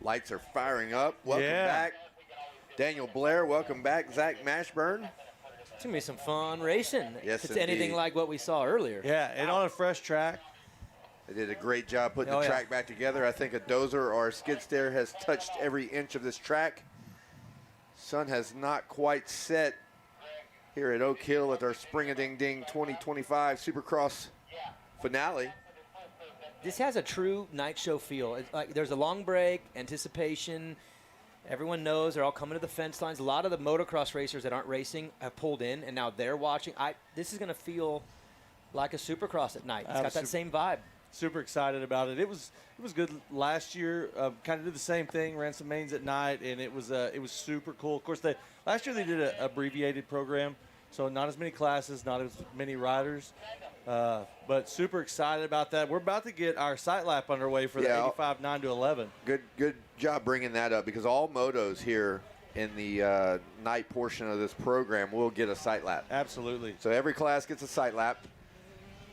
Lights are firing up. Welcome back, Daniel Blair. Welcome back, Zach Mashburn. It's going to be some fun racing. Yes, if it's anything like what we saw earlier. Yeah, and on a fresh track. They did a great job putting the track back together. I think a dozer or a skid steer has touched every inch of this track. Sun has not quite set here at Oak Hill at our Spring-a-Ding-Ding 2025 Supercross finale. This has a true night show feel. It's like there's a long break, anticipation. Everyone knows they're all coming to the fence lines. A lot of the motocross racers that aren't racing have pulled in, and now they're watching. This is going to feel like a Supercross at night. It's got that same vibe. Super excited about it. It was good last year. Kind of did the same thing. Ran some mains at night, and it was super cool. Of course, last year they did an abbreviated program, so not as many classes, not as many riders. But super excited about that. We're about to get our sight lap underway for the 85 9-11. Good job bringing that up, because all motos here in the night portion of this program will get a sight lap. Absolutely. So every class gets a sight lap.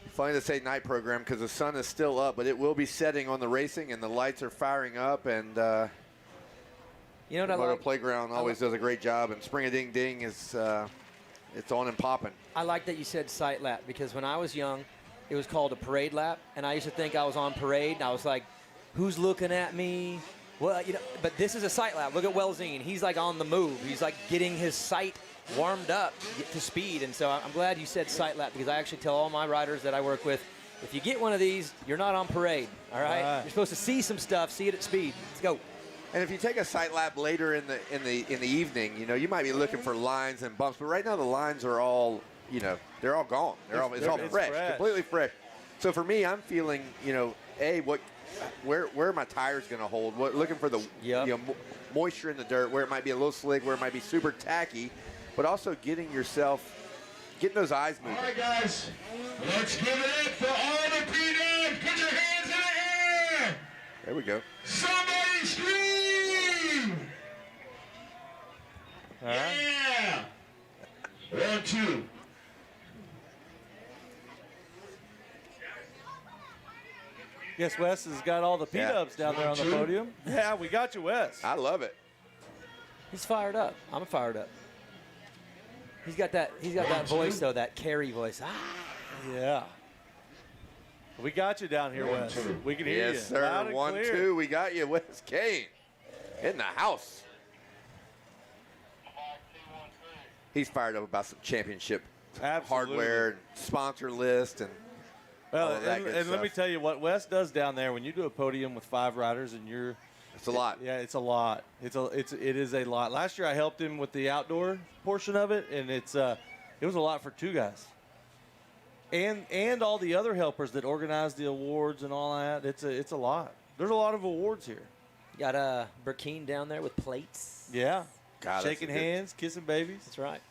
Funny to say night program because the sun is still up, but it will be setting on the racing, and the lights are firing up. And you know what Motoplayground always does a great job, and Spring-a-Ding-Ding is it's on and popping. I like that you said sight lap, because when I was young, it was called a parade lap, and I used to think I was on parade, and I was like, "Who's looking at me?" Well, but this is a sight lap. Look at Welzine; he's like on the move. He's like getting his sight warmed up to speed. And so I'm glad you said sight lap, because I actually tell all my riders that I work with, if you get one of these, you're not on parade, all right? You're supposed to see some stuff, see it at speed. Let's go. And if you take a sight lap later in the evening, you might be looking for lines and bumps, but right now the lines are all, they're all gone. It's all fresh, completely fresh. So for me, I'm feeling, where are my tires going to hold? Looking for the moisture in the dirt, where it might be a little slick, where it might be super tacky, but also getting those eyes moving. All right, guys, let's give it up for all the podiums. Put your hands in the air. There we go. Somebody scream. Yeah. 1, 2. Yes, Wes has got all the P-dubs down there on the podium. Yeah, we got you, Wes. I love it. He's fired up. I'm fired up. He's got that voice, though, that Carey voice. Yeah. We got you down here, Wes. We can hear you. Yes, sir. 1, 2. We got you, Wes Kane, in the house. He's fired up about some championship hardware and sponsor list and all of that good stuff. Let me tell you what Wes does down there when you do a podium with 5 riders and you're. It's a lot. Yeah, it's a lot. It is a lot. Last year I helped him with the outdoor portion of it, and it was a lot for 2 guys. And all the other helpers that organize the awards and all that. It's a lot. There's a lot of awards here. You got Burkeen down there with plates. Yeah. God, shaking hands, kissing babies. That's right.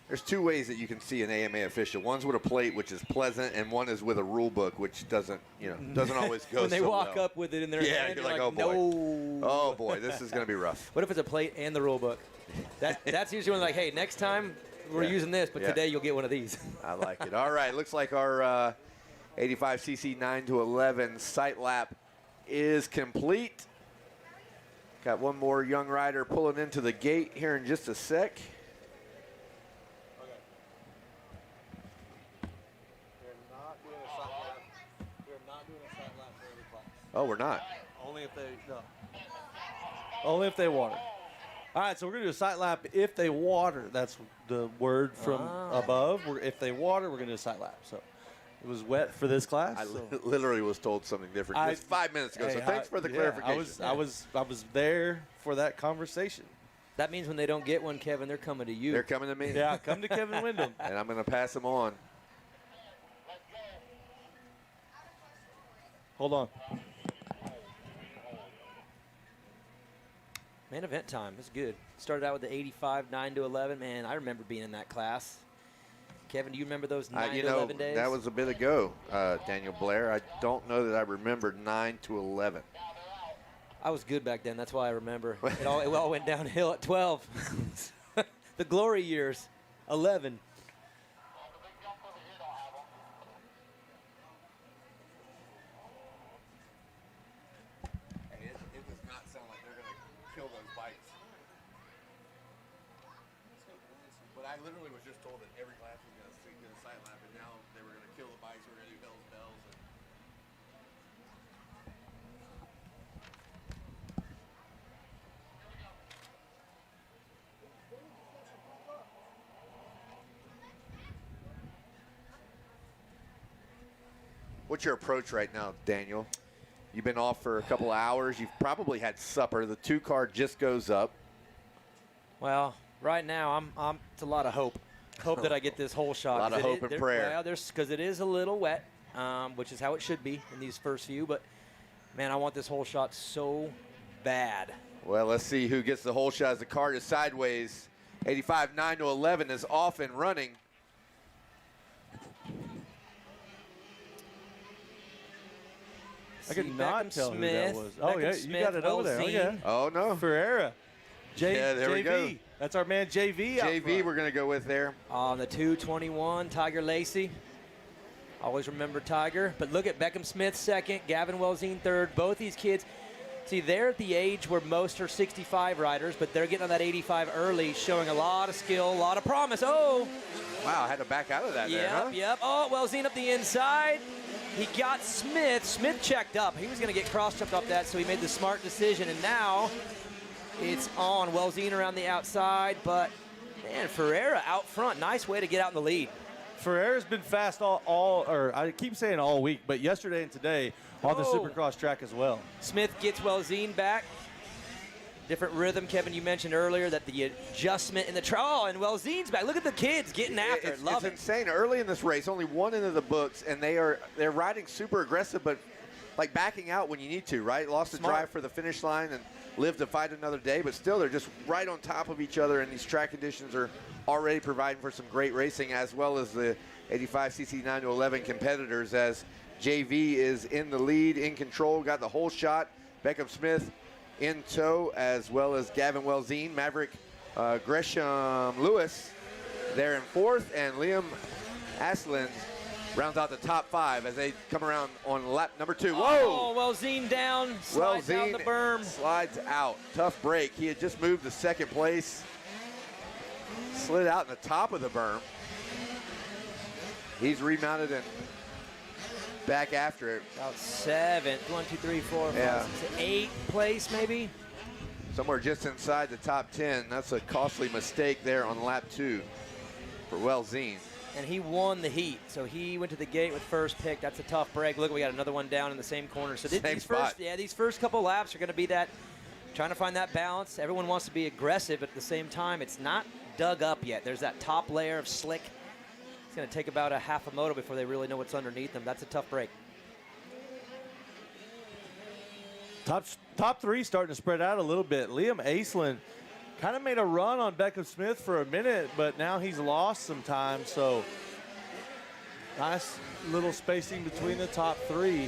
There's 2 ways that you can see an AMA official. One's with a plate, which is pleasant, and one is with a rule book, which doesn't always go. When they walk up with it in their hand, you're like, oh boy, no. Oh boy, this is going to be rough. What if it's a plate and the rule book? That's usually when, like, hey, next time we're using this, but today you'll get one of these. I like it. All right, looks like our 85cc 9-11 sight lap is complete. Got one more young rider pulling into the gate here in just a sec. Oh, we're not. Only if they water. All right, so we're going to do a sight lap if they water. That's the word from above. If they water, we're going to do a sight lap. So it was wet for this class. I literally was told something different just 5 minutes ago. So thanks for the clarification. I was there for that conversation. That means when they don't get one, Kevin, they're coming to you. They're coming to me. Yeah, come to Kevin Windham. And I'm going to pass them on. Hold on. Man, event time. It's good. Started out with the 85 9-11. Man, I remember being in that class. Kevin, do you remember those 9-11 days? That was a bit ago, Daniel Blair. I don't know that I remember 9-11. I was good back then. That's why I remember. It all went downhill at 12. The glory years, 11. It does not sound like they're going lights. But I literally was just told that every class was going to sing in a sight lap, and now they were going to kill the bikes. We're going to do bells. What's your approach right now, Daniel? You've been off for a couple of hours. You've probably had supper. The 2-car just goes up. Well, right now, it's a lot of hope. Hope that I get this whole shot. A lot of hope and prayer. Well, because it is a little wet, which is how it should be in these first few. But, man, I want this whole shot so bad. Well, let's see who gets the whole shot as the car is sideways. 85, 9 to 11 is off and running. I could not tell who that was. Oh, yeah, you got it over there. Oh, yeah. Oh, no. Ferreira. Yeah, there we go. That's our man JV out JV front. we're going to go with there. On the 221, Tiger Lacey. Always remember Tiger. But look at Beckham Smith second, Gavin Welzine third. Both these kids, see, they're at the age where most are 65 riders, but they're getting on that 85 early, showing a lot of skill, a lot of promise. Oh! Wow, had to back out of that there, huh? Yep. Oh, Welzine up the inside. He got Smith. Smith checked up. He was going to get cross-jumped off that, so he made the smart decision. And now it's on. Welzine around the outside, but, man, Ferreira out front. Nice way to get out in the lead. Ferreira's been fast I keep saying all week, but yesterday and today on the Supercross track as well. Smith gets Welzine back. Different rhythm, Kevin, you mentioned earlier that the adjustment in the and Welzine's back. Look at the kids getting after it. Love it. It's insane. Early in this race, only one into the books, and they're riding super aggressive, but like backing out when you need to, right? Lost the drive for the finish line and live to fight another day, but still they're just right on top of each other, and these track conditions are already providing for some great racing, as well as the 85cc 9 to 11 competitors, as JV is in the lead, in control, got the whole shot. Beckham Smith in tow, as well as Gavin Welzine. Maverick Gresham Lewis there in fourth, and Liam Aslan rounds out the top 5 as they come around on lap number 2. Whoa! Oh, Welzine down, slides down the berm. Slides out. Tough break. He had just moved to second place. Slid out in the top of the berm. He's remounted and back after it. About 7th, 1, 2, 3, 4, 5, 6, 8th place maybe. Somewhere just inside the top 10. That's a costly mistake there on lap 2 for Welzine. And he won the heat, so he went to the gate with first pick. That's a tough break. Look, we got another one down in the same corner. So these first couple laps are going to be that, trying to find that balance. Everyone wants to be aggressive, but at the same time, it's not dug up yet. There's that top layer of slick. It's going to take about a half a moto before they really know what's underneath them. That's a tough break. Top 3 starting to spread out a little bit. Liam Aslan kind of made a run on Beckham Smith for a minute, but now he's lost some time. So nice little spacing between the top 3.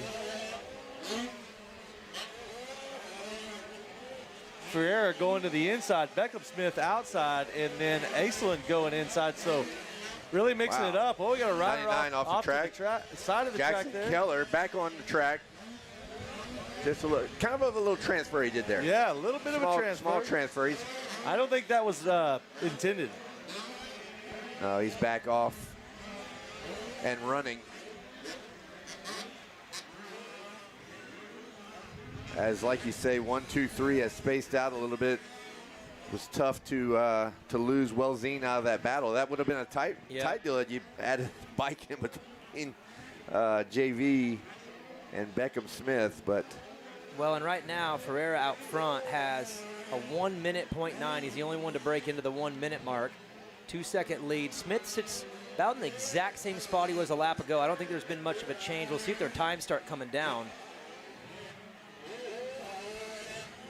Ferreira going to the inside, Beckham Smith outside, and then Aslan going inside. So really mixing it up. Oh, we got a rider off the track. Side of the Jackson track there. Keller back on the track. Just a little, kind of a little transfer he did there. Yeah, a little bit of a transfer. Small transfer. I don't think that was intended. No, he's back off and running. As, like you say, 1, 2, 3 has spaced out a little bit. It was tough to lose Welzine out of that battle. That would have been a tight deal had you added the bike in between JV and Beckham Smith, but. Well, and right now, Ferreira out front has a 1 minute .9. He's the only one to break into the 1 minute mark. 2-second lead. Smith sits about in the exact same spot he was a lap ago. I don't think there's been much of a change. We'll see if their times start coming down.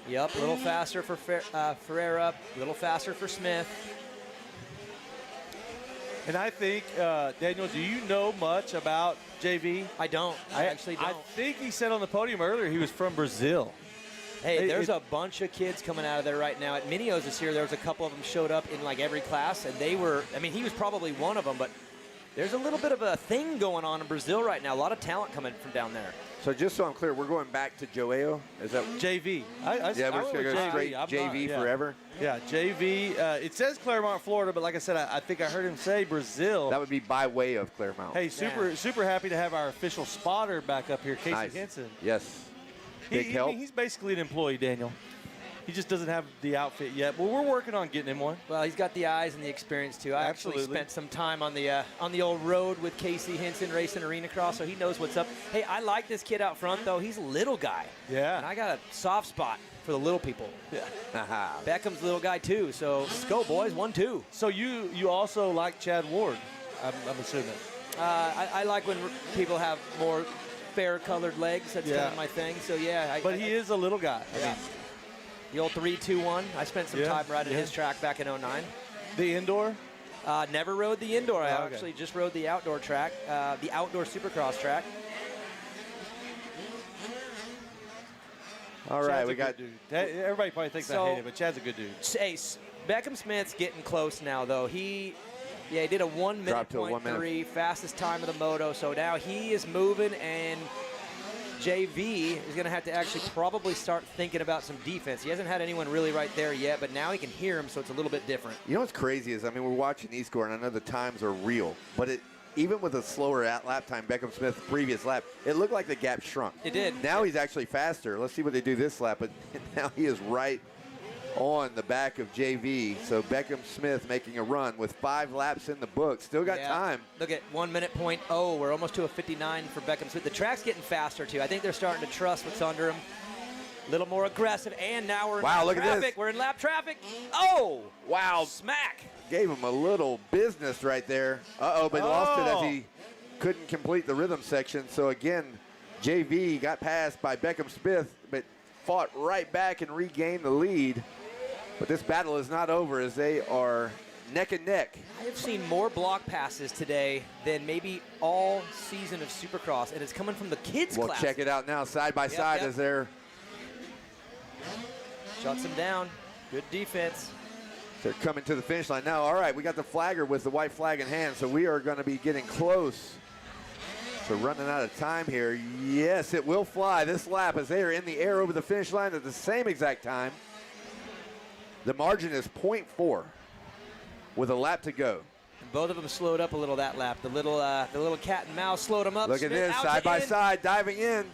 Yep, a little faster for Ferreira, a little faster for Smith. And I think, Daniel, do you know much about JV? I don't. I actually don't. I think he said on the podium earlier he was from Brazil. Hey, there's a bunch of kids coming out of there right now. At Minios this year, there was a couple of them showed up in like every class, and they were, I mean, he was probably one of them, but There's a little bit of a thing going on in Brazil right now. A lot of talent coming from down there. So just so I'm clear, we're going back to Joao? Is that JV. yeah, we're just going to go straight JV forever? Yeah, JV. It says Claremont, Florida, but like I said, I think I heard him say Brazil. That would be by way of Claremont. Hey, super happy to have our official spotter back up here, Casey Nice. Henson. Yes. Big help. He's basically an employee, Daniel. He just doesn't have the outfit yet, but we're working on getting him one. Well, he's got the eyes and the experience too. I actually spent some time on the old road with Casey Henson racing arena cross, so he knows what's up. Hey, I like this kid out front though. He's a little guy. Yeah. And I got a soft spot for the little people. Yeah. Beckham's a little guy too. So let's go, boys. 1-2. So you also like Chad Ward, I'm assuming. I like when people have more fair-colored legs. That's kind of my thing. So yeah. But he is a little guy. Yeah. I mean, the old 3-2-1. I spent some time riding his track back in 09. The indoor? Never rode the indoor. I actually just rode the outdoor track, the outdoor Supercross track. All right, Chad's we a got. good dude. Everybody probably thinks I hate it, but Chad's a good dude. Hey, Beckham Smith's getting close now, though. He did a 1 minute to a 1 minute. 3, fastest time of the moto. So now he is moving, and JV is going to have to actually probably start thinking about some defense. He hasn't had anyone really right there yet, but now he can hear him, so it's a little bit different. You know what's crazy is, I mean, we're watching E-score, and I know the times are real, but even with a slower lap time, Beckham Smith's previous lap, it looked like the gap shrunk. It did. Now he's actually faster. Let's see what they do this lap, but now he is right on the back of JV. So Beckham Smith making a run with 5 laps in the book. Still got time. Look at 1 minute point. Oh, we're almost to a 59 for Beckham Smith. The track's getting faster too. I think they're starting to trust what's under him. A little more aggressive, and now we're in lap look traffic. at this. We're in lap traffic. Oh, wow. Smack. Gave him a little business right there. Uh-oh, but lost it as he couldn't complete the rhythm section. So again, JV got passed by Beckham Smith, but fought right back and regained the lead. But this battle is not over as they are neck and neck. I have seen more block passes today than maybe all season of Supercross, and it's coming from the kids' class. Well, check it out now, side by side as they're... Shuts them down. Good defense. They're coming to the finish line now. All right, we got the flagger with the white flag in hand, so we are going to be getting close to running out of time here. Yes, it will fly this lap as they are in the air over the finish line at the same exact time. The margin is 0.4 with a lap to go. And both of them slowed up a little that lap. The little cat and mouse slowed them up. Look at this, side by side, diving in.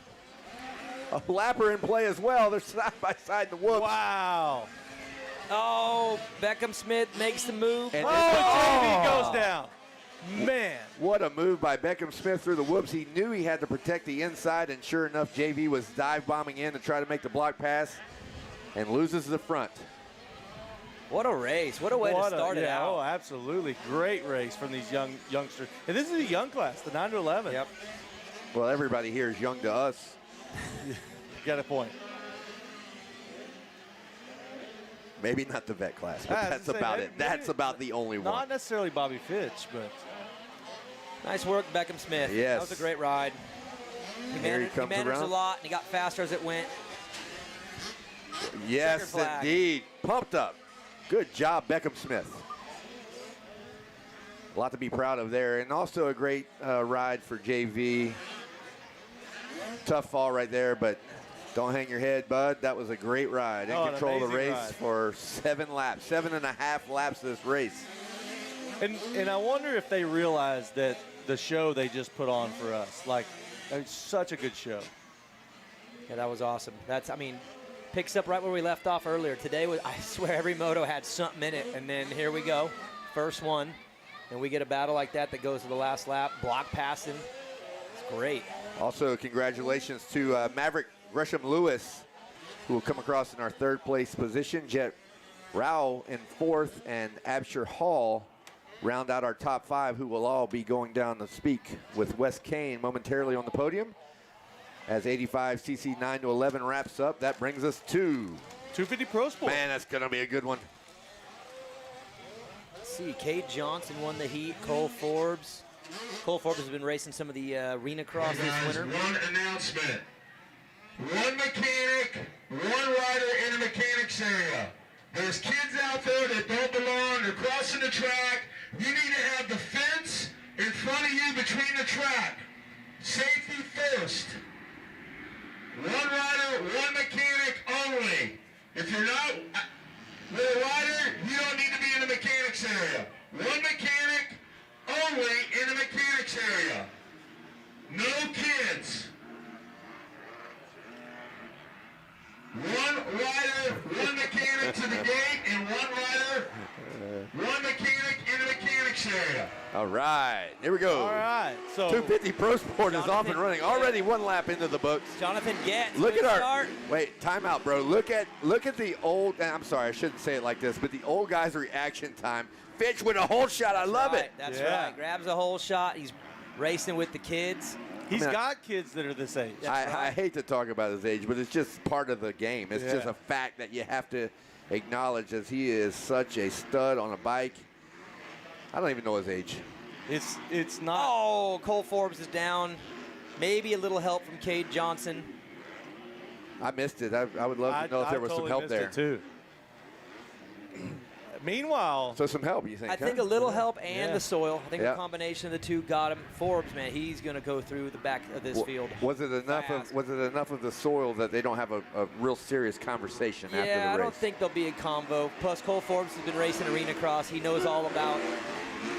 A lapper in play as well. They're side by side in the whoops. Wow. Oh, Beckham Smith makes the move. And JV goes down. Man. What a move by Beckham Smith through the whoops. He knew he had to protect the inside, and sure enough, JV was dive bombing in to try to make the block pass and loses the front. What a race. What a way to start it out. Oh, absolutely. Great race from these youngsters. And this is a young class, the 9 to 11. Yep. Well, everybody here is young to us. You got a point. Maybe not the vet class, but that's about it. That's about the only one. Not necessarily Bobby Fitch, but... Nice work, Beckham Smith. Yes. That was a great ride. He managed a lot, and he got faster as it went. Yes, indeed. Pumped up. Good job, Beckham Smith. A lot to be proud of there. And also a great ride for JV. Tough fall right there, but don't hang your head, bud. That was a great ride. In control of the race for 7 laps, 7.5 laps of this race. And I wonder if they realize that the show they just put on for us, like, it's such a good show. Yeah, that was awesome. Picks up right where we left off earlier. Today, I swear every moto had something in it, and then here we go. First one, and we get a battle like that goes to the last lap. Block passing. It's great. Also, congratulations to Maverick Gresham-Lewis, who will come across in our 3rd place position. Jet Rao in 4th, and Abshir Hall round out our top 5, who will all be going down to speak with Wes Kane momentarily on the podium. As 85cc 9 to 11 wraps up, that brings us to 250 Pro Sport. Man, that's going to be a good one. Let's see, Cade Johnson won the heat. Cole Forbes. Cole Forbes has been racing some of the arena cross this winter. One announcement. One mechanic, one rider in the mechanics area. There's kids out there that don't belong. They're crossing the track. You need to have the fence in front of you between the track. Safety first. One rider, one mechanic only. If you're not with a rider, you don't need to be in the mechanics area. One mechanic only in the mechanics area. No kids. One rider, one mechanic to the gate, and one rider, one mechanic in the mechanics area. All right, here we go. All right, so 250 Pro Sport is off and running. Already one lap into the books. Jonathan Getz. Look at our start. wait, timeout, bro. Look at the old. And I'm sorry, I shouldn't say it like this, but the old guy's reaction time. Fitch with a whole shot. I love it. That's Yeah. right. Grabs a whole shot. He's racing with the kids. he's got kids that are this age. I hate to talk about his age, but it's just part of the game. It's just Yeah. a fact that you have to acknowledge, as he is such a stud on a bike. I don't even know his age. It's not. Oh, Cole Forbes is down. Maybe a little help from Cade Johnson. I missed it. I would love to know if there was totally some help missed there. it too. Meanwhile, So some help, you think? I huh? think a little help and Yeah. the soil. I think Yeah. the combination of the two got him. Forbes, man, he's going to go through the back of this field. Was it enough fast. of the soil that they don't have a real serious conversation after the race? Yeah, I don't think there'll be a convo. Plus, Cole Forbes has been racing arena cross. He knows all about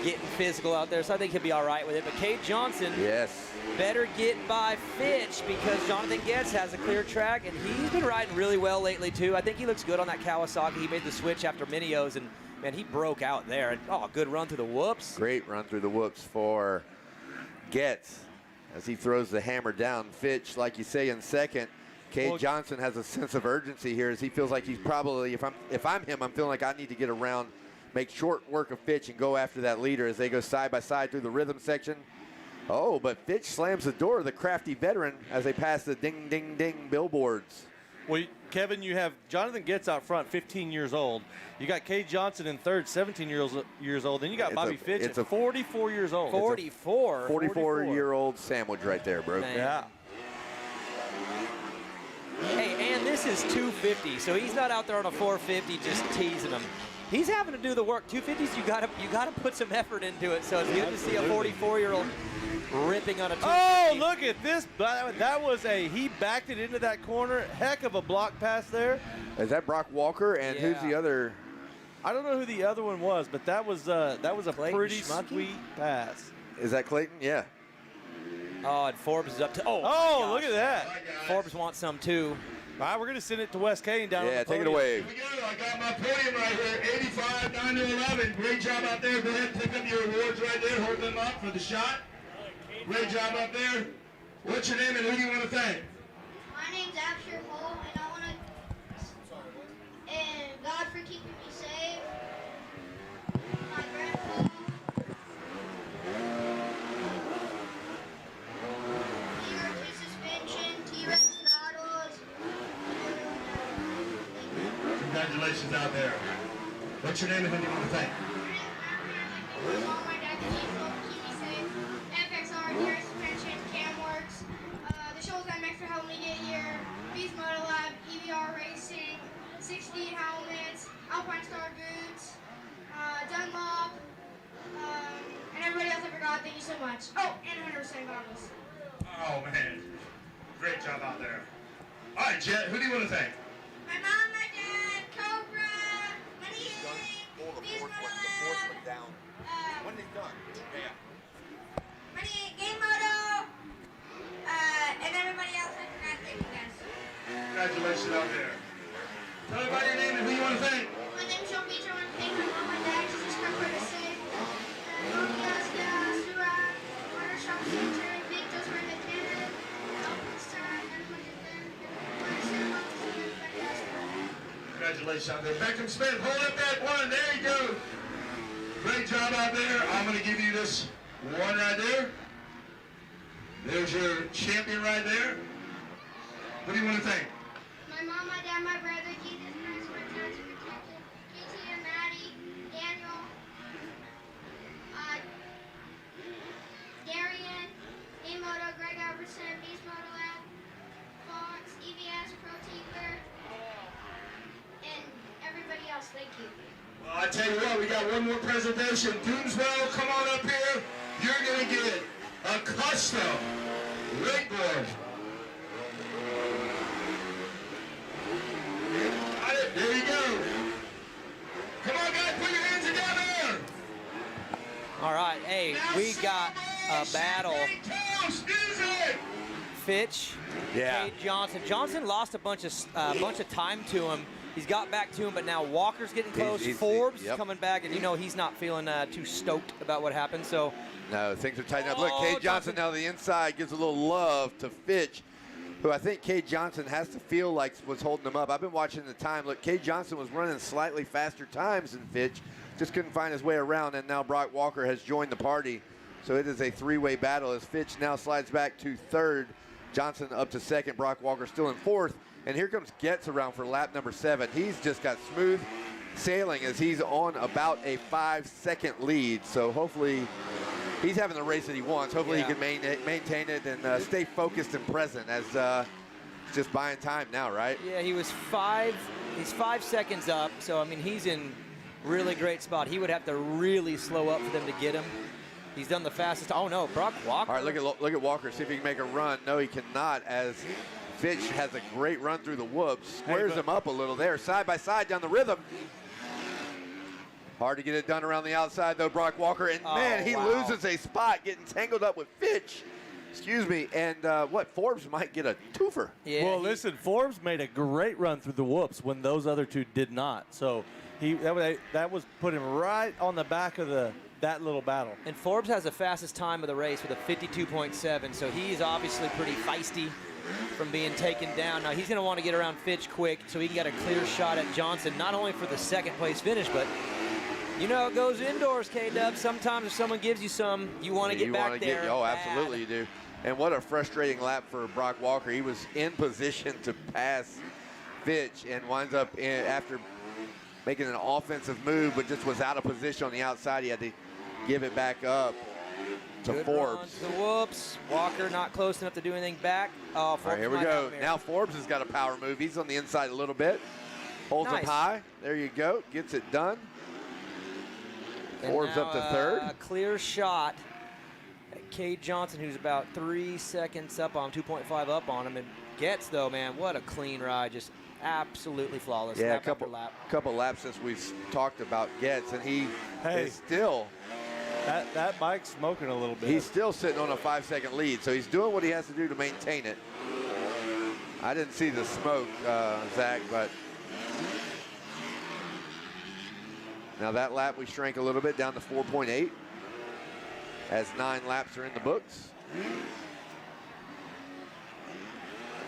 getting physical out there, so I think he'll be all right with it. But Cade Johnson Yes. better get by Fitch because Jonathan Getz has a clear track, and he's been riding really well lately, too. I think he looks good on that Kawasaki. He made the switch after Minios, and, man, he broke out there. Oh, good run through the whoops. Great run through the whoops for Getz as he throws the hammer down. Fitch, like you say, in second. Cade Johnson has a sense of urgency here as he feels like he's probably, if I'm him, I'm feeling like I need to get around, make short work of Fitch and go after that leader as they go side by side through the rhythm section. Oh, but Fitch slams the door of the crafty veteran as they pass the ding, ding, ding billboards. well, Kevin, you have Jonathan Getz out front, 15 years old. You got Cade Johnson in third, 17 years old. Then you got Bobby Fitch at 44 years old. 44. 44-year-old sandwich right there, bro. Man. Yeah. Hey, and this is 250, so he's not out there on a 450 just teasing him. He's having to do the work. 250s, you gotta put some effort into it. So it's good to see a 44-year-old ripping on a 250. Oh, look at this. That was he backed it into that corner. Heck of a block pass there. Is that Brock Walker? And who's the other? I don't know who the other one was, but that was a Clayton pretty Schmucky? sweet pass. Is that Clayton? Yeah. Oh, and Forbes is up to. Oh, Oh, my look gosh. at that. Forbes wants some too. All right, we're going to send it to Wes Kane down on Yeah, the take it podium. away. Here we go. I got my podium right here. 85, 9 to 11. Great job out there. Go ahead and pick up your awards right there. Hold them up for the shot. Great job up there. What's your name and who do you want to thank? My name's Abshir Hole, and I want to, and God for keeping me safe. My grandpa. T-Rex suspension, T-Rex throttles. Congratulations out there. What's your name and who do you want to thank? Mom, my dad, keep me safe. FXR, T-Rex suspension, Camworks. The Shoals I make for helping me get here. Beast Motor Lab, EVR Racing, 60 helmets, Alpine Star boots, Dunlop, and everybody else I forgot. Thank you so much. Oh, and 100% goggles. Oh, man. Great job out there. All right, Jet, who do you want to thank? My mom, my dad, Cobra, Money, Beast Motor Lab, Money, Game Moto, and everybody else I forgot. Thank you guys. Congratulations out there. Tell everybody your name and who you want to thank. My name's Sean Beach. I want to thank my mom, my dad, Jesus Christ, for the safe. Gas, Surat, Water Shop Center, Victor's for the Canada, Alpine Star, and Congratulations out there. Beckham Smith, hold up that one. There you go. Great job out there. I'm going to give you this one right there. There's your champion right there. Who do you want to thank? my mom, my dad, my brother, Jesus Christ, my dad's protected, KT and Maddie, Daniel, Darian, Amoto, Greg Albertson, Beast Moto Lab, Fox, EVS, Pro Tinker, and everybody else. Thank you. Well, I tell you what, we got one more presentation. Doomswell, come on up here. you're going to get a custom wakeboard. Got it? There you go. Come on, guys, put your hands together. All right, hey, we got a battle. Fitch, Yeah. Cade Johnson. Johnson lost a bunch of time to him. He's got back to him, but now Walker's getting close. Forbes is coming back, and you know he's not feeling too stoked about what happened. So no, things are tightening up. Look, Cade Johnson now the inside gives a little love to Fitch, who I think Cade Johnson has to feel like was holding him up. I've been watching the time. Look, Cade Johnson was running slightly faster times than Fitch, just couldn't find his way around, and now Brock Walker has joined the party. So it is a three-way battle as Fitch now slides back to third. Johnson up to second, Brock Walker still in fourth. And here comes Getz around for lap number 7. He's just got smooth sailing as he's on about a 5-second lead. So hopefully he's having the race that he wants. Hopefully he can maintain it and stay focused and present as he's just buying time now, right? yeah, he's 5 seconds up. So I mean, he's in really great spot. He would have to really slow up for them to get him. He's done the fastest. Oh no, Brock Walker. All right, look at Walker. See if he can make a run. No, he cannot, as Fitch has a great run through the whoops. Squares him up a little there, side by side down the rhythm. Hard to get it done around the outside though, Brock Walker. And man, he loses a spot getting tangled up with Fitch. Excuse me, and Forbes might get a twofer. Yeah, well, listen, Forbes made a great run through the whoops when those other two did not. So that was put him right on the back of that little battle. And Forbes has the fastest time of the race with a 52.7, so he's obviously pretty feisty from being taken down. Now he's going to want to get around Fitch quick so he can get a clear shot at Johnson, not only for the second place finish, but you know it goes indoors, K-Dub. Sometimes if someone gives you some, you want to get back there. Oh, absolutely you do. And what a frustrating lap for Brock Walker. He was in position to pass Fitch and winds up after making an offensive move, but just was out of position on the outside. He had to give it back up to Forbes. The whoops. Walker not close enough to do anything back. Oh, Forbes. All right, here we go. Now Forbes has got a power move. He's on the inside a little bit. Holds up high. There you go. Gets it done. Forbes up to third. A clear shot at Cade Johnson, who's about 3 seconds up on 2.5 up on him. And Getz, though, man, what a clean ride. Just absolutely flawless. Yeah, lap after lap. couple laps since we've talked about Getz, and he is still. That bike's smoking a little bit. He's still sitting on a 5-second lead, so he's doing what he has to do to maintain it. I didn't see the smoke, Zach, but now that lap we shrank a little bit down to 4.8 as 9 laps are in the books.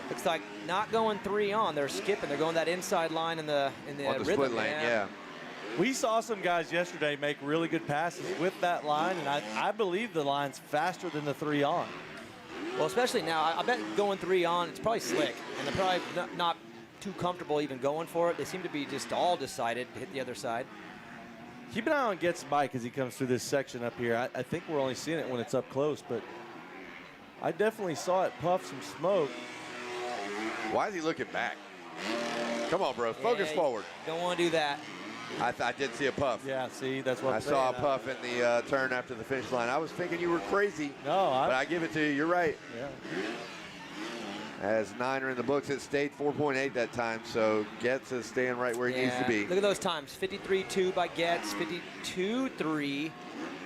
Looks like not going 3 on. They're skipping. They're going that inside line in the on the rhythm. split lane, yeah. We saw some guys yesterday make really good passes with that line, and I believe the line's faster than the 3 on. Well, especially now, I bet going 3 on, it's probably slick, and they're probably not too comfortable even going for it. They seem to be just all decided to hit the other side. Keep an eye on Getz's bike as he comes through this section up here. I think we're only seeing it when it's up close, but I definitely saw it puff some smoke. Why is he looking back? Come on, bro. Focus forward. Don't want to do that. I did see a puff. Yeah, see, that's what I saw a puff in the turn after the finish line. I was thinking you were crazy. No, but I give it to you. You're right. Yeah. As 9 are in the books, it stayed 4.8 that time, so Getz is staying right where he needs to be. Look at those times. 53.2 by Getz, 52.3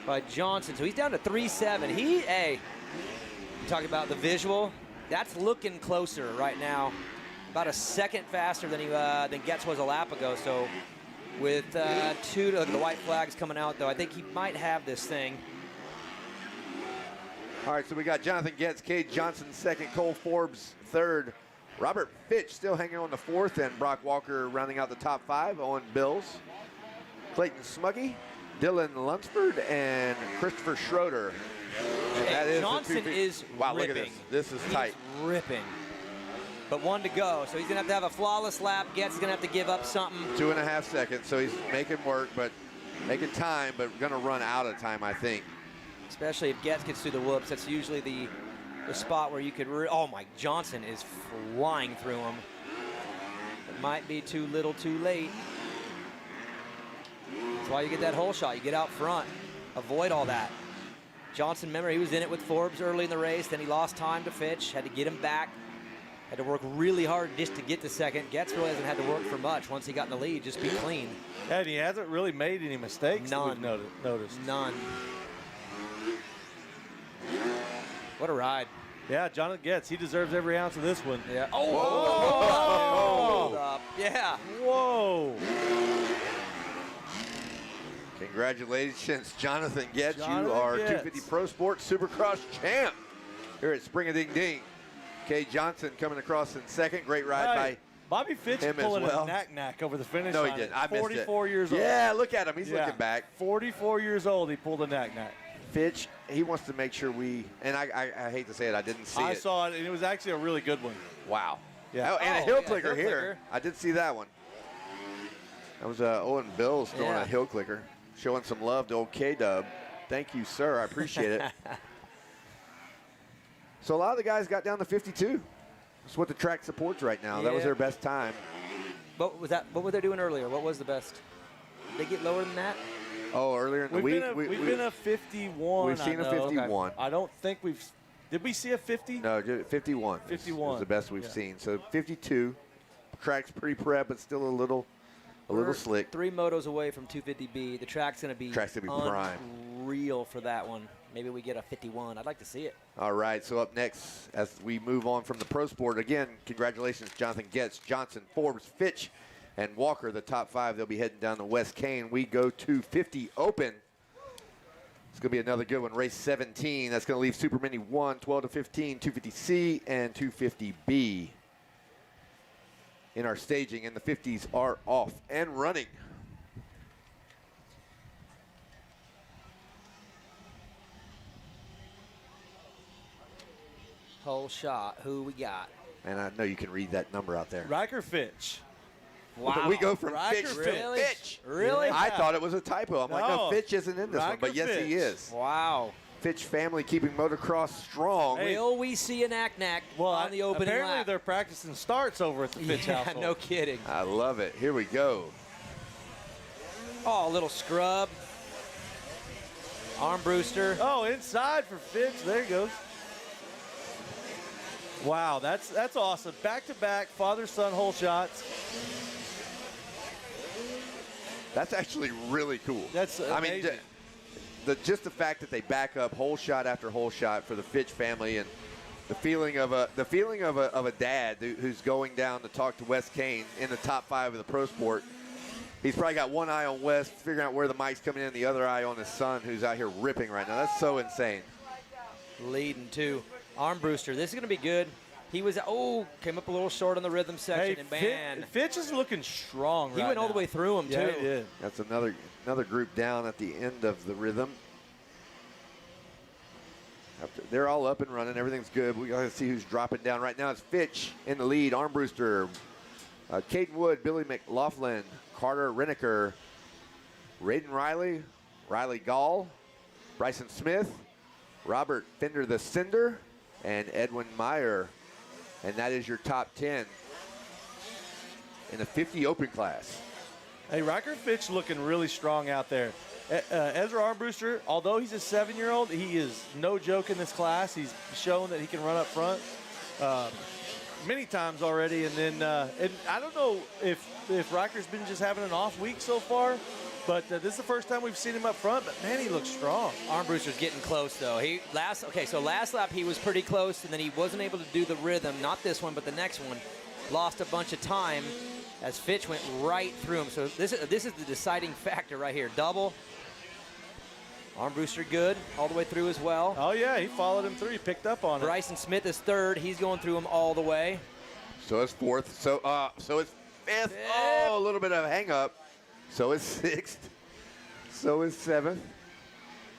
by Johnson. So he's down to 3.7. Hey, talking about the visual, that's looking closer right now. About a second faster than Getz was a lap ago. So with look at the white flags coming out, though, I think he might have this thing. All right, so we got Jonathan Getz, Cade Johnson second, Cole Forbes third, Robert Fitch still hanging on the fourth, and Brock Walker rounding out the top 5 on Bills. Clayton Smuggy, Dylan Lunsford, and Christopher Schroeder. And that is Johnson is wow, ripping. look at this. This is tight. He's ripping. But 1 to go, so he's going to have a flawless lap. Getz is going to have to give up something. 2.5 seconds, so he's making work, but making time, but going to run out of time, I think. Especially if Getz gets through the whoops. That's usually the spot where you could oh my, Johnson is flying through him. It might be too little too late. That's why you get that hole shot. You get out front. Avoid all that. Johnson, remember, he was in it with Forbes early in the race. Then he lost time to Fitch, had to get him back. Had to work really hard just to get to second. Getz really hasn't had to work for much once he got in the lead, just be clean. Yeah, and he hasn't really made any mistakes. None. That we've noticed. None. What a ride. Yeah, Jonathan Getz, he deserves every ounce of this one. Yeah. Oh! Whoa. Hold up. Yeah. Whoa. Congratulations, Jonathan Getz. Jonathan You are Getz. 250 Pro Sport Supercross champ here at Spring-a-Ding-Ding. Kay Johnson coming across in second. Great ride by Bobby Fitch him pulling as well. a knack-knack over the finish No, line. he didn't. I missed it. 44 years old. Yeah, look at him. He's looking back. 44 years old, he pulled a knack-knack. Fitch, he wants to make sure we, and I hate to say it, I didn't see it. I saw it, and it was actually a really good one. Wow. Yeah. Oh, and a Oh, hill yeah, clicker hill here. clicker. I did see that one. That was Owen Bills throwing Yeah. a hill clicker, showing some love to old K-Dub. Thank you, sir. I appreciate it. So a lot of the guys got down to 52. That's what the track supports right now. That was Yeah. their best time. What was that? What were they doing earlier? What was the best? Did they get lower than that? Oh, earlier in the week, We've been a 51. we've seen I a know. 51. I don't think we've. Did we see a 50? No, 51. 51. is the best we've Yeah. seen. So 52. Track's pretty prep, but still a little We're slick. 3 motos away from 250B. The track's going to be prime. unreal for that one. Maybe we get a 51. I'd like to see it. All right, so up next, as we move on from the pro sport, again, congratulations, Jonathan Getz, Johnson, Forbes, Fitch, and Walker, the top 5. They'll be heading down to West Kane. We go to 50 Open. It's going to be another good one, race 17. That's going to leave Super Mini 1, 12 to 15, 250C, and 250B. In our staging, and the 50s are off and running. Whole shot. Who we got? And I know you can read that number out there. Riker Fitch. Wow. We go from Riker Fitch to Really? Fitch. Really? I thought it was a typo. I'm like, no, No. Fitch isn't in this one, Riker but yes, he Fitch. is. Wow. Fitch family keeping motocross strong. Hey. Will we see a knack-knack on the opening apparently lap? they're practicing starts over at the Fitch Yeah, household. no kidding. I love it. Here we go. Oh, a little scrub. Arm Brewster. Oh, inside for Fitch. There he goes. Wow, that's awesome. Back-to-back father-son hole shots. That's actually really cool. That's amazing. Just the fact that they back up hole shot after hole shot for the Fitch family, and the feeling of a dad who's going down to talk to Wes Kane in the top 5 of the pro sport. He's probably got one eye on Wes, figuring out where the mic's coming in, the other eye on his son, who's out here ripping right now. That's so insane. Leading too. Arm Brewster. This is going to be good. He was, came up a little short on the rhythm section, Hey, and man, Fitch is looking strong he right went all now. the way through him, Yeah, too. he did. That's another group down at the end of the rhythm. They're all up and running. Everything's good. We got to see who's dropping down. Right now it's Fitch in the lead. Arm Brewster, Caden Wood, Billy McLaughlin, Carter Renneker, Raiden Riley, Riley Gall, Bryson Smith, Robert Fender the Cinder, and Edwin Meyer. And that is your top 10 in the 50 open class. Hey, Riker Fitch looking really strong out there. Ezra Armbruster, although he's a 7-year-old, he is no joke in this class. He's shown that he can run up front many times already. And then and I don't know if Riker's been just having an off week so far, but this is the first time we've seen him up front. But man, he looks strong. Armbruster's getting close though. So last lap he was pretty close, and then he wasn't able to do the rhythm. Not this one, but the next one. Lost a bunch of time as Fitch went right through him. So this is the deciding factor right here. Double. Armbruster good all the way through as well. Oh yeah, he followed him through. He picked up on it. Bryson Smith is third. He's going through him all the way. So it's fourth. So it's fifth. Oh, a little bit of a hang up. So it's sixth. So it's seventh.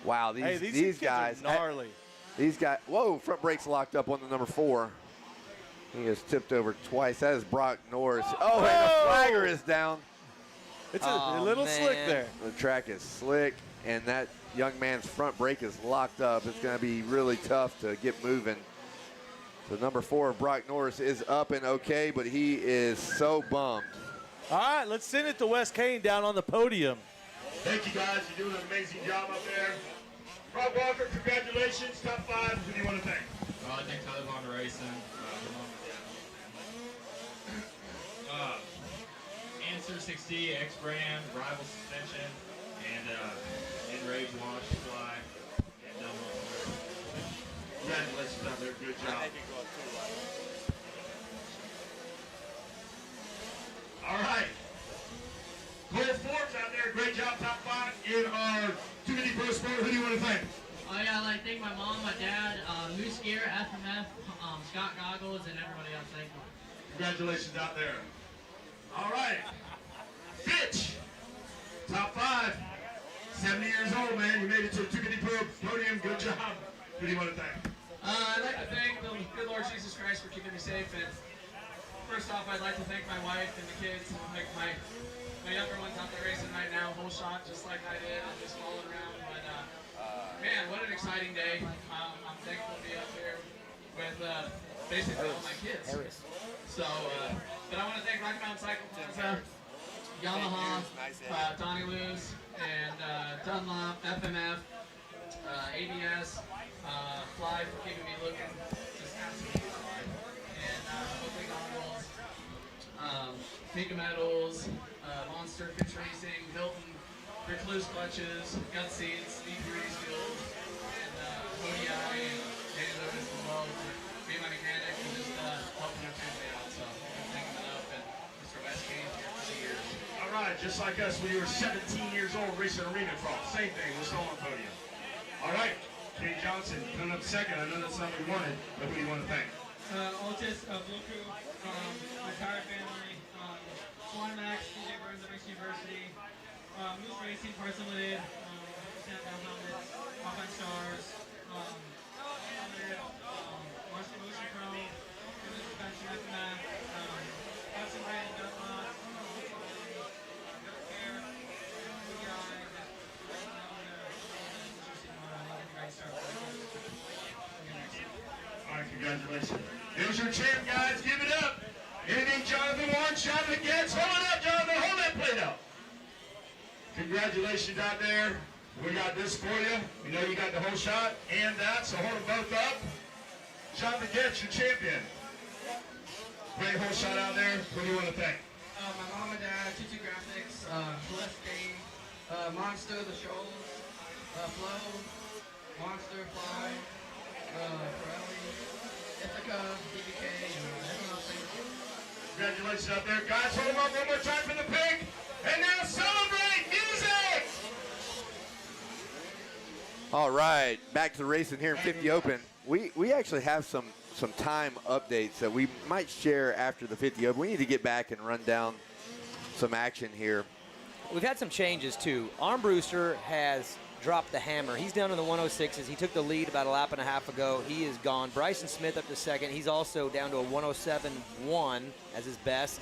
Wow, these kids guys are gnarly. These guys. Whoa, front brakes locked up on the number 4. He is tipped over twice. That is Brock Norris. Oh, and the flagger is down. It's a little slick there. The track is slick, and that young man's front brake is locked up. It's going to be really tough to get moving. The number 4 of Brock Norris is up and okay, but he is so bummed. All right, let's send it to Wes Kane down on the podium. Thank you guys. You're doing an amazing job up there. Rob Walker, congratulations, top 5. Who do you want to thank? I think Tyler Von Racing, Answer 60, X-Brand, Rival Suspension, and Enrage Wash Fly, and Dumbo. Congratulations out there, good job. All right. Cole Forbes out there, great job, top 5 in our 250 Pro Sport. Who do you want to thank? Oh yeah, I'd like to thank my mom, my dad, Moose Gear, FMF, Scott Goggles, and everybody else. Thank you. Congratulations out there. All right. Fitch, top 5. 70 years old, man. You made it to the 250 Pro Podium. Good job. Who do you want to thank? I'd like to thank the good Lord Jesus Christ for keeping me safe. And first off, I'd like to thank my wife and the kids. Like my younger one's out there racing right now, whole shot, just like I did. I'm just rolling around. But man, what an exciting day. I'm thankful to be up here with basically all my kids. So, but I want to thank Rocky Mountain Cycle Plaza, Yamaha, Donnie Lewis, and Dunlop, FMF, ABS, Fly for keeping me looking just absolutely fly, and Motoplaygound, Mega Metals, Monster Fitch Racing, Hilton, Recluse Clutches, Gut Seeds, Steve Reese Fuels, and ODI, and Danny Lewis as well for being my mechanic and just helping our family out. So I'm thanking them up, and Mr. West came here for 2 years. All right, just like us when you were 17 years old racing arena cross. Same thing, we're still on podium. All right, Kate Johnson coming up second. I know that's not what we wanted, but who do you want to thank? Otis, Blue Crew, my entire family, Swan Max, DJ Burns at Mixed University, Moose Racing, Parts Limited, Sam Down Helmets, Offense Stars, Limited, Marshall Motion Pro, Goodness Suspension, FMF, Hudson Brand, Dunlop, Good Care, ODI, All right, congratulations. There's your champ, guys. Give it up. Anything Jonathan wants, Jonathan gets. Hold it up, Jonathan. Hold that plate up. Congratulations out there. We got this for you. We know you got the whole shot and that, so hold them both up. Jonathan Getz, your champion. Great whole shot out there. Who do you want to thank? My mom and dad, Tutu Graphics, Blessed Game, Monster, The Shoals, Flow, Monster, Fly, Pirelli, Ithaca, DBK, and everyone else. Congratulations out there. Guys, hold them up one more time for the pig. And now celebrate music! All right, back to the racing here in 50 Open. We actually have some time updates that we might share after the 50 Open. We need to get back and run down some action here. We've had some changes too. Armbruster has dropped the hammer. He's down in the 106s. He took the lead about a lap and a half ago. He is gone. Bryson Smith up to second. He's also down to a 107.1 as his best.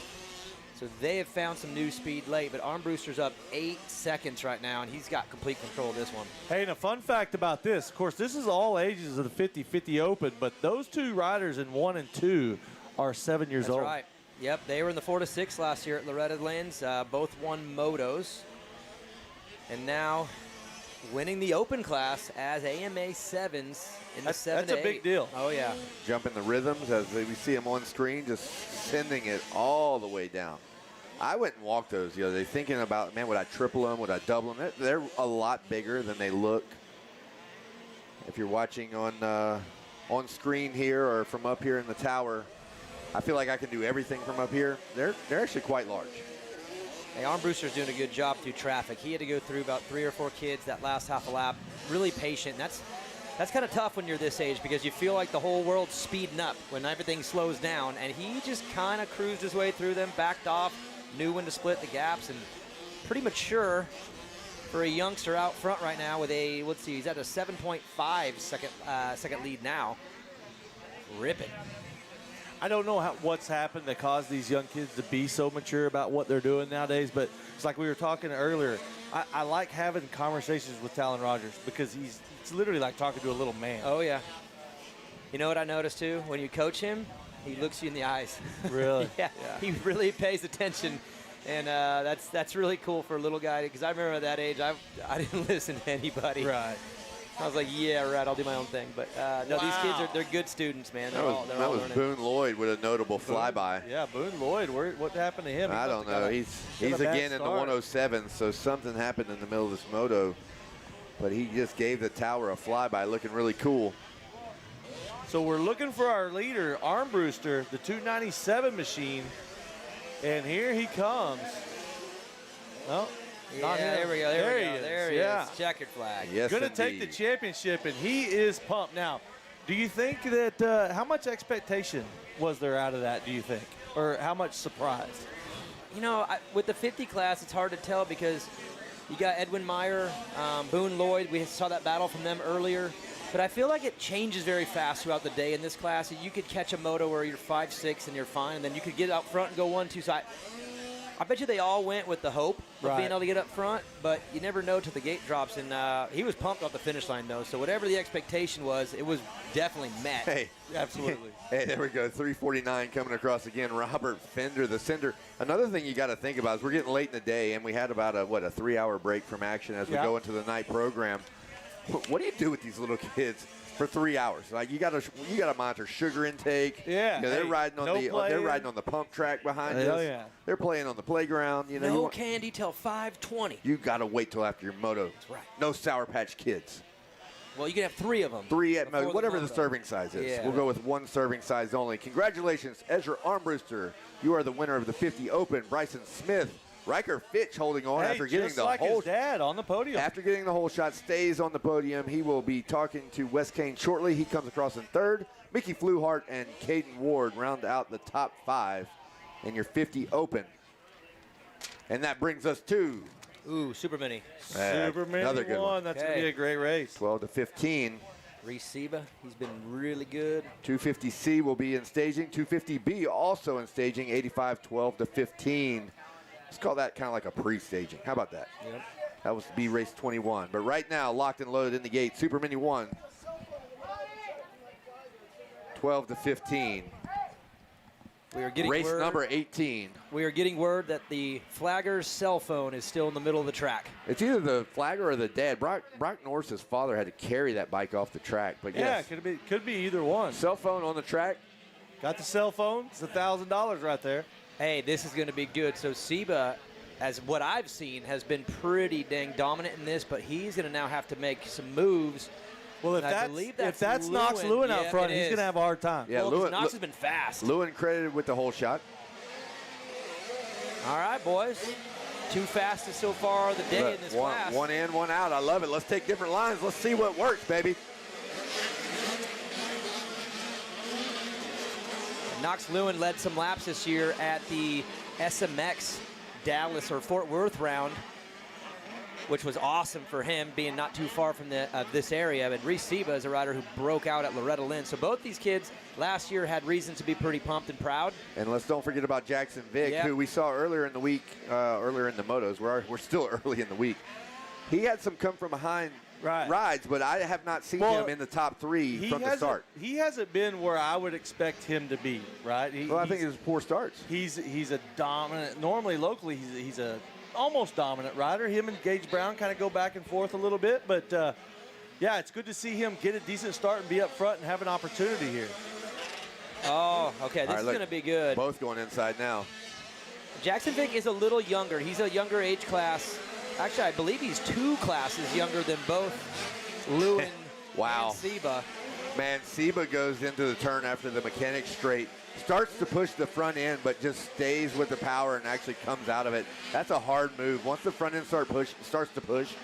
So they have found some new speed late, but Armbruster's up 8 seconds right now, and he's got complete control of this one. Hey, and a fun fact about this, of course, this is all ages of the 50-50 Open, but those two riders in 1 and 2 are 7 years old. That's right. Yep, they were in the 4-6 last year at Loretta Lynn's. Both won motos. And now winning the Open class as AMA 7s in the 7 to 8. That's a big deal. Oh, yeah. Jumping the rhythms as we see them on screen, just sending it all the way down. I went and walked those the other day thinking about, man, would I triple them? Would I double them? They're a lot bigger than they look. If you're watching on screen here or from up here in the tower, I feel like I can do everything from up here. They're actually quite large. Hey, Armbruster's doing a good job through traffic. He had to go through about 3 or 4 kids that last half a lap. Really patient. That's kind of tough when you're this age because you feel like the whole world's speeding up when everything slows down. And he just kind of cruised his way through them, backed off, knew when to split the gaps, and pretty mature for a youngster out front right now with a, let's see, he's at a 7.5 second lead now. Ripping. I don't know what's happened that caused these young kids to be so mature about what they're doing nowadays, but it's like we were talking earlier. I like having conversations with Talon Rogers because it's literally like talking to a little man. Oh, yeah. You know what I noticed, too? When you coach him, he looks you in the eyes. Really? Yeah, he really pays attention. And that's really cool for a little guy because I remember at that age, I didn't listen to anybody. Right. I was like, yeah, right, I'll do my own thing. But no, these kids they're good students, man. They're all was Boone Lloyd with a notable flyby. Yeah, Boone Lloyd. What happened to him? I don't know. He's again in the 107, so something happened in the middle of this moto. But he just gave the tower a flyby, looking really cool. So we're looking for our leader, Armbruster, the 297 machine. And here he comes. Oh, yeah, there we go. There he is. Checkered flag. Yes, going to take the championship, and he is pumped. Now, do you think that how much expectation was there out of that, do you think? Or how much surprise? You know, with the 50 class, it's hard to tell because you got Edwin Meyer, Boone Lloyd. We saw that battle from them earlier. But I feel like it changes very fast throughout the day in this class. You could catch a moto where you're 5'6" and you're fine, and then you could get out front and go 1-2. So I bet you they all went with the hope of being able to get up front, but you never know till the gate drops. And he was pumped off the finish line, though. So whatever the expectation was, it was definitely met. Hey, absolutely. Hey, there we go. 349 coming across again. Robert Fender, the sender. Another thing you got to think about is we're getting late in the day, and we had about a 3-hour break from action as we go into the night program. What do you do with these little kids for 3 hours? Like you got to monitor sugar intake. Yeah, they're riding on they're riding on the pump track behind us. Yeah. They're playing on the playground. You know, no candy till 5:20. You got to wait till after your moto. That's right. No Sour Patch Kids. Well, you can have 3 of them. 3 at most, whatever the serving size is. Yeah. We'll go with 1 serving size only. Congratulations, Ezra Armbruster. You are the winner of the 50 Open. Bryson Smith. Riker Fitch holding on after getting the like whole his dad on the podium. After getting the whole shot, stays on the podium. He will be talking to Wes Kane shortly. He comes across in 3rd. Mickey Fluhart and Caden Ward round out the top 5 in your 50 Open. And that brings us to Super Mini. Super Mini another good one. That's going to be a great race. 12 to 15. Reciba, he's been really good. 250C will be in staging. 250B also in staging. 85, 12 to 15. Let's call that kind of like a pre-staging. How about that? Yep. That was B race 21. But right now, locked and loaded in the gate, Super Mini 1. 12 to 15. We are getting race number 18. We are getting word that the flagger's cell phone is still in the middle of the track. It's either the flagger or the dad. Brock Norris's father had to carry that bike off the track. But yeah, yes, could be either one. Cell phone on the track. Got the cell phone. It's $1,000 right there. Hey, this is going to be good. So Seba, as what I've seen, has been pretty dang dominant in this, but he's going to now have to make some moves. Well, if that's Knox Lewin out front, he's going to have a hard time. Yeah, well, Knox has been fast. Lewin credited with the whole shot. All right, boys. 2 fastest so far of the day in this class. 1 in, 1 out. I love it. Let's take different lines. Let's see what works, baby. Knox Lewin led some laps this year at the SMX Dallas or Fort Worth round, which was awesome for him, being not too far from this area. But Reese Seba is a rider who broke out at Loretta Lynn. So both these kids last year had reason to be pretty pumped and proud. And let's don't forget about Jackson Vick, who we saw earlier in the week, earlier in the motos. We're still early in the week. He had some come from behind rides, but I have not seen him in the top 3 from the start. He hasn't been where I would expect him to be, right? I think it's poor starts. He's a dominant. Normally, locally, he's a almost dominant rider. Him and Gage Brown kind of go back and forth a little bit, but yeah, it's good to see him get a decent start and be up front and have an opportunity here. Oh, okay, this is going to be good. Both going inside now. Jackson Vick is a little younger. He's a younger age class. Actually, I believe he's 2 classes younger than both Lewin and Seba. Man, Seba goes into the turn after the mechanic straight, starts to push the front end, but just stays with the power and actually comes out of it. That's a hard move. Once the front end starts to push,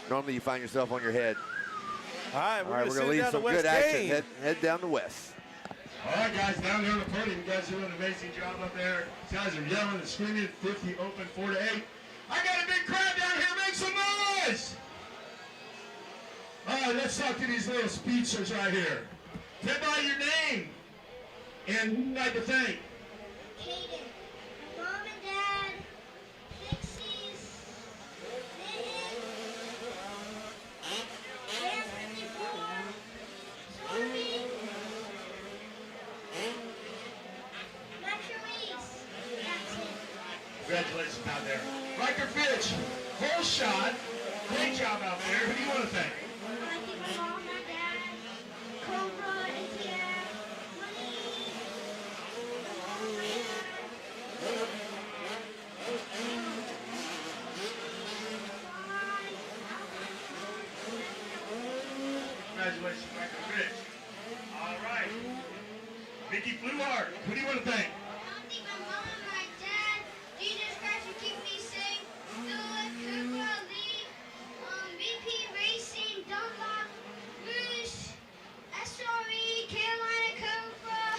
normally you find yourself on your head. All right, we're going to leave some good action. Head down to West. All right, guys, down there on the podium, you guys are doing an amazing job up there. You guys are yelling and screaming. 50 Open 4 to 8. I got a big crowd down here. Make some noise! All right, let's talk to these little speedsters right here. Tell by your name and who you'd like to thank. Caden, Mom and Dad, Pixies, Band 54, Stormy, Max Ruiz. That's it. Congratulations out there. Riker Fitch, whole shot. Great job out there. Who do you want to thank? I think my mom Congratulations, Michael Rich. All right. Mickey Fluhart, who do you want to thank? I want to thank my mom, my dad, Jesus Christ for keeping me safe, Philip, Cooper, Lee, VP Racing, Dunlop, Bruce, SRE, Carolina Cobra,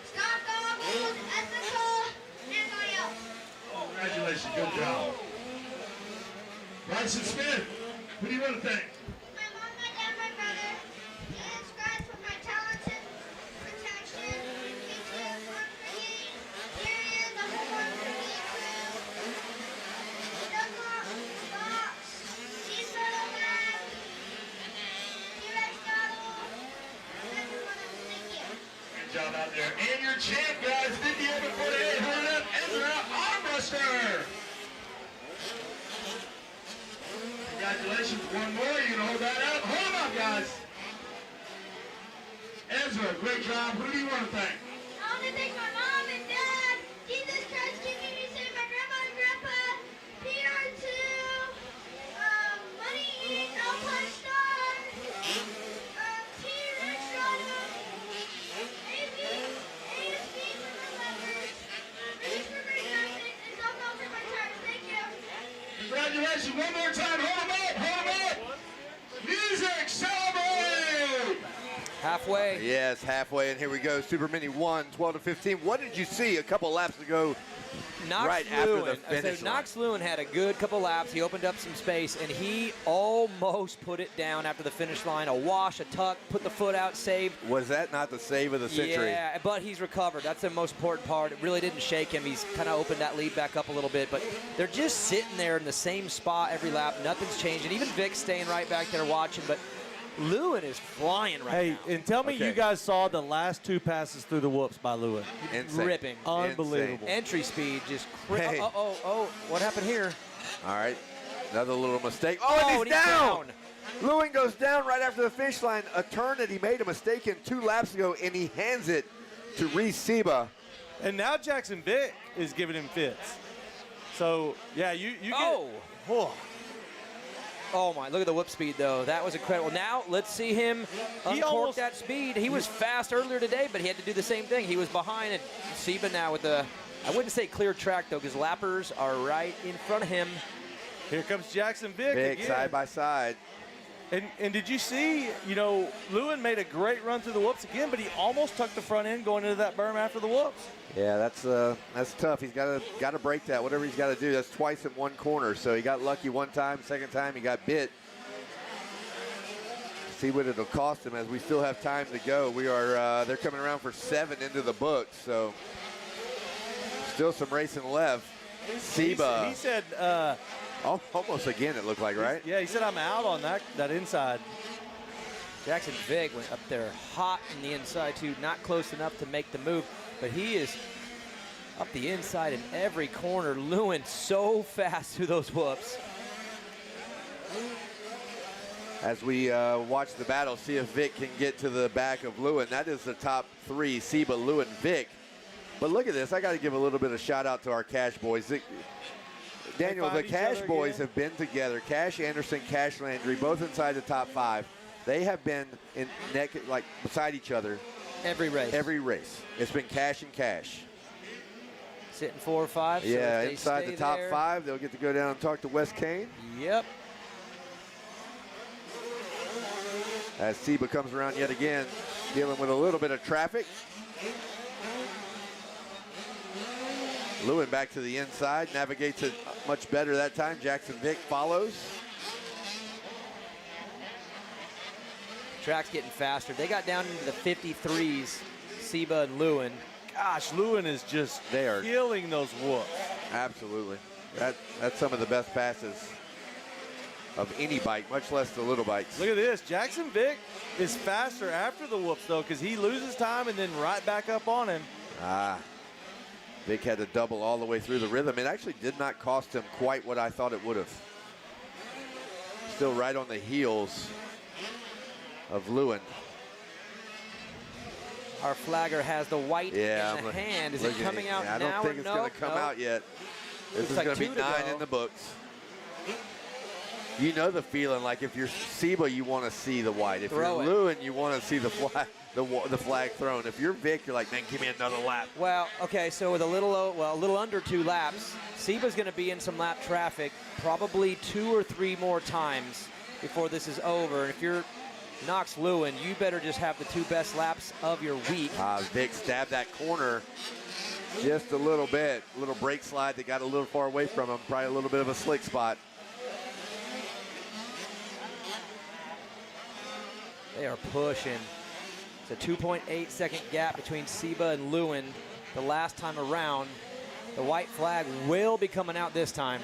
Scott Goggles, Ethica, and everybody else. Congratulations, good job. Bryson Smith, who do you want to thank? My mom, my dad, my brother, Jesus Christ for my talents and protection, KTF, Farm Brigade, Marion, the whole Farm Brigade crew, Dunlop, Fox, Cheese Metal Lab, T-Rex Battle, everyone else, thank you. Good job out there. And your champ, guys, 50 over 48, hold up, Ezra Armbruster. Congratulations, one more. You can hold that up. Hold them up, guys. Ezra, great job. Who do you want to thank? I want to thank my mom and dad, Jesus Christ keeping me safe, my grandma and grandpa, PR2, Money Eating, Alpine Star, T-Rex Rado, ASB for my levers, British for my graphics, and Dunlop for my tires. Thank you. Congratulations. One more time. Hold them up. Hold them up. Music, celebrate. Halfway. Yes, halfway, and here we go. Super Mini 1, 12 to 15. What did you see a couple laps ago? Knox Right after the Lewin. finish line. Knox Lewin had a good couple laps. He opened up some space, and he almost put it down after the finish line. A wash, a tuck, put the foot out, saved. Was that not the save of the century? Yeah, but he's recovered. That's the most important part. It really didn't shake him. He's kind of opened that lead back up a little bit, but they're just sitting there in the same spot every lap. Nothing's changing. Even Vic's staying right back there watching, but Lewin is flying right now. Hey, and tell me you guys saw the last two passes through the whoops by Lewin. Insane. Ripping. Unbelievable. Entry speed just Hey. oh, what happened here? All right, another little mistake. Oh, and he's down. Lewin goes down right after the finish line. A turn that he made a mistake in 2 laps ago, and he hands it to Reese Seba. And now Jackson Vick is giving him fits. So, yeah, you get... Oh my, look at the whip speed though. That was incredible. Now let's see him uncork that speed. He was fast earlier today, but he had to do the same thing. He was behind, and Seba now with the, I wouldn't say clear track though, because lappers are right in front of him. Here comes Jackson Vick again. Side by side. And did you see, Lewin made a great run through the whoops again, but he almost tucked the front end going into that berm after the whoops. Yeah, that's tough. He's got to break that. Whatever he's got to do. That's twice in one corner. So he got lucky one time. Second time he got bit. See what it'll cost him as we still have time to go. We are they're coming around for 7 into the books. So still some racing left. Seba. He said. Almost again, it looked like, right? Yeah, he said I'm out on that inside. Jackson Vick went up there hot in the inside too, not close enough to make the move, but he is up the inside in every corner. Lewin so fast through those whoops. As we watch the battle, see if Vic can get to the back of Lewin. That is the top 3, Seba, Lewin, Vic. But look at this. I got to give a little bit of shout out to our Cash boys. Daniel, the Cash boys have been together. Cash Anderson, Cash Landry, both inside the top 5. They have been in beside each other. Every race. Every race. It's been Cash and Cash. Sitting 4 or 5. Yeah, so inside the top there, 5. They'll get to go down and talk to Wes Kane. Yep. As Seba comes around yet again, dealing with a little bit of traffic. Lewin back to the inside, navigates it much better that time. Jackson Vick follows. Track's getting faster. They got down into the 53s, Seba and Lewin. Gosh, Lewin is just killing those whoops. Absolutely. That's some of the best passes of any bike, much less the little bikes. Look at this. Jackson Vick is faster after the whoops, though, because he loses time and then right back up on him. Vic had to double all the way through the rhythm. It actually did not cost him quite what I thought it would have. Still right on the heels of Lewin. Our flagger has the white in the hand. Is it coming out now or no? I don't think it's going to come out yet. This is going to be 9 in the books. You know the feeling, like if you're Seba, you want to see the white. If Throw you're it. Lewin, you want to see the flag thrown. If you're Vic, you're like, man, give me another lap. Well, okay, so with a little under 2 laps, Seba's going to be in some lap traffic probably 2 or 3 more times before this is over. And if you're Knox Lewin, you better just have the 2 best laps of your week. Vic stabbed that corner just a little bit. A little brake slide that got a little far away from him. Probably a little bit of a slick spot. They are pushing. It's a 2.8 second gap between Seba and Lewin the last time around. The white flag will be coming out this time.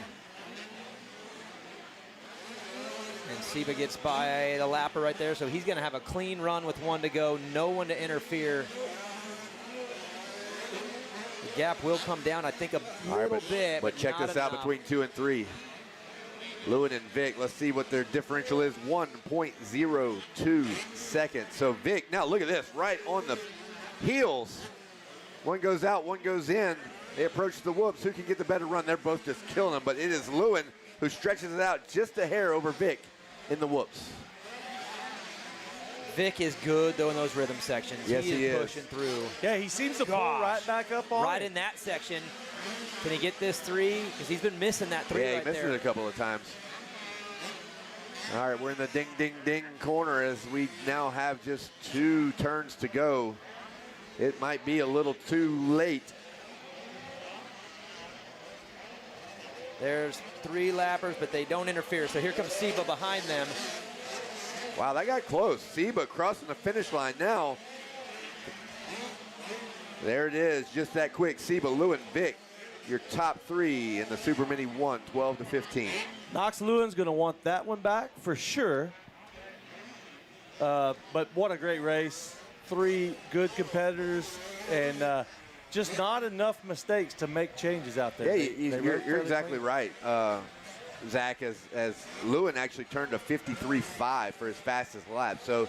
And Seba gets by the lapper right there, so he's going to have a clean run with 1 to go, no one to interfere. The gap will come down, I think, a little bit. But check this out between 2 and 3. Lewin and Vic, let's see what their differential is, 1.02 seconds. So Vic, now look at this, right on the heels. One goes out, one goes in. They approach the whoops. Who can get the better run? They're both just killing them, but it is Lewin who stretches it out just a hair over Vic in the whoops. Vic is good, though, in those rhythm sections. Yes, he is. Pushing through. Yeah, he seems to pull right back up on Right it. in that section. Can he get this 3? Because he's been missing that 3 Yeah, right he missed there. it a couple of times. All right, we're in the ding, ding, ding corner as we now have just 2 turns to go. It might be a little too late. There's 3 lappers, but they don't interfere. So here comes Seba behind them. Wow, that got close. Seba crossing the finish line now. There it is, just that quick. Seba, Lewin, Vic, your top 3 in the Super Mini 1, 12 to 15. Knox Lewin's going to want that one back for sure. But what a great race. 3 good competitors and just not enough mistakes to make changes out there. Yeah, you're exactly right, Zach, as Lewin actually turned a 53.5 for his fastest lap. So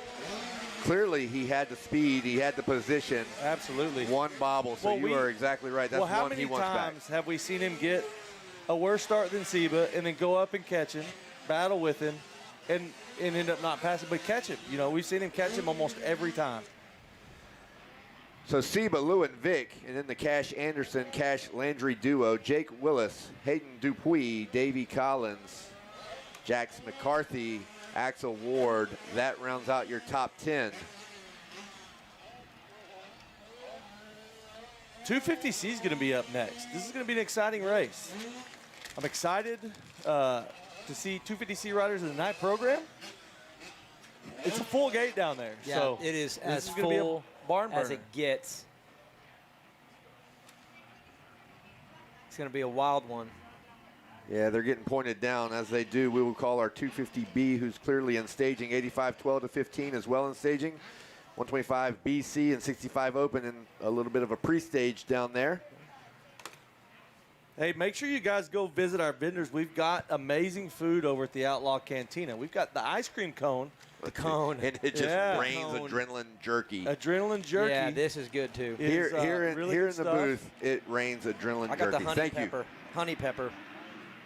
clearly he had the speed, he had the position. Absolutely. 1 bobble, so you are exactly right. That's how one he wants back. many times have we seen him get a worse start than Seba and then go up and catch him, battle with him, and end up not passing, but catch him? You know, we've seen him catch him almost every time. So Seba, Lewin, Vic, and then the Cash Anderson, Cash Landry duo, Jake Willis, Hayden Dupuis, Davey Collins, Jax McCarthy, Axel Ward. That rounds out your top 10. 250C is going to be up next. This is going to be an exciting race. I'm excited to see 250C riders in the night program. It's a full gate down there. Yeah, so it is as gonna be a full barn as burner. it gets. It's going to be a wild one. Yeah, they're getting pointed down. As they do, we will call our 250B, who's clearly in staging, 85, 12 to 15 as well in staging. 125 BC and 65 open, and a little bit of a pre-stage down there. Hey, make sure you guys go visit our vendors. We've got amazing food over at the Outlaw Cantina. We've got the ice cream cone. The cone. And it just rains Cone. adrenaline jerky. Adrenaline jerky. Yeah, this is good too. Here really in good the stuff. booth, it rains adrenaline I got jerky. the honey Thank pepper. you. Honey pepper.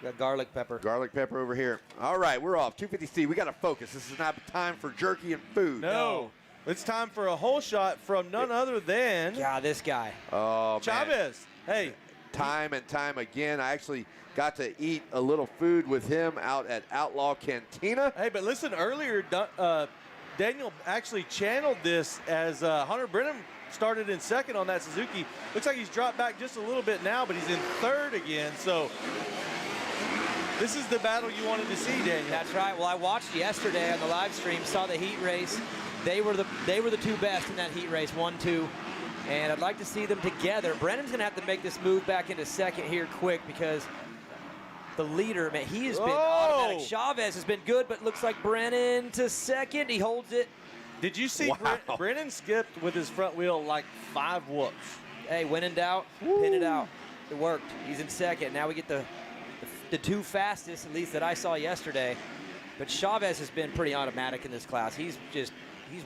Got garlic pepper. Garlic pepper over here. All right, we're off. 250C, we got to focus. This is not time for jerky and food. No. It's time for a whole shot from none other than Yeah, this guy. Oh, man. Chavez. Hey. Time and time again. I actually got to eat a little food with him out at Outlaw Cantina. Hey, but listen, earlier, Daniel actually channeled this as Hunter Brennan started in second on that Suzuki. Looks like he's dropped back just a little bit now, but he's in third again. So this is the battle you wanted to see, Daniel. That's right. Well, I watched yesterday on the live stream, saw the heat race. They were the 2 best in that heat race, 1-2. And I'd like to see them together. Brennan's going to have to make this move back into second here quick because the leader, man, he has been automatic. Chavez has been good, but looks like Brennan to second. He holds it. Did you see Brennan skipped with his front wheel like 5 whoops? Hey, when in doubt, pin it out. It worked. He's in second. Now we get the 2 fastest, at least that I saw yesterday. But Chavez has been pretty automatic in this class. He's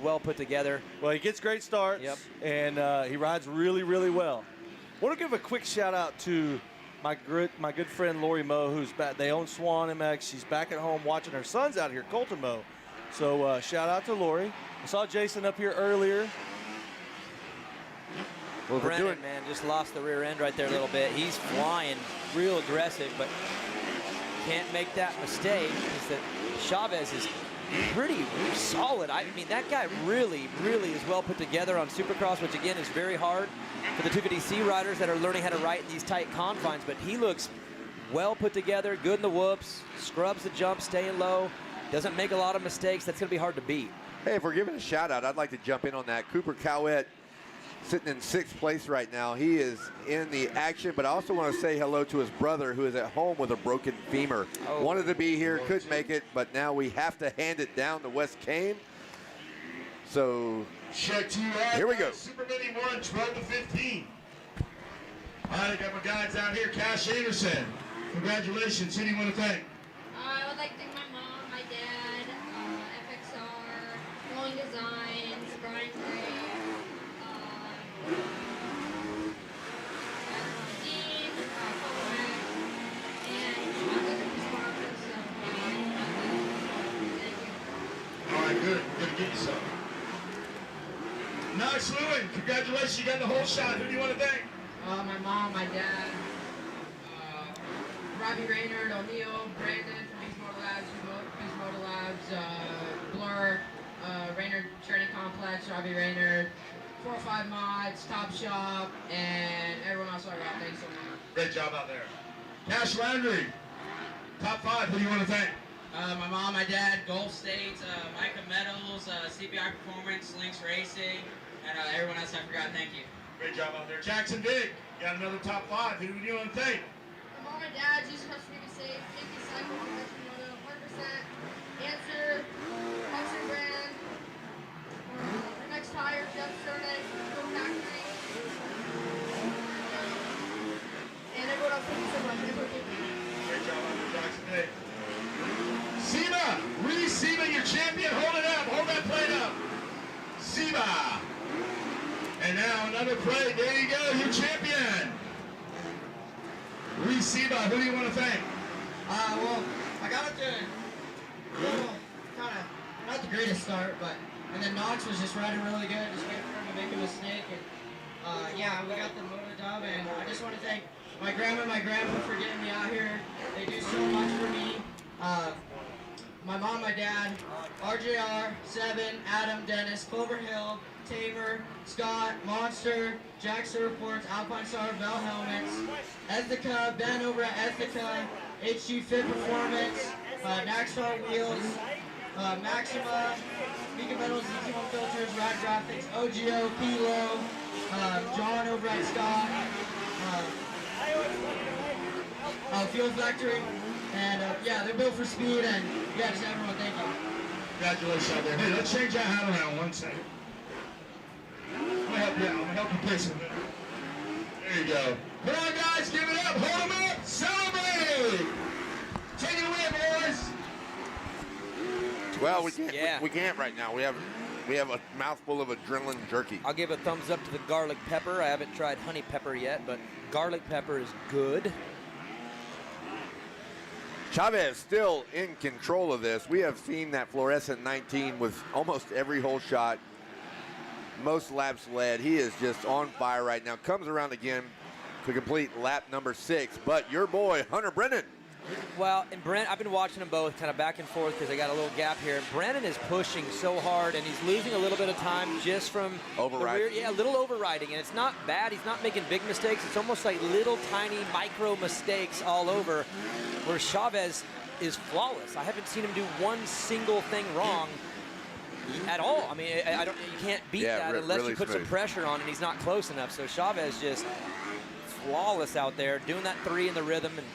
well put together. Well, he gets great starts, and he rides really, really well. I want to give a quick shout out to my good friend Lori Moe, who's back. They own Swan MX. She's back at home watching her sons out here, Colton Moe. So shout out to Lori. I saw Jason up here earlier. Well, Brennan, man, just lost the rear end right there a little bit. He's flying real aggressive, but can't make that mistake. Is that Chavez is pretty solid. I mean, that guy really, really is well put together on Supercross, which again is very hard for the 250C riders that are learning how to ride in these tight confines. But he looks well put together, good in the whoops, scrubs the jump, staying low, doesn't make a lot of mistakes. That's going to be hard to beat. Hey, if we're giving a shout out, I'd like to jump in on that. Cooper Cowett sitting in 6th place right now. He is in the action, but I also want to say hello to his brother who is at home with a broken femur. Oh. Wanted to be here, couldn't make it, but now we have to hand it down to Wes Kane. So here we go. Super Mini 1, 12 to 15. All right, I got my guys out here. Cash Anderson, congratulations. Who do you want to thank? I would like to thank my mom, my dad, FXR, Rolling Designs, Brian Gray, Dean, Colmac, and thank you. All right, good. Good to get you some. Knox Lewin, congratulations. You got the whole shot. Who do you want to thank? My mom, my dad, Robbie Raynard, O'Neill, Brandon from Beast Motor Labs, Blur, Raynard Training Complex, Robbie Raynard, 405 Mods, Top Shop, and everyone else I got. Thanks so much. Great job out there. Cash Landry, top 5. Who do you want to thank? My mom, my dad, Gulf States, Micah Metals, CPI Performance, Lynx Racing, and everyone else I forgot. Thank you. Great job out there. Jackson Big, you got another top 5. Who do you want to thank? My mom and dad, Jesus Christ, make me safe. Thank you, Cycle, Professional Moto, 100%. Answer, Hudson Brand, Next Tire, Jeff Cernan, Go Factory. And everyone else, thank you so much. Great job out there, Jackson Big. Seba, Reese Seba, your champion. Hold it up. Hold that plate up. Seba. And now another plate. There you go, your champion. Reese Seba, who do you want to thank? Well, I got up to kind of not the greatest start, but and then Knox was just riding really good, just waiting for him to make a mistake, and yeah, we got the moto dub, and I just want to thank my grandma and my grandpa for getting me out here. They do so much for me. My mom, my dad, RJR, Seven, Adam, Dennis, Clover Hill, Tamer, Scott, Monster, Jack Surfboards, Alpine Star, Bell Helmets, Ethica, Ben over at Ethica, HG Fit Performance, Naxar Wheels, Maxima, Beacon Metals, ZT1 Filters, Rad Graphics, OGO, Kilo, John over at Scott, Fuel Factory, and yeah, they're built for speed, and yeah, just everyone, thank you. Congratulations out there. Hey, let's change that hat around 1 second. I'm gonna help you out. I'm gonna help you place it. There you go. Come on, guys, give it up. Hold them up. Celebrate. Take it away, boys. Well, we can't. We can't right now. We have a mouthful of adrenaline jerky. I'll give a thumbs up to the garlic pepper. I haven't tried honey pepper yet, but garlic pepper is good. Chavez still in control of this. We have seen that fluorescent 19 with almost every whole shot. Most laps led. He is just on fire right now. Comes around again to complete lap number 6. But your boy, Hunter Brennan. Well, and Brent, I've been watching them both kind of back and forth because I got a little gap here. And Brennan is pushing so hard, and he's losing a little bit of time just from overriding. The rear. Yeah, a little overriding, and it's not bad. He's not making big mistakes. It's almost like little tiny micro mistakes all over, where Chavez is flawless. I haven't seen him do one single thing wrong at all. I mean, you can't beat that unless really you put some pressure on, and he's not close enough. So Chavez just flawless out there, doing that 3 in the rhythm, and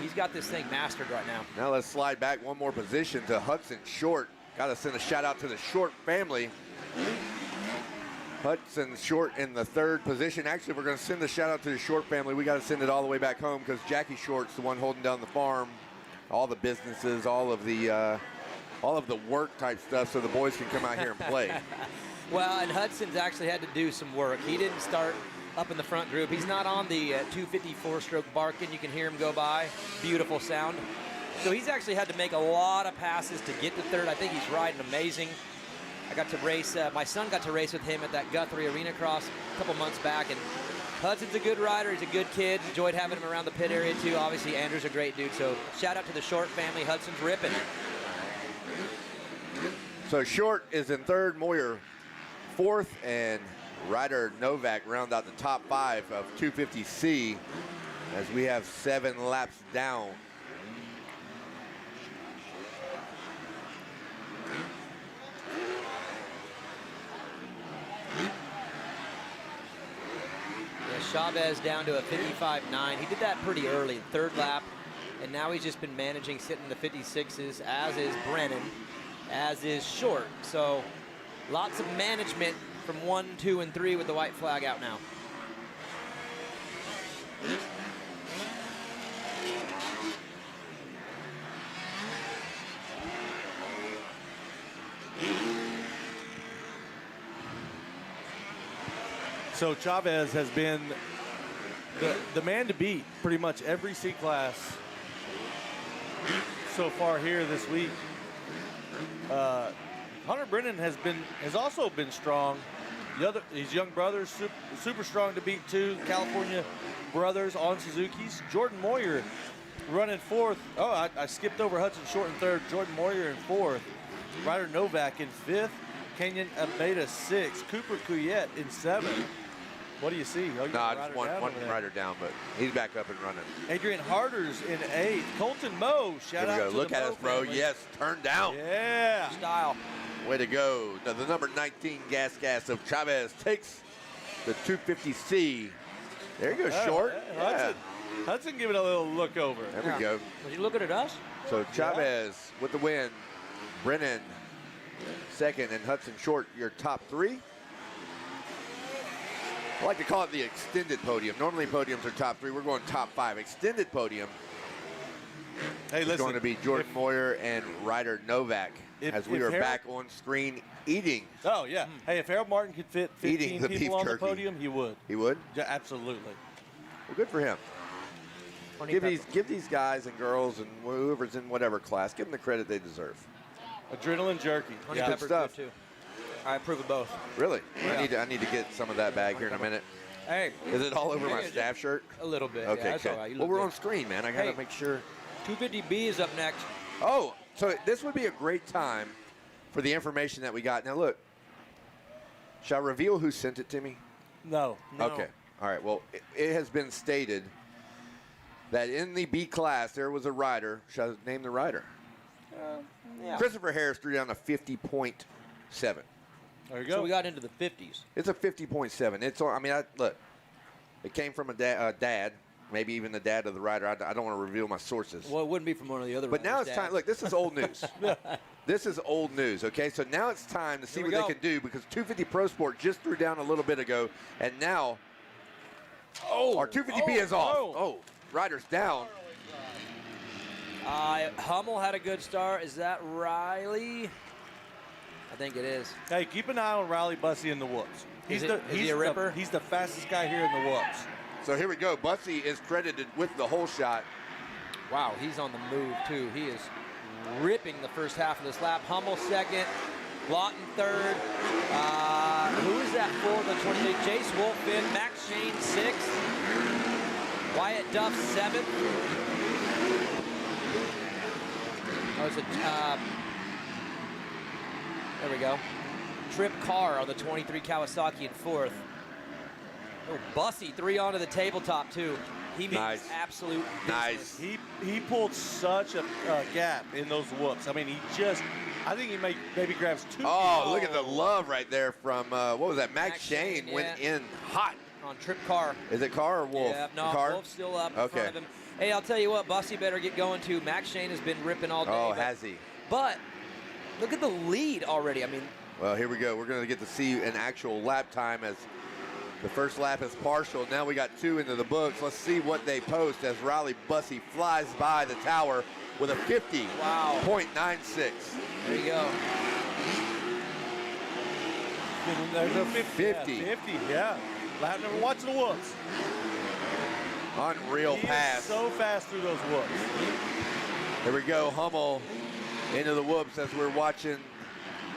he's got this thing mastered right now. Now let's slide back one more position to Hudson Short. Got to send a shout out to the Short family. Hudson Short in the 3rd position. Actually, we're going to send a shout out to the Short family. We got to send it all the way back home because Jackie Short's the one holding down the farm, all the businesses, all of the work type stuff, so the boys can come out here and play. Well, and Hudson's actually had to do some work. He didn't start up in the front group. He's not on the 254-stroke barking. You can hear him go by. Beautiful sound. So he's actually had to make a lot of passes to get to third. I think he's riding amazing. I got to race, my son got to race with him at that Guthrie Arena Cross a couple months back, and Hudson's a good rider. He's a good kid. Enjoyed having him around the pit area too. Obviously, Andrew's a great dude. So shout out to the Short family. Hudson's ripping. So Short is in third, Moyer fourth, and Ryder Novak round out the top 5 of 250C as we have 7 laps down. Chavez down to a 55.9. He did that pretty early, third lap, and now he's just been managing sitting in the 56s, as is Brennan, as is Short. So lots of management from 1, 2, and 3 with the white flag out now. So Chavez has been the man to beat pretty much every C class so far here this week. Hunter Brennan has also been strong. His young brothers super strong to beat too. California brothers on Suzuki's. Jordan Moyer running fourth. Oh, I skipped over Hudson Short in third. Jordan Moyer in fourth. Ryder Novak in fifth. Kenyon Abeda sixth. Cooper Cuyette in seventh. What do you see? Oh, no, just one rider down, but he's back up and running. Adrian Harder's in eighth. Colton Moe, shout out to the Look at us, bro. family. Yes, turn down. Yeah. Style. Way to go. Now, the number 19 gas of Chavez takes the 250C. There you go, Short. Hudson giving a little look over. There we go. Was he looking at us? So Chavez with the win. Brennan second, and Hudson Short, your top 3. I like to call it the extended podium. Normally podiums are top 3. We're going top 5. Extended podium is going to be Jordan Moyer and Ryder Novak as we are back on screen eating. Oh, yeah. Hey, if Harold Martin could fit 15 people on the podium, he would. He would? Yeah, absolutely. Well, good for him. Give these guys and girls and whoever's in whatever class, give them the credit they deserve. Adrenaline jerky. Honey pepper's good too. I approve of both. Really? Yeah. I need to get some of that bag here in a minute. Hey. Is it all over my staff shirt? A little bit. Okay, yeah, that's good. all right. Well, we're on screen, man. I got to make sure. 250B is up next. Oh, so this would be a great time for the information that we got. Now, look. Shall I reveal who sent it to me? No. Okay. All right. Well, it has been stated that in the B class, there was a rider. Shall I name the rider? Yeah. Christopher Harris threw down a 50.7. There you go. So we got into the 50s. It's a 50.7. It's on. I mean, look. It came from a dad, maybe even the dad of the rider. I don't want to reveal my sources. Well, it wouldn't be from one of the other. But now it's time. Look, this is old news. This is old news. Okay, so now it's time to see what they can do because 250 Pro Sport just threw down a little bit ago, and now our 250B is off. Oh, rider's down. Hummel had a good start. Is that Riley? I think it is. Hey, keep an eye on Riley Bussey in the whoops. Is he a ripper? He's the fastest guy here in the whoops. So here we go. Bussey is credited with the whole shot. Wow, he's on the move too. He is ripping the first half of this lap. Hummel second, Lawton third. Who is that for the 28? Jace Wolf fifth, Max Shane sixth, Wyatt Duff seventh. Oh, it's there we go. Trip Carr on the 23 Kawasaki in fourth. Oh, Bussey 3 onto the tabletop too. He makes absolute business. He pulled such a gap in those whoops. I mean, I think he maybe grabs 2. Oh, look at the love right there from, what was that? Max Shane went in hot. On Trip Carr. Is it Carr or Wolf? Yeah, no, Carr? Wolf's still up in front of him. Hey, I'll tell you what, Bussey better get going too. Max Shane has been ripping all day. Oh, has he? But look at the lead already. I mean. Well, here we go. We're going to get to see an actual lap time as the first lap is partial. Now we got 2 into the books. Let's see what they post as Riley Bussey flies by the tower with a 50.96. Wow. There you go. There's a 50. 50. Yeah. Lap number, watch the whoops. Unreal He pass. is so fast through those whoops. Here we go, Hummel into the whoops as we're watching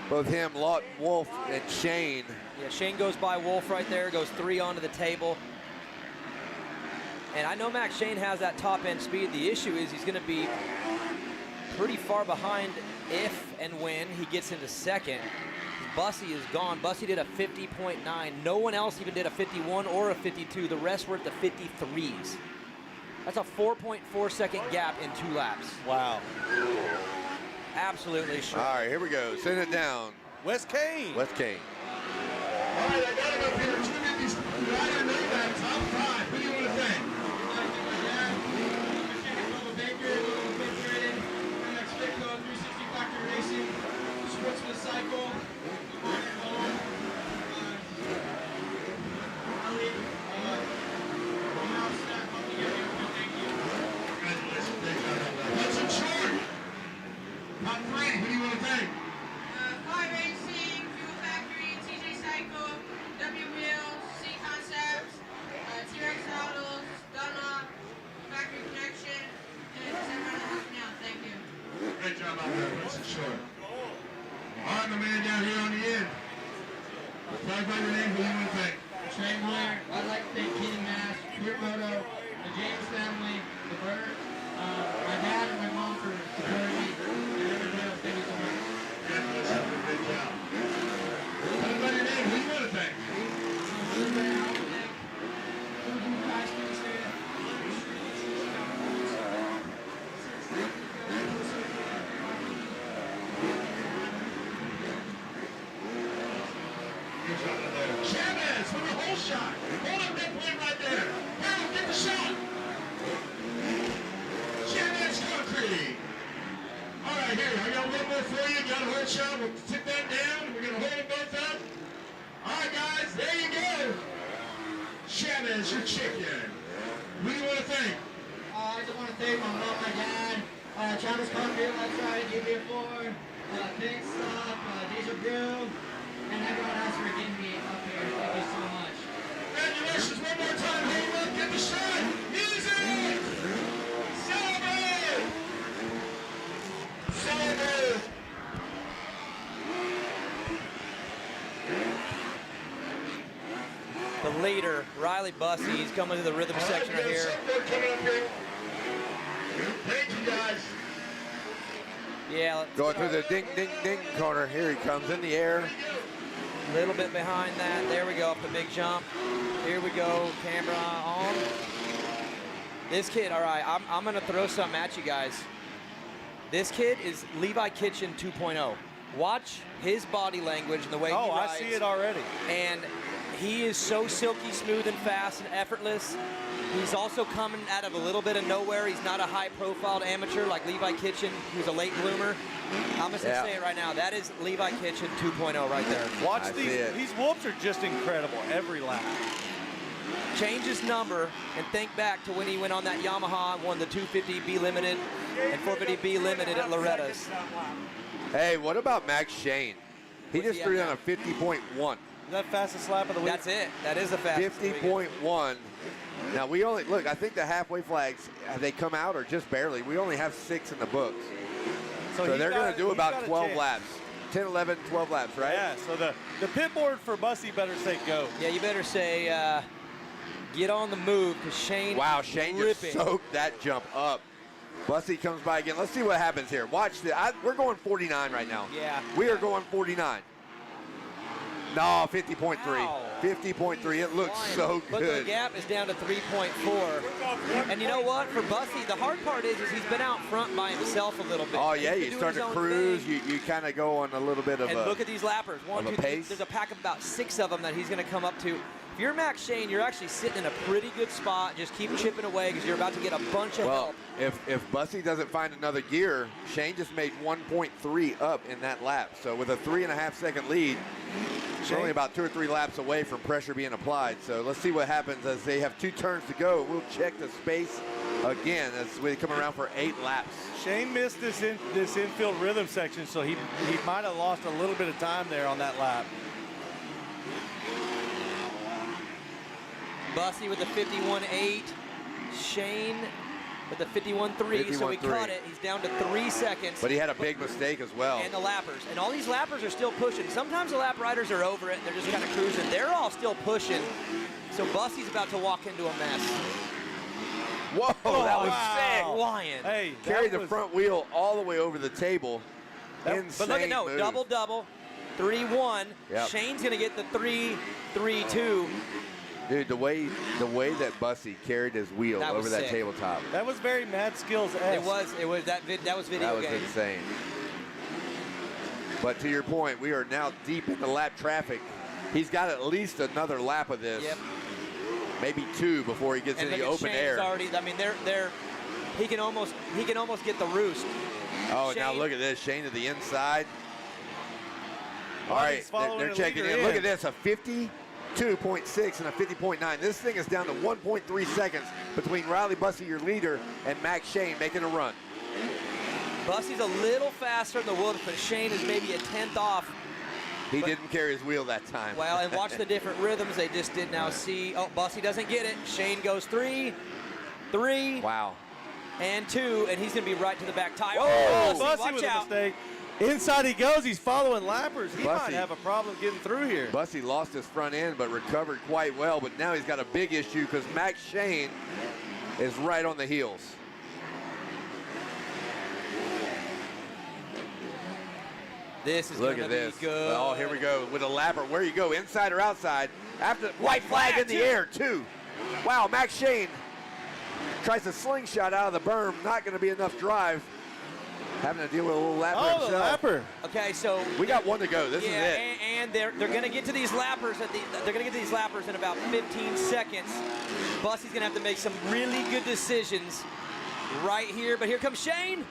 both him, Lawton Wolf, and Shane. Yeah, Shane goes by Wolf right there, goes 3 onto the table. And I know Max Shane has that top end speed. The issue is he's going to be pretty far behind if and when he gets into second. Bussy is gone. Bussy did a 50.9. No one else even did a 51 or a 52. The rest were at the 53s. That's a 4.4 second gap in 2 laps. Wow. Absolutely sure. All right, here we go. Send it down. Wes Kane. Wes Kane. All right, I got him up here. 250 rider name top 5. Who do you want to thank? Sportsman Cycle, Home, Ali, Mouse Snack, thank you. Congratulations. What's in short? Top 3. Who do you want to thank? Fly Racing, Fuel Factory, TJ Cycle, W Wheels, C Concepts, T-Rex Autos, Dunlop, Factory Connection, and everyone that helped me out. Thank you. Great job out there. What's in short? All right, my man down here on the end. Tell by your name, who you want to thank? Trey Blair, I'd like to thank Kenny Mass, Pure Moto, the James family, the Bird, my dad and my mom for supporting me, and everybody else. Thank you so much. Congratulations. Great job. Tell by your name, who you want to thank? Chavez for the whole shot. Hold up that plate right there. Harold, get the shot. Chavez Concrete. All right, here. I got one more for you. Got a whole shot. We'll sit that down. We're going to hold them both up. All right, guys. There you go. Chavez, your chicken. Who do you want to thank? I just want to thank my mom, my dad, Travis Concrete, that's right, GB4, Thanks Deja Brew, and everyone else for getting me up here. Thank you so much. Congratulations. One more time. Hold up. Get the shot. Music. Celebrate. Celebrate. The leader, Riley Bussey, he's coming to the rhythm section right here. Coming up here. Thank you, guys. Yeah, let's Going through the ding, ding, ding corner. Here he comes in the air. a little bit behind that. There we go, up the big jump. Here we go, camera on. This kid, all right, I'm going to throw something at you guys. This kid is Levi Kitchen 2.0. Watch his body language and the way he rides. I see it already. And he is so silky smooth and fast and effortless. He's also coming out of a little bit of nowhere. He's not a high-profile amateur like Levi Kitchen, who's a late bloomer. I'm just going to say it right now. That is Levi Kitchen 2.0 right there. Watch these whoops are just incredible every lap. Change his number and think back to when he went on that Yamaha and won the 250B Limited and 450B Limited at Loretta's. Hey, what about Max Shane? He just threw down a 50.1. Is that fastest lap of the week? That's it. That is the fastest. 50.1. Now we only look. I think the halfway flags they come out or just barely. We only have 6 in the books, so they're going to do about 12 laps, 10, 11, 12 laps, right? Yeah. So the pit board for Bussy better say go. Yeah, you better say get on the move because Shane. Wow, Shane just soaked that jump up. Bussy comes by again. Let's see what happens here. Watch this. We're going 49 right now. Yeah. We are going 49. No, 50.3. 50.3. It looks so good. Look, the gap is down to 3.4. And you know what? For Bussy, the hard part is he's been out front by himself a little bit. Oh, yeah. You start to cruise. You kind of go on a little bit of and look at these lappers. One, two, pace. There's a pack of about 6 of them that he's going to come up to. If you're Max Shane, you're actually sitting in a pretty good spot. Just keep chipping away because you're about to get a bunch of help. If Bussy doesn't find another gear, Shane just made 1.3 up in that lap. So with a 3.5-second lead, he's only about 2 or 3 laps away from pressure being applied. So let's see what happens as they have 2 turns to go. We'll check the space again as we come around for 8 laps. Shane missed this infield rhythm section, so he might have lost a little bit of time there on that lap. Bussy with the 51.8. Shane with the 51.3. So he cut it. He's down to 3 seconds. But he had a big mistake as well. And the lappers. And all these lappers are still pushing. Sometimes the lap riders are over it. They're just kind of cruising. They're all still pushing. So Bussy's about to walk into a mess. Whoa, that was sick. Lion. Hey, carried the front wheel all the way over the table. Insane But look at move. double. 3-1. Yep. Shane's going to get the 3-2. Dude, the way that Bussy carried his wheel That was over that sick. tabletop. That was very Mad Skills-esque. It was that was video That was game. insane. But to your point, we are now deep into lap traffic. He's got at least another lap of this. Yep. Maybe 2 before he gets And in the look at open Shane's air. already. I mean, he can almost get the roost. Oh, Shane, now look at this. Shane to the inside. All Oh, right, he's following they're the checking leader in. Look in. at this, a 52.6 and a 50.9. This thing is down to 1.3 seconds between Riley Bussy, your leader, and Max Shane making a run. Bussy's a little faster in the woods, but Shane is maybe a 10th off. He didn't carry his wheel that time. Well, and watch the different rhythms they just did now. See, oh, Bussy doesn't get it. Shane goes 3, Wow. and 2, and he's going to be right to the back tire. Oh, Bussy, Bussy watch with out. a mistake. Inside he goes. He's following lappers. He might Bussy. have a problem getting through here. Bussy lost his front end, but recovered quite well. But now he's got a big issue because Max Shane is right on the heels. This is Look going at to this. be good. Oh, here we go with a lapper. Where you go, inside or outside? After white flag in the air, 2. Wow, Max Shane tries to slingshot out of the berm. Not going to be enough drive. Having to deal with a little lapper Oh, the himself. lapper. Okay, so We got 1 to go. This is yeah, it. and they're going to get to these lappers they're going to get to these lappers in about 15 seconds. Bussy's going to have to make some really good decisions right here. But here comes Shane.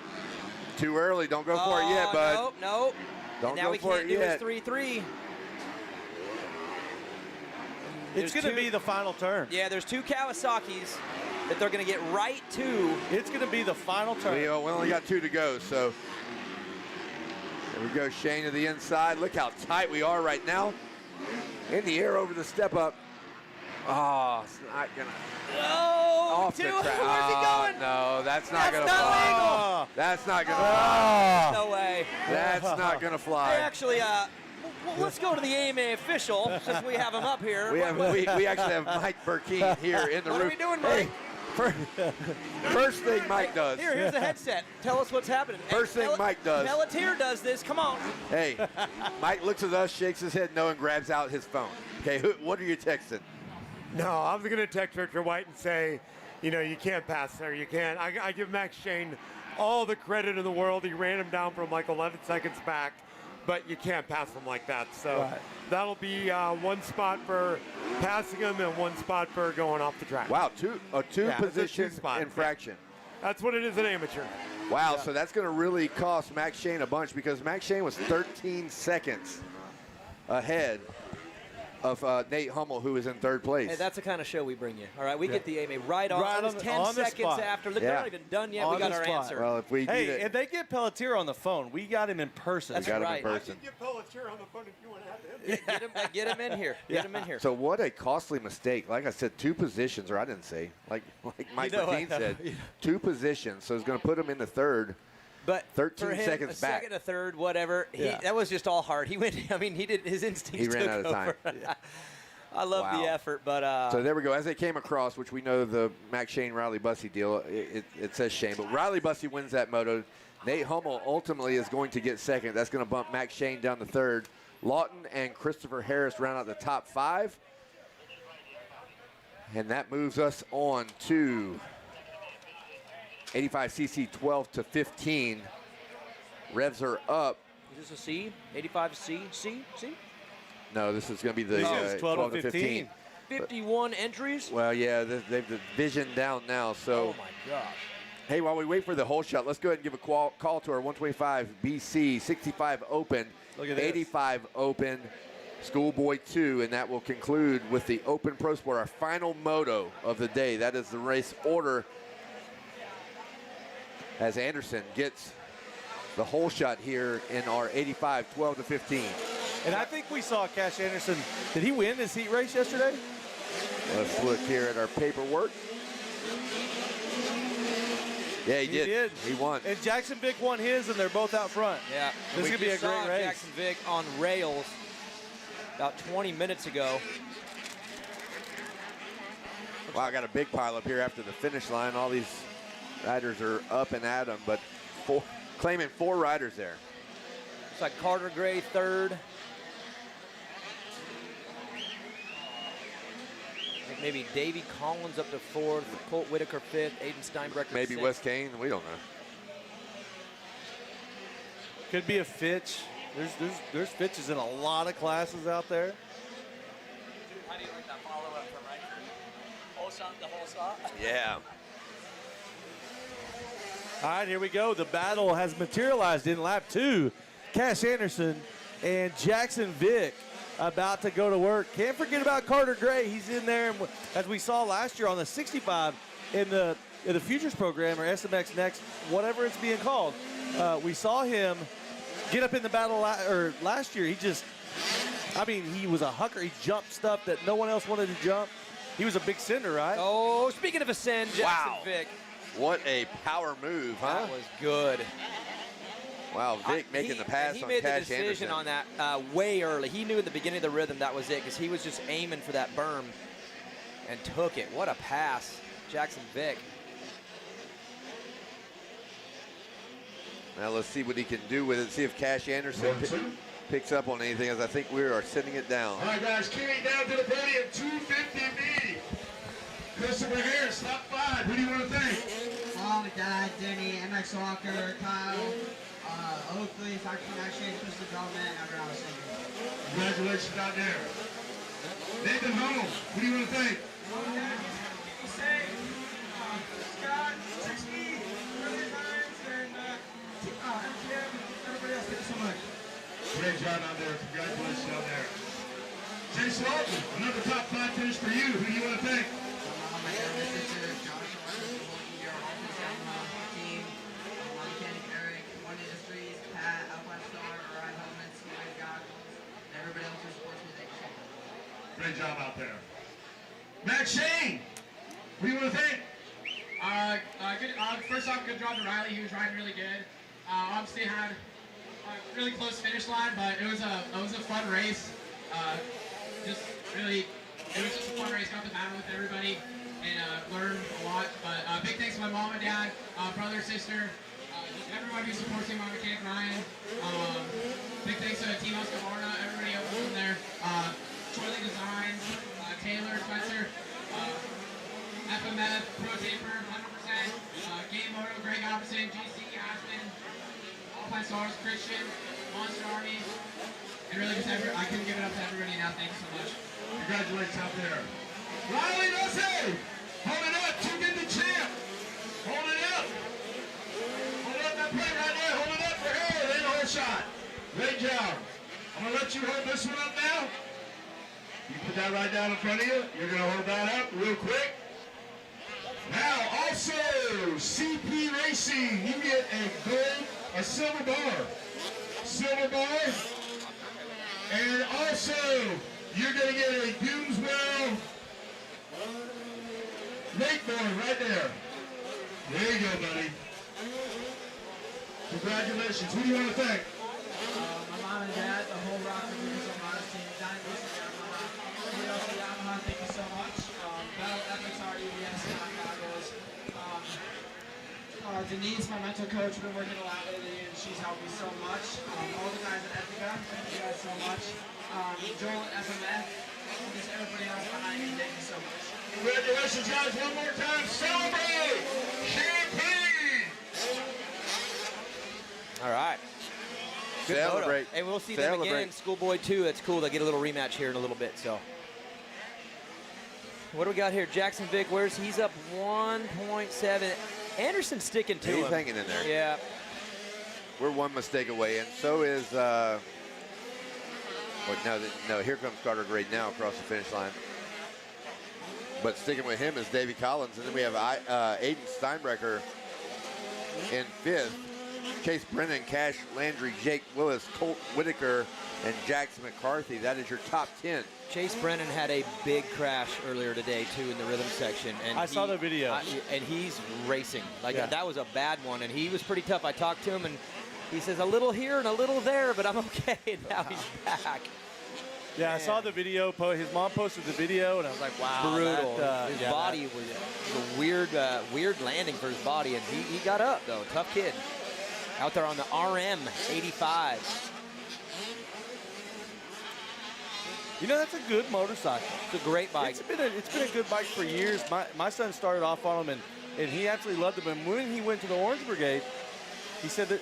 Too early. Don't go for it yet, bud. Nope. Don't And now go we for can't it do yet. his 3-3. It's going to be the final turn. Yeah, there's 2 Kawasaki's that they're going to get right to. It's going to be the final turn. We only got 2 to go, so there we go. Shane to the inside. Look how tight we are right now. In the air over the step up. Oh, it's not gonna. Oh, Off the where's track. he going? No, that's not gonna not fly. legal. That's not gonna fly. No way. That's not gonna Hey, fly. actually, let's go to the AMA official since we have him up here. We actually have Mike Burkeen here in the What room. are we doing, Mike? First thing Mike does. Here's the headset. Tell us what's happening. First thing Mike does. Pelletier does this. Come on. Hey, Mike looks at us, shakes his head no, and grabs out his phone. Okay, what are you texting? No, I was going to text Victor White and say, you can't pass there. You can't. I give Max Shane all the credit in the world. He ran him down from like 11 seconds back, but you can't pass him like that. So that'll be 1 spot for passing him and 1 spot for going off the track. Wow, two position two-spot infraction. That's what it is in amateur. Wow, so that's going to really cost Max Shane a bunch because Max Shane was 13 seconds ahead of Nate Hummel, who is in 3rd place. Hey, that's the kind of show we bring you. All right, we get the AMA right on. Right It was on 10 the seconds spot. after. Look, they're not even done yet. On We got the our spot. answer. Well, if we Hey, if they get Pelletier on the phone, we got him in person. That's got right. him in person. Get Pelletier on the phone if you want to have him. Get him in here. Get him in here. So what a costly mistake. Like I said, 2 positions, or I didn't say, like Mike Burkeen said, 2 positions. So it's going to put him in the 3rd. But 13 for him, seconds a back. second, a third, whatever. Yeah. That was just all hard. He went. I mean, he did. His instincts. He ran took out of time. over. I love the effort, but So there we go. As they came across, which we know the Max Shane Riley Bussy deal, it says Shane, but Riley Bussy wins that moto. Nate Hummel ultimately is going to get 2nd. That's going to bump Max Shane down to 3rd. Lawton and Christopher Harris round out the top 5. And that moves us on to 85cc 12 to 15. Revs are up. is this a C? 85 C? C? No, this is going to be the 12 to 15. 51 entries? Well, yeah, they've divisioned down now. So, Oh, my gosh. hey, while we wait for the whole shot, let's go ahead and give a call to our 125 BC, 65 Open, Look at this. 85 Open, Schoolboy 2, and that will conclude with the Open Pro Sport, our final moto of the day. That is the race order as Anderson gets the whole shot here in our 85, 12 to 15. And I think we saw Cash Anderson. Did he win his heat race yesterday? Let's look here at our paperwork. Yeah, he did. He won. And Jackson Vick won his, and they're both out front. Yeah. This is going to be a great race. Jackson Vick on rails about 20 minutes ago. Wow, I got a big pile up here after the finish line. All these riders are up and at them, but claiming 4 riders there. It's like Carter Gray third. I think maybe Davey Collins up to 4th, Colt Whitaker 5th, Aiden Steinbrecher maybe 6th. Wes Kane, we don't know. Could be a Fitch. There's Fitches in a lot of classes out there. How do you like that follow-up from right there? Whole shot, the whole shot? Yeah. All right, here we go. The battle has materialized in lap 2. Cash Anderson and Jackson Vick about to go to work. Can't forget about Carter Gray. He's in there, and as we saw last year on the 65 in the Futures program, or SMX Next, whatever it's being called. We saw him get up in the battle last year. He was a hucker. He jumped stuff that no one else wanted to jump. He was a big sender, right? Oh, speaking of ascend, Jackson Vick. What a power move, huh? That was good. Wow, Vick making the pass on Cash Anderson. He made the decision on that way early. He knew in the beginning of the rhythm that was it, because he was just aiming for that berm and took it. What a pass, Jackson Vick. Now let's see what he can do with it. See if Cash Anderson picks up on anything, as I think we are sending it down. All right, guys, carrying down to the podium, 250B. Christopher Harris, top 5. Who do you want to thank? Mom, Dad, Denny, MX Walker, Kyle, Oakley, Factory Connection, Crystal Development, and everyone else. Congratulations out there. Nathan Hummel, who do you want to thank? Scott, 60, Brilliant Minds, and MTM, everybody else. Thank you so much. Great job out there. Congratulations out there. Jay Slaughter, another top 5 finish for you. Who do you want to thank? My younger sister, Joshua, the whole year, Office team, my mechanic Eric, One Industries, Pat, Alpine Star, Orion Helmets, Mike Goggles, and everybody else who supports me. Thank you so much. Great job out there. Matt Shane, who do you want to thank? First off, good job to Riley. He was riding really good. Obviously had a really close finish line, but it was a fun race. It was just a fun race. Got to battle with everybody and learned a lot. But big thanks to my mom and dad, brother, sister, just everyone who supports me, my mechanic Ryan. Big thanks to Team Husqvarna, everybody else from there. Troy Designs, Taylor, Spencer, FMF, Pro Taper, 100%, Game Moto, Greg Opposite, GC, Aspen, Alpine Stars, Christian, Monster Army, and really just I couldn't give it up to everybody now. Thank you so much. Congratulations out there. Riley Nussey, hold it up, 250 champ. Hold it up. Hold up that plate right there. Hold it up for her. There ain't a whole shot. Great job. I'm going to let you hold this one up now. You put that right down in front of you. You're going to hold that up real quick. Now, also, CP Racing, you get a silver bar. Silver bar. And also, you're going to get a Doomswell wakeboard right there. There you go, buddy. Congratulations. Who do you want to thank? My mom and dad, the whole Rock and Rivers Armada team, Diane Wilson, Yamaha, everybody else at Yamaha, thank you so much. Battle FXR, EBS, Goggles. Denise, my mental coach, we've been working a lot lately, and she's helped me so much. All the guys at Ethica, thank you guys so much. Joel at FMF, and just everybody else behind me, thank you so much. Congratulations, guys. One more time. Celebrate! Champagne! All right. Good Celebrate. moto. Hey, we'll see them again in Schoolboy 2. That's cool. They get a little rematch here in a little bit. So, what do we got here? Jackson Vick, he's up 1.7. Anderson's sticking to him. He's hanging in there. Yeah. We're one mistake away, and so is. No, here comes Carter Gray now across the finish line. But sticking with him is Davey Collins, and then we have Aiden Steinbrecher in 5th. Chase Brennan, Cash Landry, Jake Willis, Colt Whitaker, and Jackson McCarthy. That is your top 10. Chase Brennan had a big crash earlier today, too, in the rhythm section. And I saw the video. And he's racing. Like, Yeah. that was a bad one, and he was pretty tough. I talked to him, and he says, a little here and a little there, but I'm okay. And now he's back. Yeah, I saw the video. His mom posted the video, and I was like, wow. Brutal. That, His body was a weird landing for his body, and he got up, though. Tough kid. Out there on the RM 85. You know, that's a good motorcycle. It's a great bike. It's been a good bike for years. My son started off on them, and he absolutely loved them. And when he went to the Orange Brigade, he said that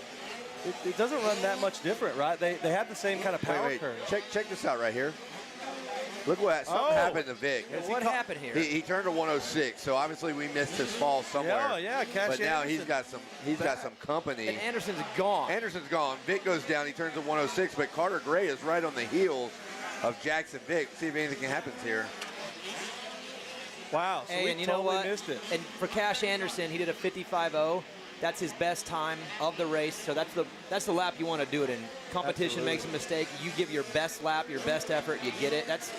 it doesn't run that much different, right? They have the same kind of power curve. Check this out right here. Look what something happened to Vic. What happened here? He turned to 106, so obviously we missed his fall somewhere. Yeah, Cash but now Anderson. he's got some company. And Anderson's gone. Anderson's gone. Vic goes down. He turns to 106, but Carter Gray is right on the heels of Jackson Vic. See if anything happens here. Wow, so Hey, and we you totally know what? missed it. And for Cash Anderson, he did a 55.0. That's his best time of the race. So that's the lap you want to do it in. Competition Absolutely. makes a mistake. You give your best lap, your best effort, you get it. That's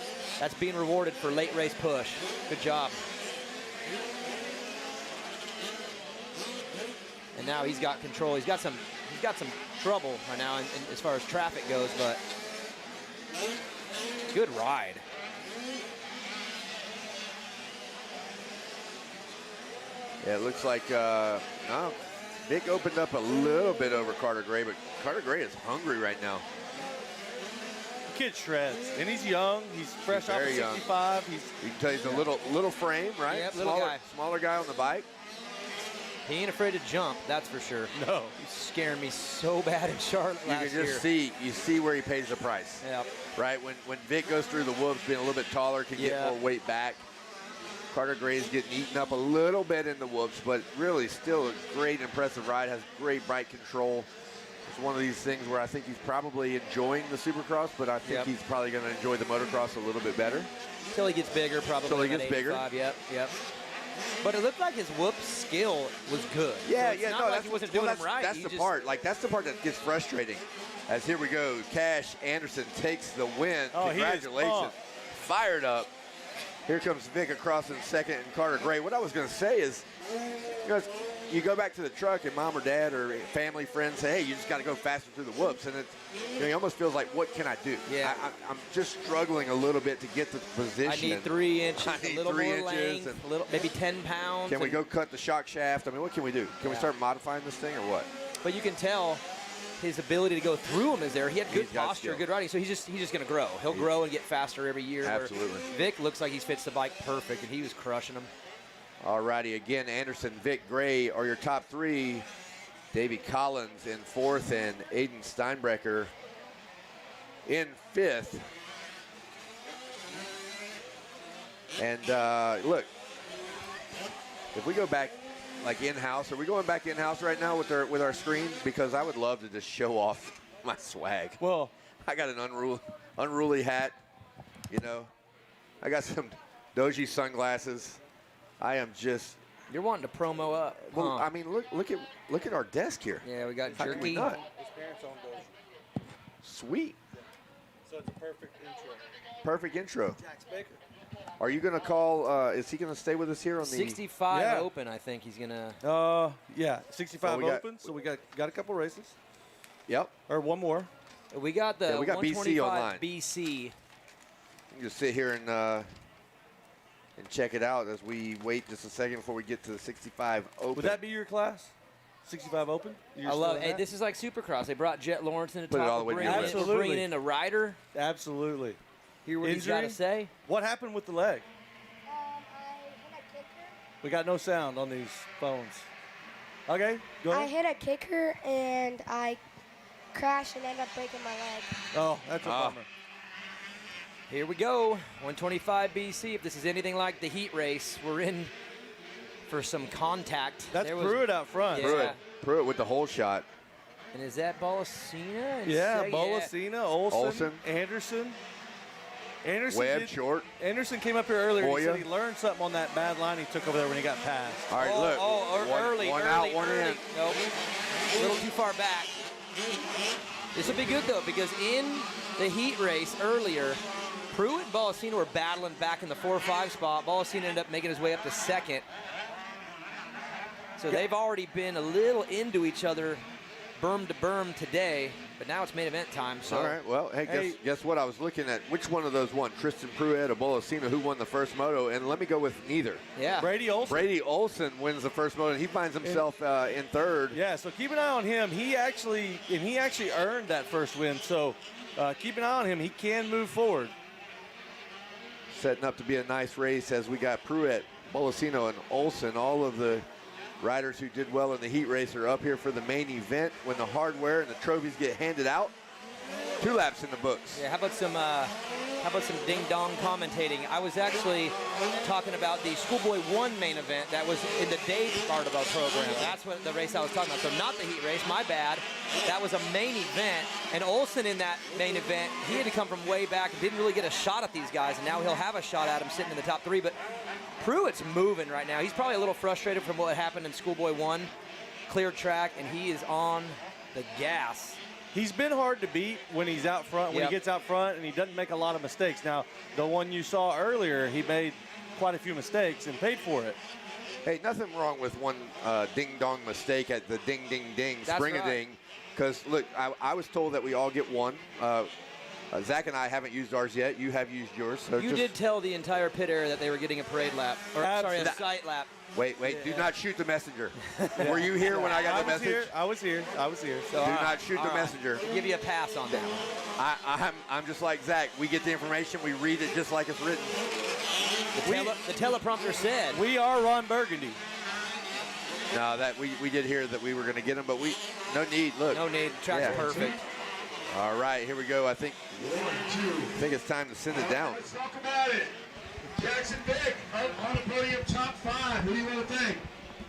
being rewarded for late race push. Good job. And now he's got control. He's got some trouble right now in as far as traffic goes, but good ride. Yeah, it looks like Vic opened up a little bit over Carter Gray, but Carter Gray is hungry right now. The kid shreds, and he's young. He's fresh off of 65. You can tell he's a little frame, right? Yep, little guy. Smaller guy on the bike. He ain't afraid to jump, that's for sure. No. He's scaring me so bad in Charlotte last year. You can just see where he pays the price. Yep. Right, when Vic goes through the whoops, being a little bit taller, can get more weight back. Carter Gray is getting eaten up a little bit in the whoops, but really still a great, impressive ride, has great bike control. It's one of these things where I think he's probably enjoying the Supercross, but I think he's probably going to enjoy the motocross a little bit better. Till he gets bigger, probably. Till he gets bigger. Yep. But it looked like his whoop skill was good. Yeah, so it's not like he wasn't doing them right. That's the part. Like, that's the part that gets frustrating. As here we go, Cash Anderson takes the win. Congratulations. Fired up. Here comes Vic across in second and Carter Gray. What I was going to say is, you go back to the truck and mom or dad or family, friends say, hey, you just got to go faster through the whoops. And it almost feels like, what can I do? Yeah. I'm just struggling a little bit to get the position. I need 3 inches, a little 3 more inches length, maybe 10 pounds. Can we go cut the shock shaft? I mean, what can we do? Can we start modifying this thing or what? But you can tell his ability to go through them is there. He had good posture, skill. good riding, so he's just going to grow. He'll grow and get faster every year. Absolutely. Vic looks like he fits the bike perfect, and he was crushing them. All righty, again, Anderson, Vic, Gray are your top 3. Davey Collins in 4th and Aiden Steinbrecher in 5th. And look, if we go back like in-house, are we going back in-house right now with our screen? Because I would love to just show off my swag. Well, I got an unruly hat, I got some Doji sunglasses. I am just. You're wanting to promo up. Well, I mean, look at our desk here. Yeah, we got How can we jerky. not? his parents own those. Sweet. So it's a perfect intro. Perfect intro. Jax Baker. Are you going to call, is he going to stay with us here on the 65 Open, I think he's going to. Yeah, 65 Well, Open, so we got a couple races. Yep. Or one more. We got the we got BC 125 online. BC. You can just sit here and check it out as we wait just a second before we get to the 65 Open. Would that be your class? 65 Open? I love it. Hey, this is like Supercross. They brought Jet Lawrence in the Put it top. all the way to your list. We're bringing in a rider. Absolutely. Hear what he's got to say. What happened with the leg? I hit a kicker. We got no sound on these phones. Okay, go ahead. I hit a kicker and I crashed and ended up breaking my leg. Oh, that's a bummer. Here we go. 125 BC. If this is anything like the heat race, we're in for some contact. That's Pruitt out front. Yeah. Pruitt with the hole shot. And is that Bolasina? Yeah, Bolasina, Olsen, Anderson. Webb, short. Anderson came up here earlier. Boya. He said he learned something on that bad line he took over there when he got passed. All right, look. early, one out, one in. Nope. A little too far back. This will be good, though, because in the heat race earlier, Pruitt and Bollicino were battling back in the 4-5 spot. Bollicino ended up making his way up to second. So they've already been a little into each other, berm to berm today, but now it's main event time. So. All right, well, hey, guess what? I was looking at which one of those won, Tristan Pruitt or Bollicino, who won the first moto, and let me go with neither. Yeah. Brady Olson. Brady Olson wins the first moto, and he finds himself in third. Yeah, so keep an eye on him. He actually earned that first win, so keep an eye on him. He can move forward. Setting up to be a nice race as we got Pruitt, Bollicino, and Olson. All of the riders who did well in the heat race are up here for the main event when the hardware and the trophies get handed out. 2 laps in the books. Yeah, how about some ding-dong commentating? I was actually talking about the Schoolboy 1 main event that was in the day part of our program. That's what the race I was talking about. So not the heat race, my bad. That was a main event. And Olson in that main event, he had to come from way back and didn't really get a shot at these guys. And now he'll have a shot at them sitting in the top 3. But Pruitt's moving right now. He's probably a little frustrated from what happened in Schoolboy 1. Cleared track, and he is on the gas. He's been hard to beat when he's out front, when he gets out front, and he doesn't make a lot of mistakes. Now, the one you saw earlier, he made quite a few mistakes and paid for it. Hey, nothing wrong with one ding-dong mistake at the ding-ding-ding, That's spring-a-ding. Because, look, I was told that we all get one. Zach and I haven't used ours yet. You have used yours. So you did tell the entire pit area that they were getting a parade lap. Or, sorry, a sight lap. Wait, do not shoot the messenger. Were you here when I got the message? I was here. So, do not shoot the messenger. I'll give you a pass on that. I'm just like Zach. We get the information. We read it just like it's written. The teleprompter said. We are Ron Burgundy. No, that we did hear that we were going to get them, but no need. Look. No need. Track's perfect. All right, here we go. I think it's time to send it down. Let's talk about it. Jackson Vick on the podium, top 5. Who do you want to thank?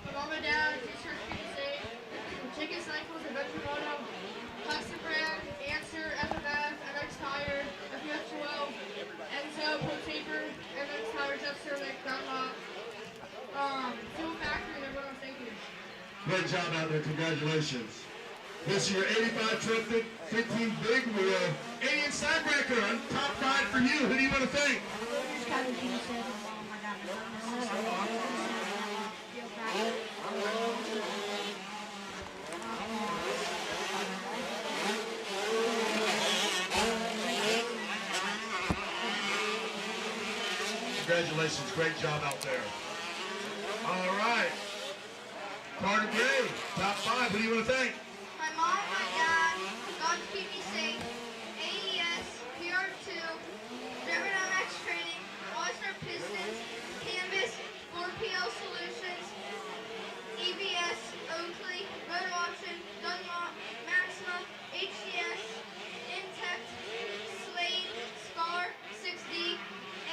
My mom and dad, District State, Chicken Cycles, Adventure Moto, Hudson Brand, Answer, FFF, MX Tire, FF12, Enzo, Pro Taper, MX Tire, Jeff Cervic, Ground Lock, Fuel Factory, and everyone, thank you. Great job out there. Congratulations. This is your 85 Trip 15 Big Wheel. Alien Steinbreaker on top 5 for you. Who do you want to thank? Congratulations. Great job out there. All right. Carter Gray, top 5. Who do you want to thank? My mom, my dad, God to keep me safe, AES, PR2, Driven MX Training, All-Star Pistons, Canvas, 4PL Solutions, EBS, Oakley, Motor Option, Dunlop, Maxima, HCS, Intech, Slade, Scar, 6D,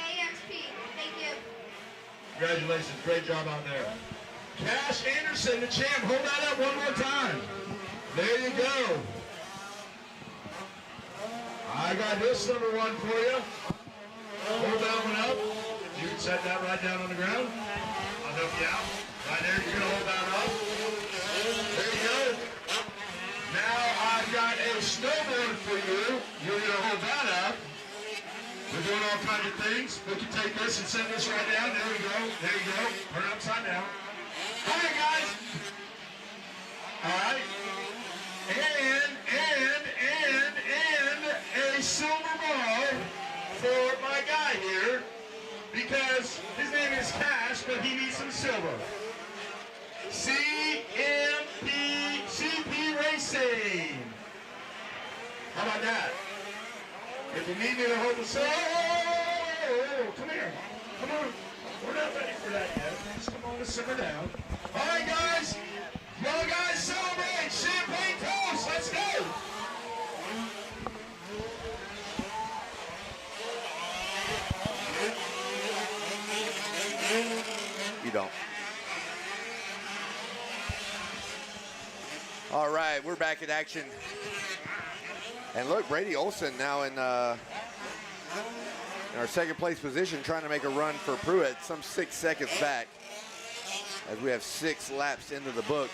AXP. Thank you. Congratulations. Great job out there. Cash Anderson, the champ. Hold that up one more time. There you go. I got this number 1 for you. Hold that one up. You can set that right down on the ground. I'll help you out. Right there, you're going to hold that up. There you go. Now I've got a snowboard for you. You're going to hold that up. We're doing all kinds of things. We can take this and set this right down. There we go. There you go. Turn it upside down. All right, guys. All right. And a silver ball for my guy here because his name is Cash, but he needs some silver. CP Racing. How about that? If you need me to hold the silver, come here. Come on. We're not ready for that yet. Just come on and simmer down. All right, guys. Y'all guys celebrate. Champagne toast. Let's go. You don't. All right, we're back in action. And look, Brady Olson now in our second place position, trying to make a run for Pruitt, some 6 seconds back as we have 6 laps into the book.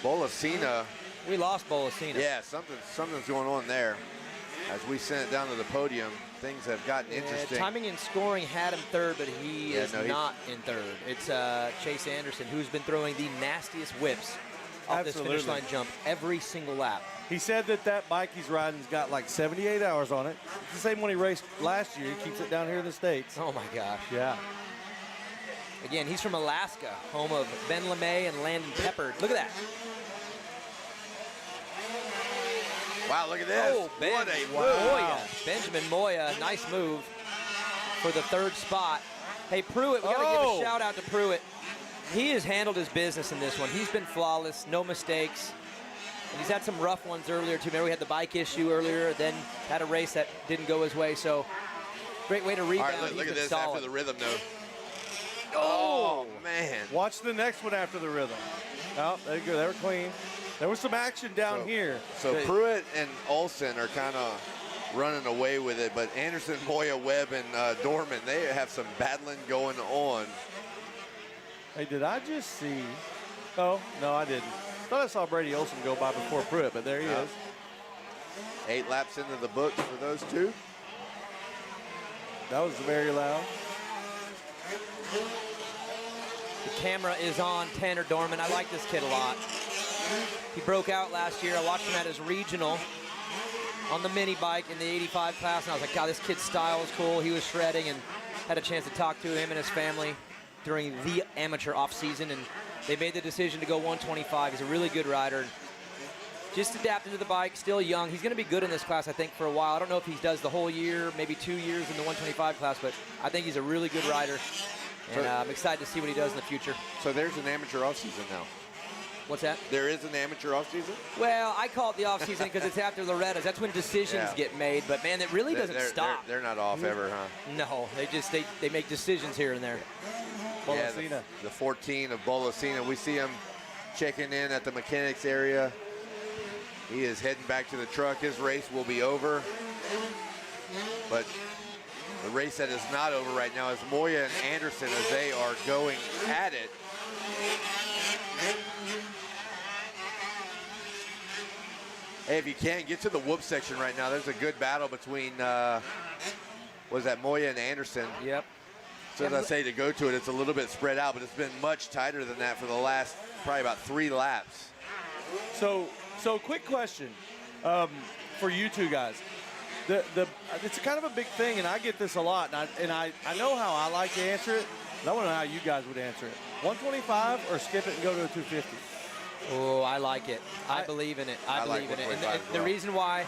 Bollicino We lost Bolasina. Yeah, something's going on there. As we sent it down to the podium, things have gotten interesting. Timing and scoring had him third, but he is not in third. It's Chase Anderson, who's been throwing the nastiest whips off this finish line jump every single lap. He said that bike he's riding's got like 78 hours on it. It's the same one he raced last year. He keeps it down here in the States. Oh, my gosh. Yeah. Again, he's from Alaska, home of Ben LeMay and Landon Peppard. Look at that. Wow, look at this. Oh, what a Moya. Benjamin Moya, nice move for the third spot. Hey, Pruitt, we got to give a shout out to Pruitt. He has handled his business in this one. He's been flawless, no mistakes. And he's had some rough ones earlier, too. Remember, we had the bike issue earlier, then had a race that didn't go his way. So, great way to rebound. All right, look at this solid. after the rhythm, though. Oh, man. Watch the next one after the rhythm. Oh, there you go. They were clean. There was some action down here. So Pruitt and Olsen are kind of running away with it, but Anderson, Moya, Webb, and Dorman, they have some battling going on. Hey, did I just see? Oh, no, I didn't. Thought I saw Brady Olsen go by before Pruitt, but there he is. 8 laps into the books for those two. That was very loud. The camera is on Tanner Dorman. I like this kid a lot. He broke out last year. I watched him at his regional on the mini bike in the 85 class, and I was like, God, this kid's style is cool. He was shredding, and had a chance to talk to him and his family during the amateur off season, and they made the decision to go 125. He's a really good rider. Just adapting to the bike, still young. He's going to be good in this class, I think, for a while. I don't know if he does the whole year, maybe 2 years in the 125 class, but I think he's a really good rider, and I'm excited to see what he does in the future. So there's an amateur off-season now. What's that? There is an amateur off-season? Well, I call it the off-season because it's after Loretta's. That's when decisions get made, but, man, it really doesn't stop. They're not off ever, huh? No, they make decisions here and there. Yeah, the 14 of Bolasina. We see him checking in at the mechanics area. He is heading back to the truck. His race will be over. But the race that is not over right now is Moya and Anderson as they are going at it. Hey, if you can, get to the whoop section right now. There's a good battle between, was that Moya and Anderson? Yep. So as I say, to go to it, it's a little bit spread out, but it's been much tighter than that for the last probably about 3 laps. So quick question for you two guys. It's kind of a big thing, and I get this a lot, and I know how I like to answer it, but I want to know how you guys would answer it. 125 or skip it and go to a 250? Oh, I like it. I believe in it. I believe in it. And the reason why,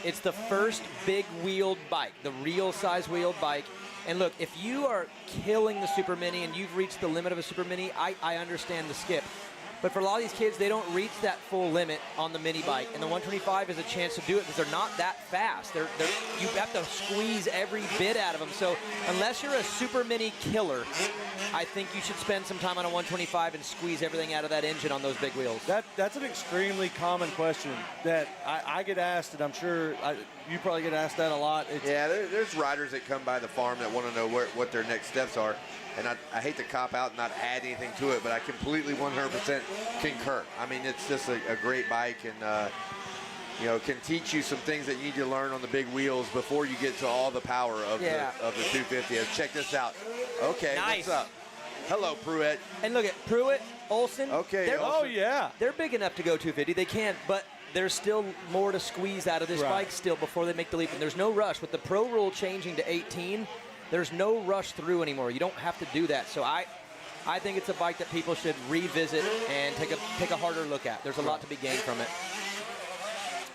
it's the first big wheeled bike, the real size wheeled bike. And look, if you are killing the Super Mini and you've reached the limit of a Super Mini, I understand the skip. But for a lot of these kids, they don't reach that full limit on the mini bike. And the 125 is a chance to do it because they're not that fast. You have to squeeze every bit out of them. So unless you're a Super Mini killer, I think you should spend some time on a 125 and squeeze everything out of that engine on those big wheels. That's an extremely common question that I get asked, and I'm sure you probably get asked that a lot. There's riders that come by the farm that want to know what their next steps are. And I hate to cop out and not add anything to it, but I completely 100% concur. I mean, it's just a great bike, and can teach you some things that you need to learn on the big wheels before you get to all the power of the 250. Check this out. Okay, nice. What's up? Hello, Pruitt. And look at Pruitt, Olsen. Okay. They're big enough to go 250. They can, but there's still more to squeeze out of this bike still before they make the leap. And there's no rush. With the pro rule changing to 18, there's no rush through anymore. You don't have to do that. So I think it's a bike that people should revisit and take a harder look at. There's a lot to be gained from it.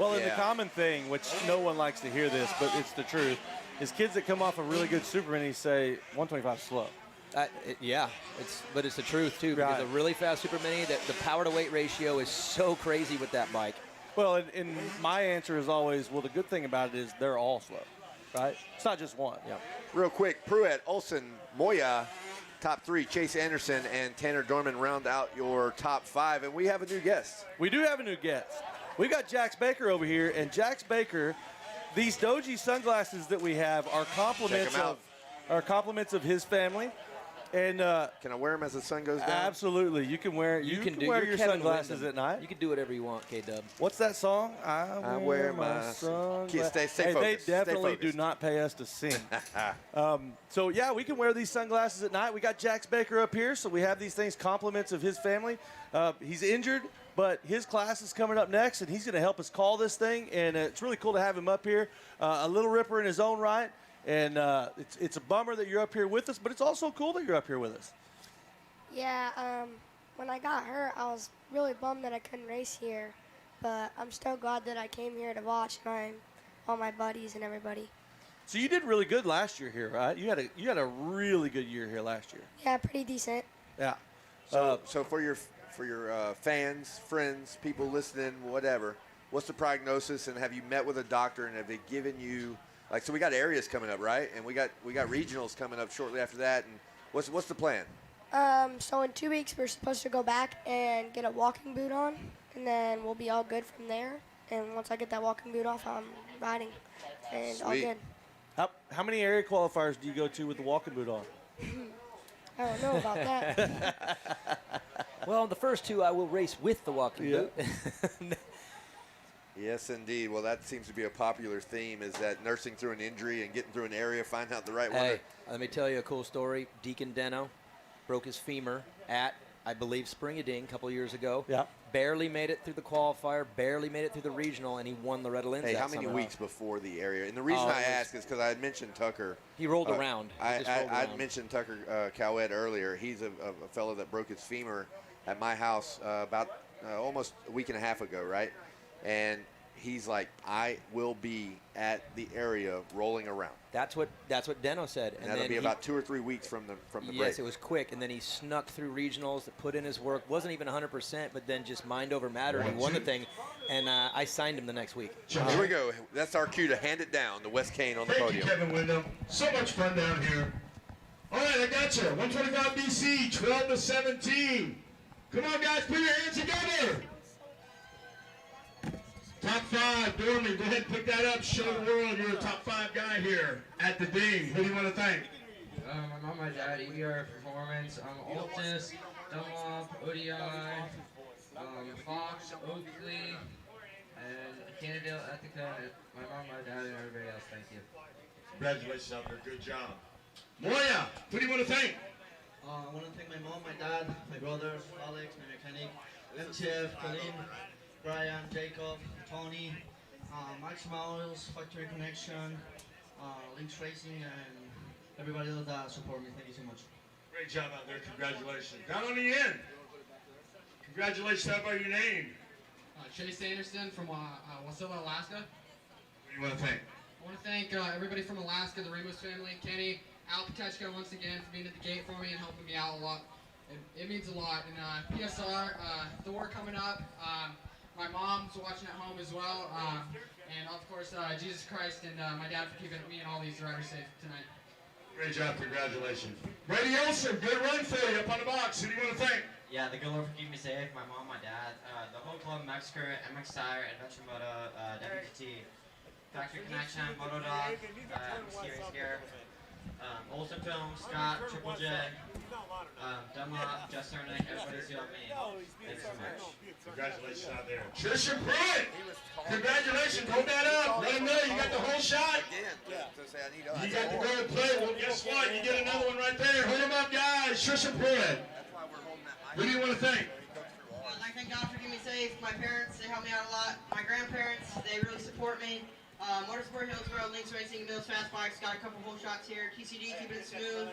Well, and the common thing, which no one likes to hear this, but it's the truth, is kids that come off a really good Super Mini say 125 is slow. But it's the truth too, because a really fast Super Mini, the power to weight ratio is so crazy with that bike. Well, and my answer is always, well, the good thing about it is they're all slow, right? It's not just one. Yeah. Real quick, Pruitt, Olsen, Moya, top 3, Chase Anderson and Tanner Dorman round out your top 5, and we have a new guest. We do have a new guest. We've got Jax Baker over here, and Jax Baker, these Doji sunglasses that we have are compliments of his family. And can I wear them as the sun goes down? Absolutely. You can wear You can wear you're your Kevin sunglasses Wyndham. at night. You can do whatever you want, K-Dub. What's that song? I wear my sunglasses. Stay Hey, focused. they definitely Stay do focused. not pay us to sing. So, yeah, we can wear these sunglasses at night. We got Jax Baker up here, so we have these things, compliments of his family. He's injured, but his class is coming up next, and he's going to help us call this thing, and it's really cool to have him up here. A little ripper in his own right, and it's a bummer that you're up here with us, but it's also cool that you're up here with us. Yeah, when I got hurt, I was really bummed that I couldn't race here, but I'm still glad that I came here to watch all my buddies and everybody. So you did really good last year here, right? You had a really good year here last year. Yeah, pretty decent. Yeah. So for your fans, friends, people listening, whatever, what's the prognosis? And have you met with a doctor? And have they given you so we got areas coming up, right? And we got regionals coming up shortly after that. And what's the plan? So in 2 weeks, we're supposed to go back and get a walking boot on, and then we'll be all good from there. And once I get that walking boot off, I'm riding, and all good. How many area qualifiers do you go to with the walking boot on? I don't know about that. Well, the first two I will race with the walking boot. Yes, indeed. Well, that seems to be a popular theme, is that nursing through an injury and getting through an area, find out the right one. Hey, let me tell you a cool story. Deacon Deno broke his femur at, I believe, Spring-a-Ding a couple years ago. Yeah. Barely made it through the qualifier, barely made it through the regional, and he won Loretta Lynn's. Hey, how many weeks before the area? And the reason I ask is because I had mentioned Tucker. He rolled around. I mentioned Tucker Cowett earlier. He's a fellow that broke his femur at my house about almost a week and a half ago, right? And he's like, I will be at the area rolling around. That's what Deno said. And that'll be about 2 or 3 weeks from the break. Yes, it was quick, and then he snuck through regionals, put in his work, wasn't even 100%, but then just mind over matter, and he won the thing. And I signed him the next week. Here we go. That's our cue to hand it down to Wes Kane on the podium. Thank you, Kevin Wyndham. So much fun down here. All right, I got you. 125 BC, 12 to 17. Come on, guys, put your hands together. Top 5, Dorman, go ahead and pick that up. Show the world you're a top 5 guy here at the Ding. Who do you want to thank? My mom, my dad, EBR Performance, Altus, Dunlop, ODI, Fox, Oakley, and Cannondale, Ethica, my mom, my dad, and everybody else. Thank you. Congratulations out there. Good job. Moya, who do you want to thank? I want to thank my mom, my dad, my brothers, Alex, my mechanic, MTF, Colleen, Brian, Jacob, Tony, Max Miles, Factory Connection, Links Racing, and everybody else that support me. Thank you so much. Great job out there. Congratulations. Down on the end. Congratulations. How about your name? Chase Anderson from Wasilla, Alaska. What do you want to thank? I want to thank everybody from Alaska, the Ramos family, Kenny, Al Patechko once again for being at the gate for me and helping me out a lot. It means a lot. And PSR, Thor coming up. My mom's watching at home as well. And of course, Jesus Christ and my dad for keeping me and all these riders safe tonight. Great job. Congratulations. Brady Olson, good run for you up on the box. Who do you want to thank? Yeah, the good Lord for keeping me safe. My mom, my dad, the whole club, Mexico, MX Tire, Adventure Moto, WTT, Factory Connection, Motodog, Series here, Olsen Film, Scott, Triple J, Dunlop, Jess Cernick, everybody's helped me. Thanks so much. Congratulations out there. Trisha Pruitt, congratulations. Hold that up. Let him know you got the whole shot. You got the gold plate. Well, guess what? You get another one right there. Hold him up, guys. Trisha Pruitt. Who do you want to thank? I'd like to thank God for keeping me safe. My parents, they help me out a lot. My grandparents, they really support me. Motorsport Hillsborough, Links Racing, Mills Fast Bikes, got a couple whole shots here. TCD, keeping it smooth.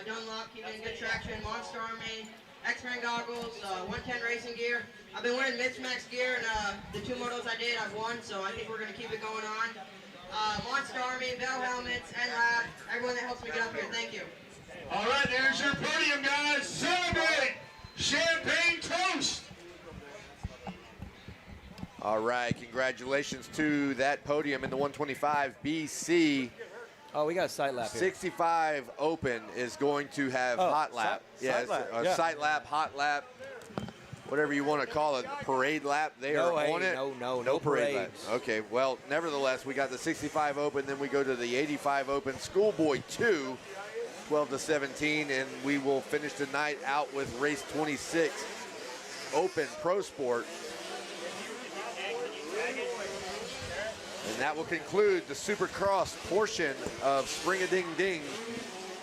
Dunlop, keeping it good traction. Monster Army, X-Men goggles, 110 racing gear. I've been wearing Max gear, and the 2 motos I did, I've won, so I think we're going to keep it going on. Monster Army, Bell Helmets, and everyone that helps me get up here, thank you. All right, there's your podium, guys. Celebrate! Champagne toast! All right, congratulations to that podium in the 125 BC. Oh, we got a sight lap here. 65 Open is going to have hot lap. Sight lap, hot lap, whatever you want to call it, parade lap. They are on it. No parade lap. parades. Okay, well, nevertheless, we got the 65 Open, then we go to the 85 Open Schoolboy 2. 12-17, and we will finish the night out with race 26, Open Pro Sport. And that will conclude the Supercross portion of Spring-a-Ding-Ding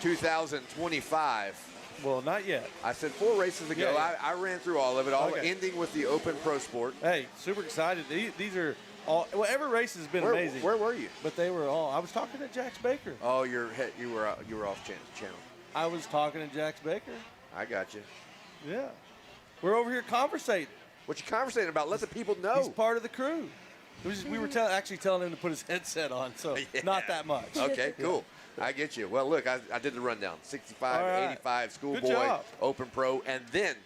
2025. Well, not yet. I said 4 races ago. Yeah. I ran through all of it, all Okay. ending with the Open Pro Sport. Hey, super excited. These are all. Well, every race has been amazing. Where were you? But they were all. I was talking to Jax Baker. Oh, you were off channel. I was talking to Jax Baker. I got you. Yeah. We're over here conversating. What you conversating about? Let the people know. He's part of the crew. We were actually telling him to put his headset on, so Yeah. not that much. Okay, cool. I get you. Well, look, I did the rundown. 65, right. 85, Schoolboy, Good job. Open Pro, and then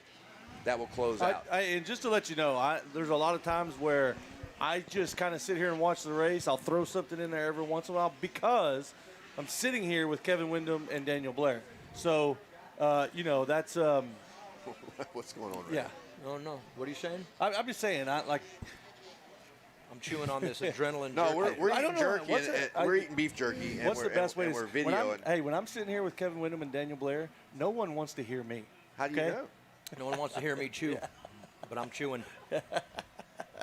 that will close out. And just to let you know, there's a lot of times where I just kind of sit here and watch the race. I'll throw something in there every once in a while because I'm sitting here with Kevin Windham and Daniel Blair. So, that's... What's going on there? Yeah. Oh, no. What are you saying? I'm just saying, I'm chewing on this adrenaline. No, jerky. we're eating jerky. We're eating beef jerky. What's the best way to? We're videoing. When I'm sitting here with Kevin Windham and Daniel Blair, no one wants to hear me. How do you know? No one wants to hear me chew, but I'm chewing.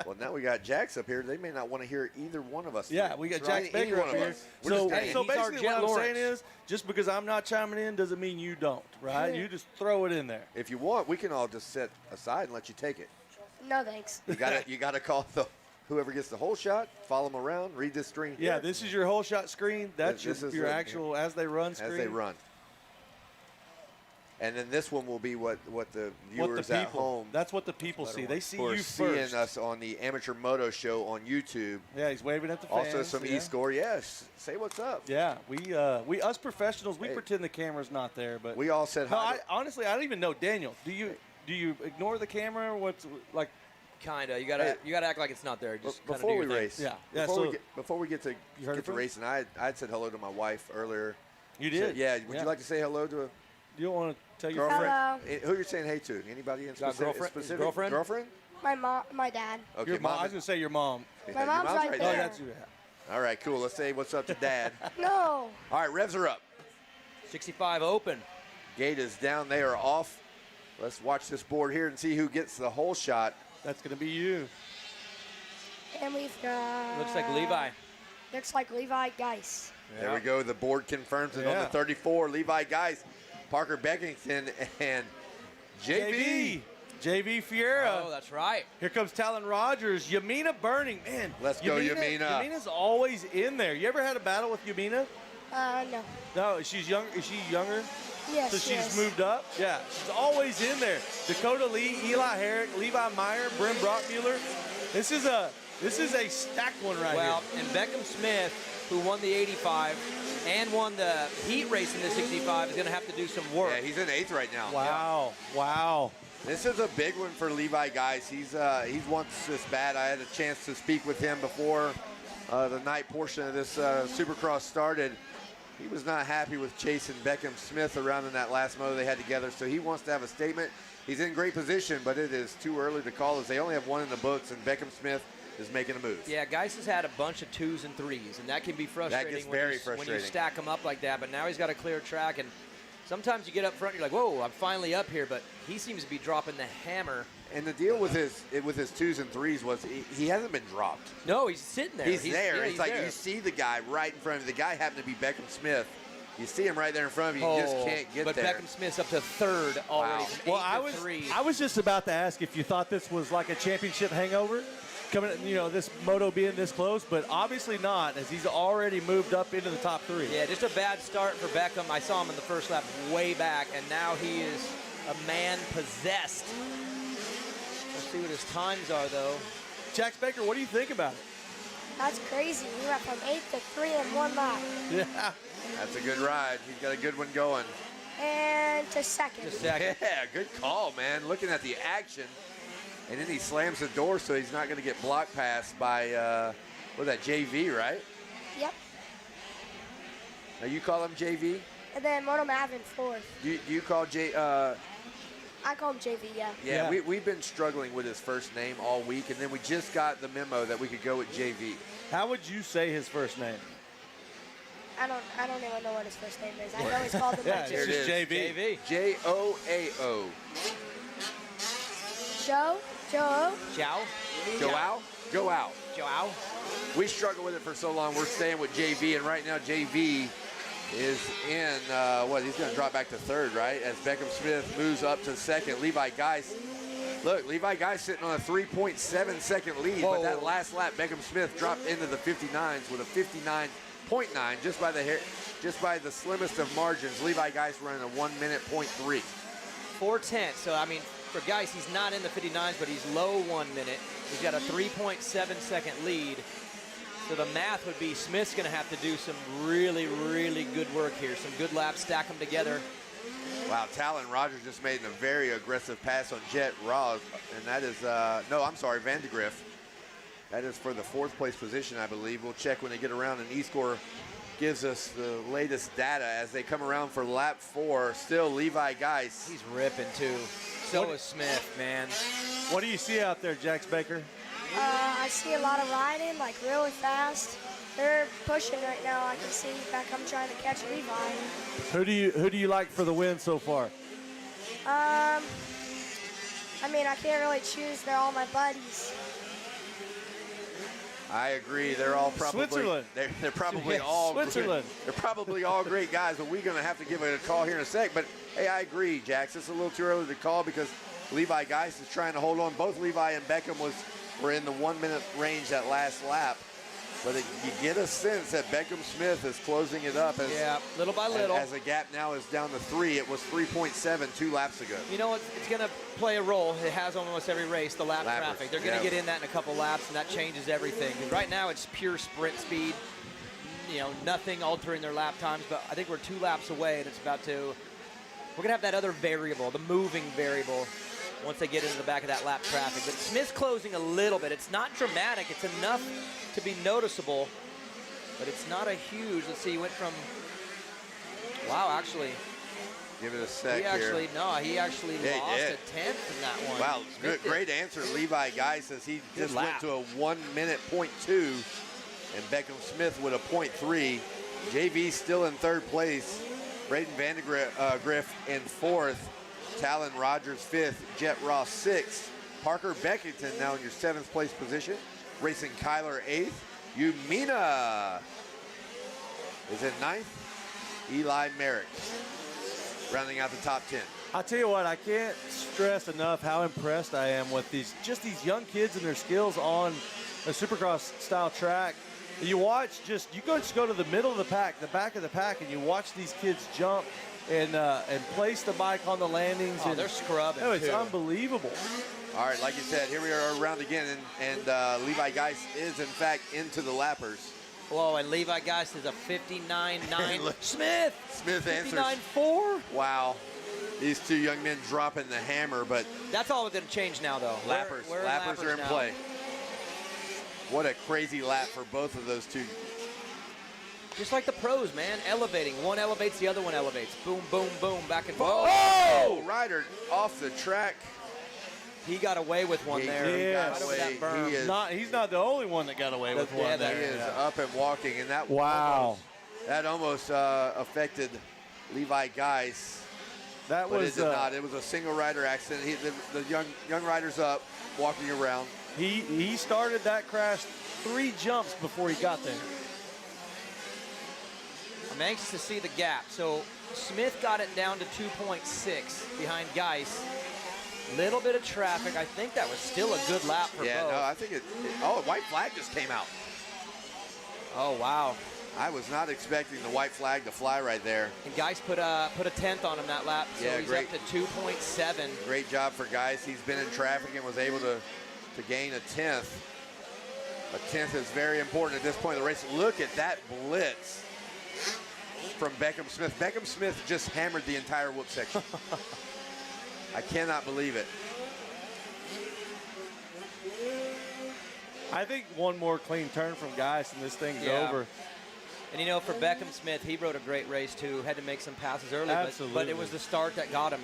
Well, now we got Jax up here. They may not want to hear either one of us. Yeah, we got Jax Baker up here. So basically what I'm saying is, just because I'm not chiming in doesn't mean you don't, right? You just throw it in there. If you want, we can all just sit aside and let you take it. No, thanks. You gotta call whoever gets the whole shot, follow them around, read this screen. Yeah, this is your whole shot screen. That's this is your actual as they run screen. As they run. And then this one will be what the viewers at home. That's what the people see. They see you first. Seeing us on the Amateur Moto Show on YouTube. Yeah, he's waving at the fans. Also some E-score. Yes, say what's up. Yeah, we us professionals, we pretend the camera's not there, but we all said hi. Honestly, I don't even know. Daniel, do you ignore the camera? What's like? Kinda. You gotta act like it's not there. Just before we race. Yeah. Before we get to racing, I'd said hello to my wife earlier. You did? Yeah. Would you like to say hello to a? You don't want to tell your girlfriend? Hello. Who you're saying hey to? Anybody in specific? Girlfriend? Girlfriend? My mom, my dad. Okay, your mom. I was gonna say your mom. My mom's right there. Oh, that's you. All right, cool. Let's say what's up to Dad. No. All right, revs are up. 65 open. Gate is down. They are off. Let's watch this board here and see who gets the whole shot. That's going to be you. And we've got... Looks like Levi. Looks like Levi Geis. Yeah. There we go. The board confirms it on the 34. Levi Geis, Parker Beckington, and JV. JV Fiera. Oh, that's right. Here comes Talon Rogers. Yamina Burning. Man, let's go, Yamina. Yamina's always in there. You ever had a battle with Yamina? No. No, she's young. Is she younger? Yes, so she's moved up? Yeah, she's always in there. Dakota Lee, Eli Herrick, Levi Meyer, Brim Brockmuller. This is a stacked one right here. Well, and Beckham Smith, who won the 85 and won the heat race in the 65, is going to have to do some work. Yeah, he's in 8th right now. Wow, wow. This is a big one for Levi Geis. He's wants this bad. I had a chance to speak with him before the night portion of this Supercross started. He was not happy with Chase and Beckham Smith around in that last moto they had together, so he wants to have a statement. He's in great position, but it is too early to call as they only have one in the books, and Beckham Smith is making a move. Yeah, Geis has had a bunch of 2s and 3s, and that can be frustrating, that gets very frustrating when you stack them up like that, but now he's got a clear track, and sometimes you get up front, you're like, whoa, I'm finally up here, but he seems to be dropping the hammer. And the deal with his 2s and 3s was he hasn't been dropped. No, he's sitting there. He's there. Yeah, it's he's like there. you see the guy right in front of you. The guy happened to be Beckham Smith. You see him right there in front of you. You just can't get but there. Beckham Smith's up to 3rd already. Wow. Well, I was just about to ask if you thought this was like a championship hangover, coming, this moto being this close, but obviously not, as he's already moved up into the top 3. Yeah, just a bad start for Beckham. I saw him in the first lap way back, and now he is a man possessed. Let's see what his times are, though. Jax Baker, what do you think about it? That's crazy. We went from 8th to 3 in 1 lap. Yeah. That's a good ride. He's got a good one going. And to 2nd. Yeah, good call, man. Looking at the action. And then he slams the door so he's not going to get block passed by, what's that, JV, right? Yep. Now you call him JV? And then Moto Mav in 4th. Do you call I call him JV, yeah. Yeah, we've been struggling with his first name all week, and then we just got the memo that we could go with JV. How would you say his first name? I don't even know what his first name is. I know he's called the Yeah, Here it's it just is. JV. Joao. Joe. Joao. Joao. Joao. We struggled with it for so long. We're staying with JV, and right now JV is in, he's going to drop back to third, right? As Beckham Smith moves up to second. Levi Geis. Look, Levi Geis sitting on a 3.7 second lead, but that last lap, Beckham Smith dropped into the 59s with a 59.9, just by the slimmest of margins. Levi Geis running a 1 minute .3. 4:10. So I mean, for Geis, he's not in the 59s, but he's low 1 minute. He's got a 3.7 second lead. So the math would be Smith's going to have to do some really, really good work here. Some good laps, stack them together. Wow, Talon Rogers just made a very aggressive pass on Jet Ross, and that is, Van de Griff. That is for the 4th place position, I believe. We'll check when they get around, and eScore gives us the latest data as they come around for lap 4. Still Levi Geis. He's ripping too. So is Smith, man. What do you see out there, Jax Baker? I see a lot of riding, like really fast. They're pushing right now. I can see Beckham trying to catch Levi. Who do you like for the win so far? I mean, I can't really choose. They're all my buddies. I agree. They're all probably Switzerland. They're probably all Switzerland. They're probably all great guys, but we're going to have to give it a call here in a sec. But hey, I agree, Jax. It's a little too early to call because Levi Geis is trying to hold on. Both Levi and Beckham were in the 1 minute range that last lap. But you get a sense that Beckham Smith is closing it up. Little by little. As the gap now is down to 3. It was 3.7 2 laps ago. You know what? It's going to play a role. It has almost every race, the lap traffic. They're going to get in that in a couple laps, and that changes everything. Right now, it's pure sprint speed. You know, nothing altering their lap times. But I think we're 2 laps away, and it's about to. We're going to have that other variable, the moving variable, once they get into the back of that lap traffic. But Smith's closing a little bit. It's not dramatic. It's enough to be noticeable, but it's not a huge. Let's see, he went from, wow, actually. Give it a sec he actually lost a tenth in that one. Wow, great answer. Levi Geis says he just went to a 1 minute .2, and Beckham Smith with a .3. JV still in 3rd place. Braden Van de Griff in 4th. Talon Rogers 5th. Jet Ross 6th. Parker Beckington now in your 7th place position. Racing Kyler 8th. Umina is in 9th. Eli Merrick rounding out the top 10. I'll tell you what, I can't stress enough how impressed I am with these young kids and their skills on a Supercross style track. You watch, you just go to the middle of the pack, the back of the pack, and you watch these kids jump and place the bike on the landings. Oh, they're scrubbing. Oh, it's unbelievable. All right, like you said, here we are around again, and Levi Geis is, in fact, into the lappers. Whoa, and Levi Geis is a 59.9. Smith answers. 59.4. Wow. These 2 young men dropping the hammer, but... That's all going to change now, though. Lappers are in play. What a crazy lap for both of those 2. Just like the pros, man, elevating. One elevates, the other one elevates. Boom, boom, boom, back and forth. Oh! Ryder off the track. He got away with one there. Got away. He's not the only one that got away with one there. He is up and walking, and that almost affected Levi Geis. But it did not. It was a single rider accident. The young rider's up, walking around. He started that crash 3 jumps before he got there. I'm anxious to see the gap. So Smith got it down to 2.6 behind Geis. Little bit of traffic. I think that was still a good lap for both. No, I think a white flag just came out. Oh, wow. I was not expecting the white flag to fly right there. And Geis put a 10th on him that lap, so he's up to 2.7. Great job for Geis. He's been in traffic and was able to gain a 10th. A 10th is very important at this point in the race. Look at that blitz from Beckham Smith. Beckham Smith just hammered the entire whoop section. I cannot believe it. I think one more clean turn from Geis and this thing's over. And, you know, for Beckham Smith, he rode a great race, too. Had to make some passes early, Absolutely. but it was the start that got him.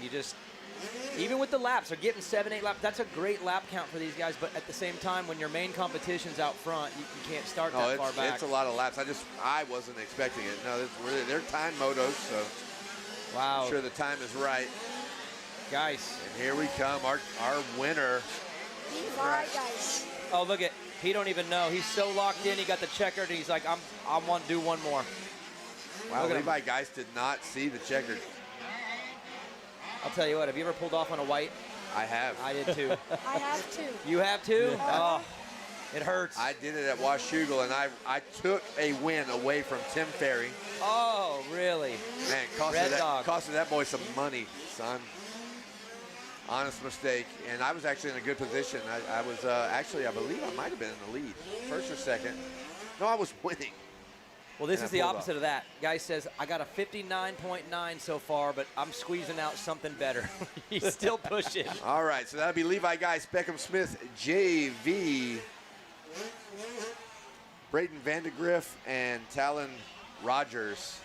Even with the laps, they're getting 7, 8 laps. That's a great lap count for these guys, but at the same time, when your main competition's out front, you can't start that far back. It's a lot of laps. I wasn't expecting it. No, they're time motos, so wow. I'm sure the time is right. Guys. And here we come, our winner. Right, guys. Oh, look at, he don't even know. He's so locked in, he got the checkered, and he's like, I want to do one more. Wow, Levi Geist did not see the checkered. I'll tell you what, have you ever pulled off on a white? I have. I did too. I have too. You have too? Yeah. Oh, it hurts. I did it at Washougal, and I took a win away from Tim Ferry. Oh, really? Man, costed that boy some money, son. Honest mistake. And I was actually in a good position. I was actually, I believe I might have been in the lead, first or second. No, I was winning. Well, this is the opposite of that. Guy says, I got a 59.9 so far, but I'm squeezing out something better. He's still pushing. All right, so that'll be Levi Geist, Beckham Smith, JV, Brayton Vandegrift, and Talon Rogers.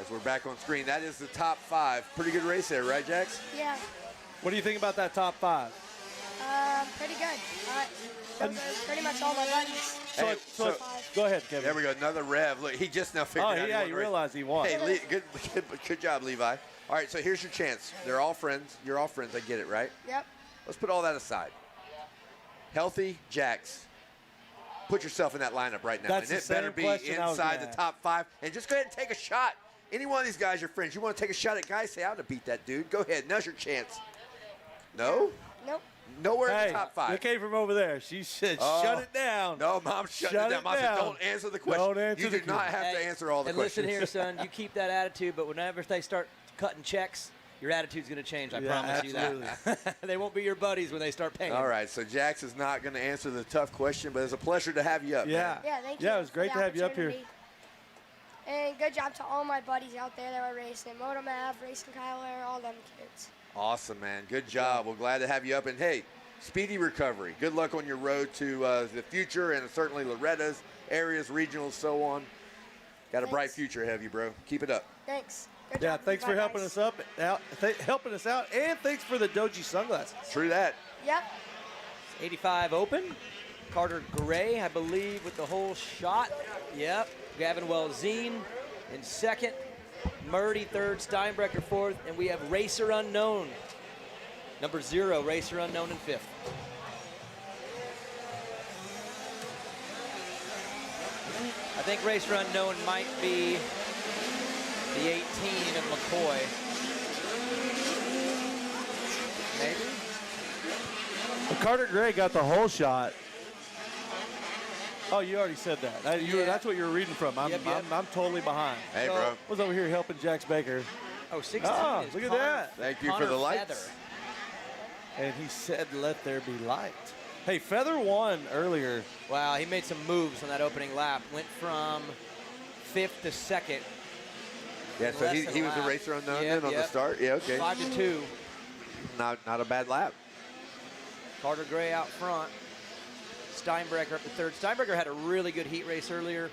As we're back on screen, that is the top 5. Pretty good race there, right, Jax? Yeah. What do you think about that top 5? Pretty good. Those are pretty much all my buddies. So go ahead, Kevin. There we go, another rev. Look, he just now figured out. Oh, yeah, you realized he won. Hey, good job, Levi. All right, so here's your chance. They're all friends. You're all friends. I get it, right? Yep. Let's put all that aside. Healthy Jax. Put yourself in that lineup right now. That's and the it better same be question I was inside gonna the ask. top 5. And just go ahead and take a shot. Any one of these guys, your friends, you want to take a shot at guys, say, I want to beat that dude. Go ahead. Now's your chance. No? Nope. Nowhere in the top 5. It came from over there. She said, shut it down. No, Mom, shut it down. Mom said, don't answer the question. Don't answer you the do not have to answer all the and questions. listen here, son, you keep that attitude, but whenever they start cutting checks, your attitude's going to change. I promise you that. They won't be your buddies when they start paying. All right, so Jax is not going to answer the tough question, but it's a pleasure to have you up, man. Yeah, thank you. Yeah, it was great to have you up here. And good job to all my buddies out there that were racing. Motomav, Racing Kyler, all them kids. Awesome, man. Good job. We're glad to have you up. And, hey, speedy recovery. Good luck on your road to the future and certainly Loretta's, areas, regionals, so on. Got a bright future ahead of you, bro. Keep it up. Thanks. Yeah, thanks for helping us out, and thanks for the Doji sunglasses. True that. Yep. 85 Open. Carter Gray, I believe, with the whole shot. Yep. Gavin Welzine in second. Murdy third. Steinbrecher fourth. And we have Racer Unknown. Number 0, Racer Unknown in 5th. I think Racer Unknown might be the 18 of McCoy. Maybe? Well, Carter Gray got the whole shot. Oh, you already said that. That's what you were reading from. I'm totally behind. Hey, bro. I was over here helping Jax Baker. Oh, 16 is look at Connor, that. Thank you Connor for the lights. Feather. And he said, let there be light. Hey, Feather won earlier. Wow, he made some moves on that opening lap. Went from 5th to 2nd. Yeah, so he was a Racer Unknown then on the start? Yeah, okay. 5-2. Not a bad lap. Carter Gray out front. Steinbrecher up to 3rd. Steinbrecher had a really good heat race earlier.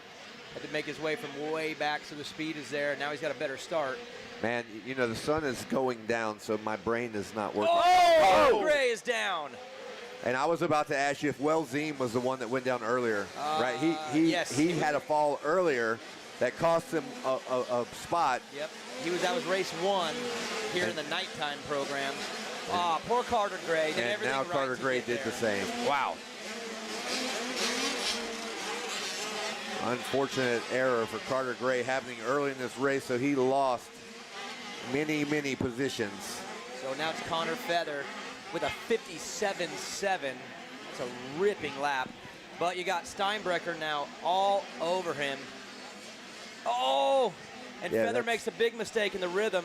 Had to make his way from way back, so the speed is there. Now he's got a better start. Man, you know, the sun is going down, so my brain is not working. Oh! Carter Gray is down. And I was about to ask you if Welzine was the one that went down earlier, right? Yes, he had a fall earlier that cost him a spot. Yep. That was race 1 here in the nighttime program. Poor Carter Gray. Did And everything now right Carter to Gray get did there. the same. Wow. Unfortunate error for Carter Gray happening early in this race, so he lost many positions. So now it's Connor Feather with a 57.7. That's a ripping lap. But you got Steinbrecher now all over him. Oh! And Yeah, Feather makes a big mistake in the rhythm.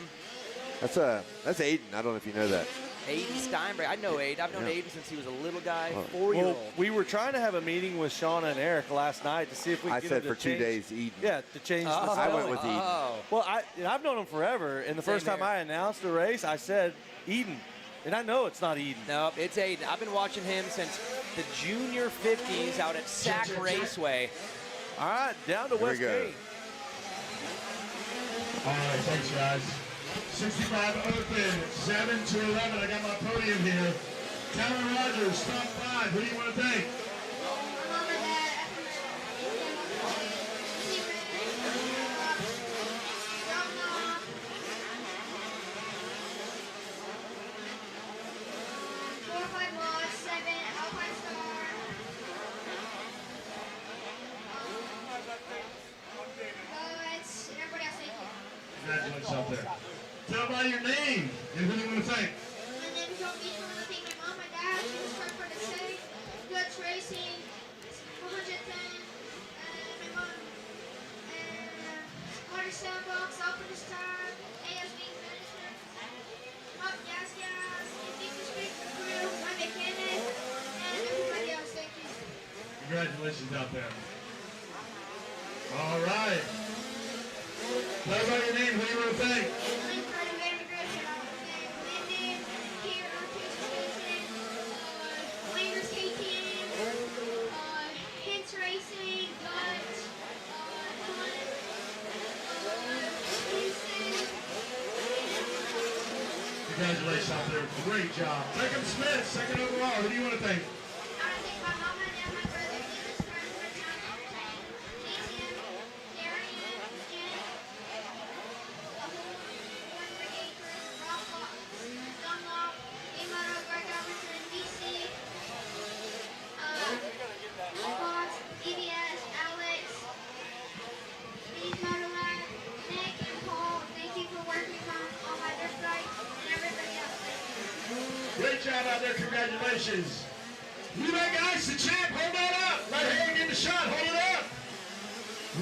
That's Aiden. I don't know if you know that. Aiden Steinbrecher. I know Aiden. I've known Aiden since he was a little guy, Oh. 4-year-old. Well, we were trying to have a meeting with Shauna and Eric last night to see if we could I get said them for to 2 change- days, Eden. Yeah, to change the I went with Eden. Well, I've known him forever, and the Same first time here. I announced the race, I said Eden. And I know it's not Eden. Nope, it's Aiden. I've been watching him since the junior 50s out at Sac Raceway. All right, down to Here we West go. Gate. All right, thanks, guys. 65 Open, 7 to 11. I got my podium here. Talon Rogers, top 5. Who do you want to thank? Congratulations out there. Tell by your name and who you want to thank. My name is John Beach. I want to thank my mom, my dad, she was trying for the sake, Dutch Racing, 110, my mom, Water Sandbox, Alpha Star, ASB Management, Hot Gas, and Beach Street Crew, my mechanic, and everybody else. Thank you. Congratulations out there. All right. Tell by your name, who you want to thank. Congratulations out there. Great job. Beckham Smith, second overall. Who do you want to thank? I want to thank my mama and my brother, Jesus Christ, for trying to entertain ATM, Darian, Jen, the whole one brigade crew, Rob Fox, Dunlop, Moto, Greg Robinson, DC, Fox, EBS, Alex, Steve Moto Lab, Nick and Paul. Thank you for working on my dirt bike and everybody else. Great job out there. Congratulations. Levi Geist, the champ. Hold that up. Let Hayden get the shot. Hold it up.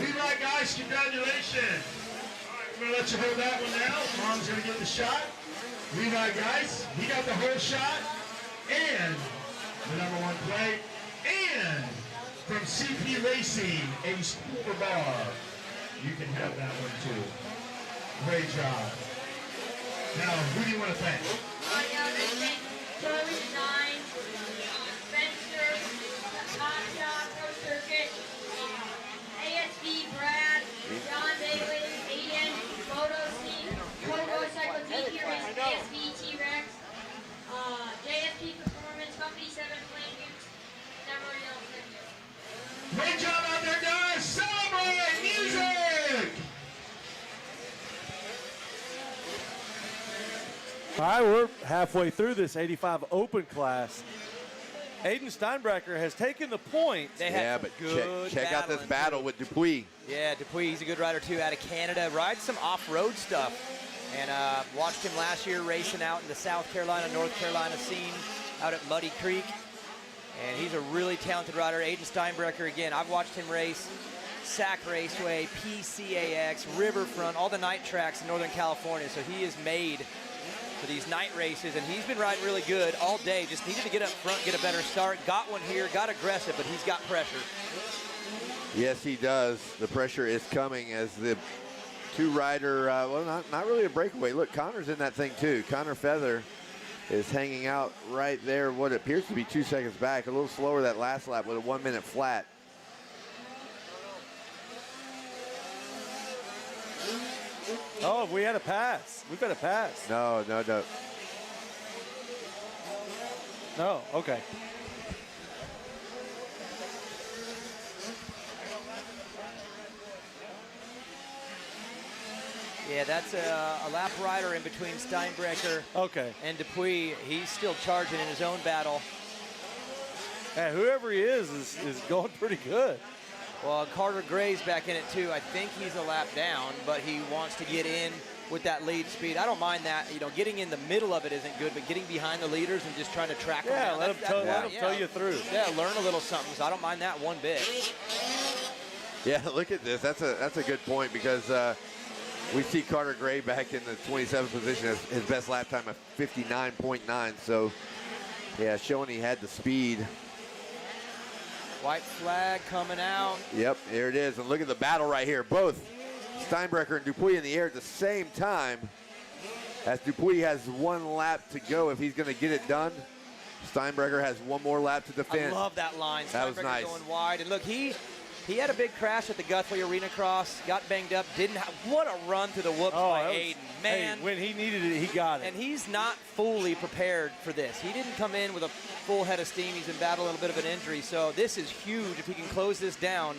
Levi Geist, congratulations. All right, we're going to let you hold that one now. Mom's going to get the shot. Levi Geist, he got the whole shot. And the #1 plate. And from CP Racing, a Schoolboy bar. You can have that one too. Great job. Now, who do you want to thank? Yeah, I thank Charlie Design, Spencer, Tasha, Pro Circuit, ASB Brad, John Bailey, Aiden, Moto C, Kogo Cycle DQ Race, ASB T-Rex, JSP Performance, Company 7 Flame Games, everybody else. Thank you. Great job out there, guys. Celebrate music. All right, we're halfway through this 85 Open class. Aiden Steinbrecher has taken the point. They had some good check out this battle with Dupuis. Yeah, Dupuis, he's a good rider too, out of Canada. Rides some off-road stuff. And watched him last year racing out in the South Carolina, North Carolina scene out at Muddy Creek. And he's a really talented rider. Aiden Steinbrecher, again, I've watched him race Sac Raceway, PCAX, Riverfront, all the night tracks in Northern California. So he is made for these night races, and he's been riding really good all day. Just needed to get up front, get a better start. Got one here, got aggressive, but he's got pressure. Yes, he does. The pressure is coming as the two-rider, well, not really a breakaway. Look, Connor's in that thing too. Connor Feather is hanging out right there, what appears to be 2 seconds back. A little slower that last lap with a 1 minute flat. Oh, we had a pass. We've got a pass. No. No, okay. Yeah, that's a lap rider in between Steinbrecher and Dupuis. He's still charging in his own battle. And whoever he is going pretty good. Well, Carter Gray's back in it too. I think he's a lap down, but he wants to get in with that lead speed. I don't mind that. You know, getting in the middle of it isn't good, but getting behind the leaders and just trying to track them down. Let them tow you through. Yeah, learn a little something. So I don't mind that one bit. Yeah, look at this. That's a good point because we see Carter Gray back in the 27th position, his best lap time of 59.9. So, yeah, showing he had the speed. White flag coming out. Yep, there it is. And look at the battle right here. Both Steinbrecher and Dupuis in the air at the same time. As Dupuis has one lap to go if he's going to get it done. Steinbrecher has one more lap to defend. I love that line. That was Steinbrecher nice. going wide. And look, he He had a big crash at the Guthrie Arena Cross, got banged up, didn't have, what a run through the whoops by Aiden. Man. Hey, when he needed it, he got it. And he's not fully prepared for this. He didn't come in with a full head of steam. He's been battling a little bit of an injury. So this is huge if he can close this down.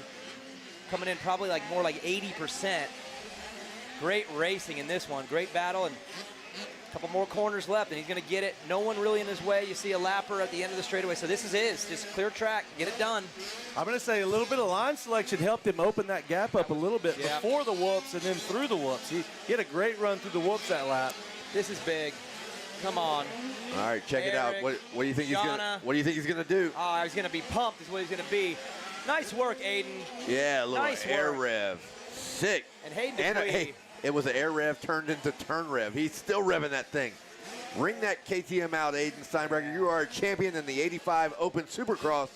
Coming in probably like more like 80%. Great racing in this one. Great battle, and a couple more corners left, and he's going to get it. No one really in his way. You see a lapper at the end of the straightaway. So this is his. Just clear track. Get it done. I'm going to say a little bit of line selection helped him open that gap up a little bit before the whoops and then through the whoops. He had a great run through the whoops that lap. This is big. Come on. All right, check it out. What do you think he's gonna? What do you think he's gonna do? Oh, he's gonna be pumped. Is what he's gonna be. Nice work, Aiden. Yeah, a little nice air work. rev. Sick. And Hayden hey, it was an air rev turned into turn rev. He's still revving that thing. Ring that KTM out, Aiden Steinberger. You are a champion in the 85 Open Supercross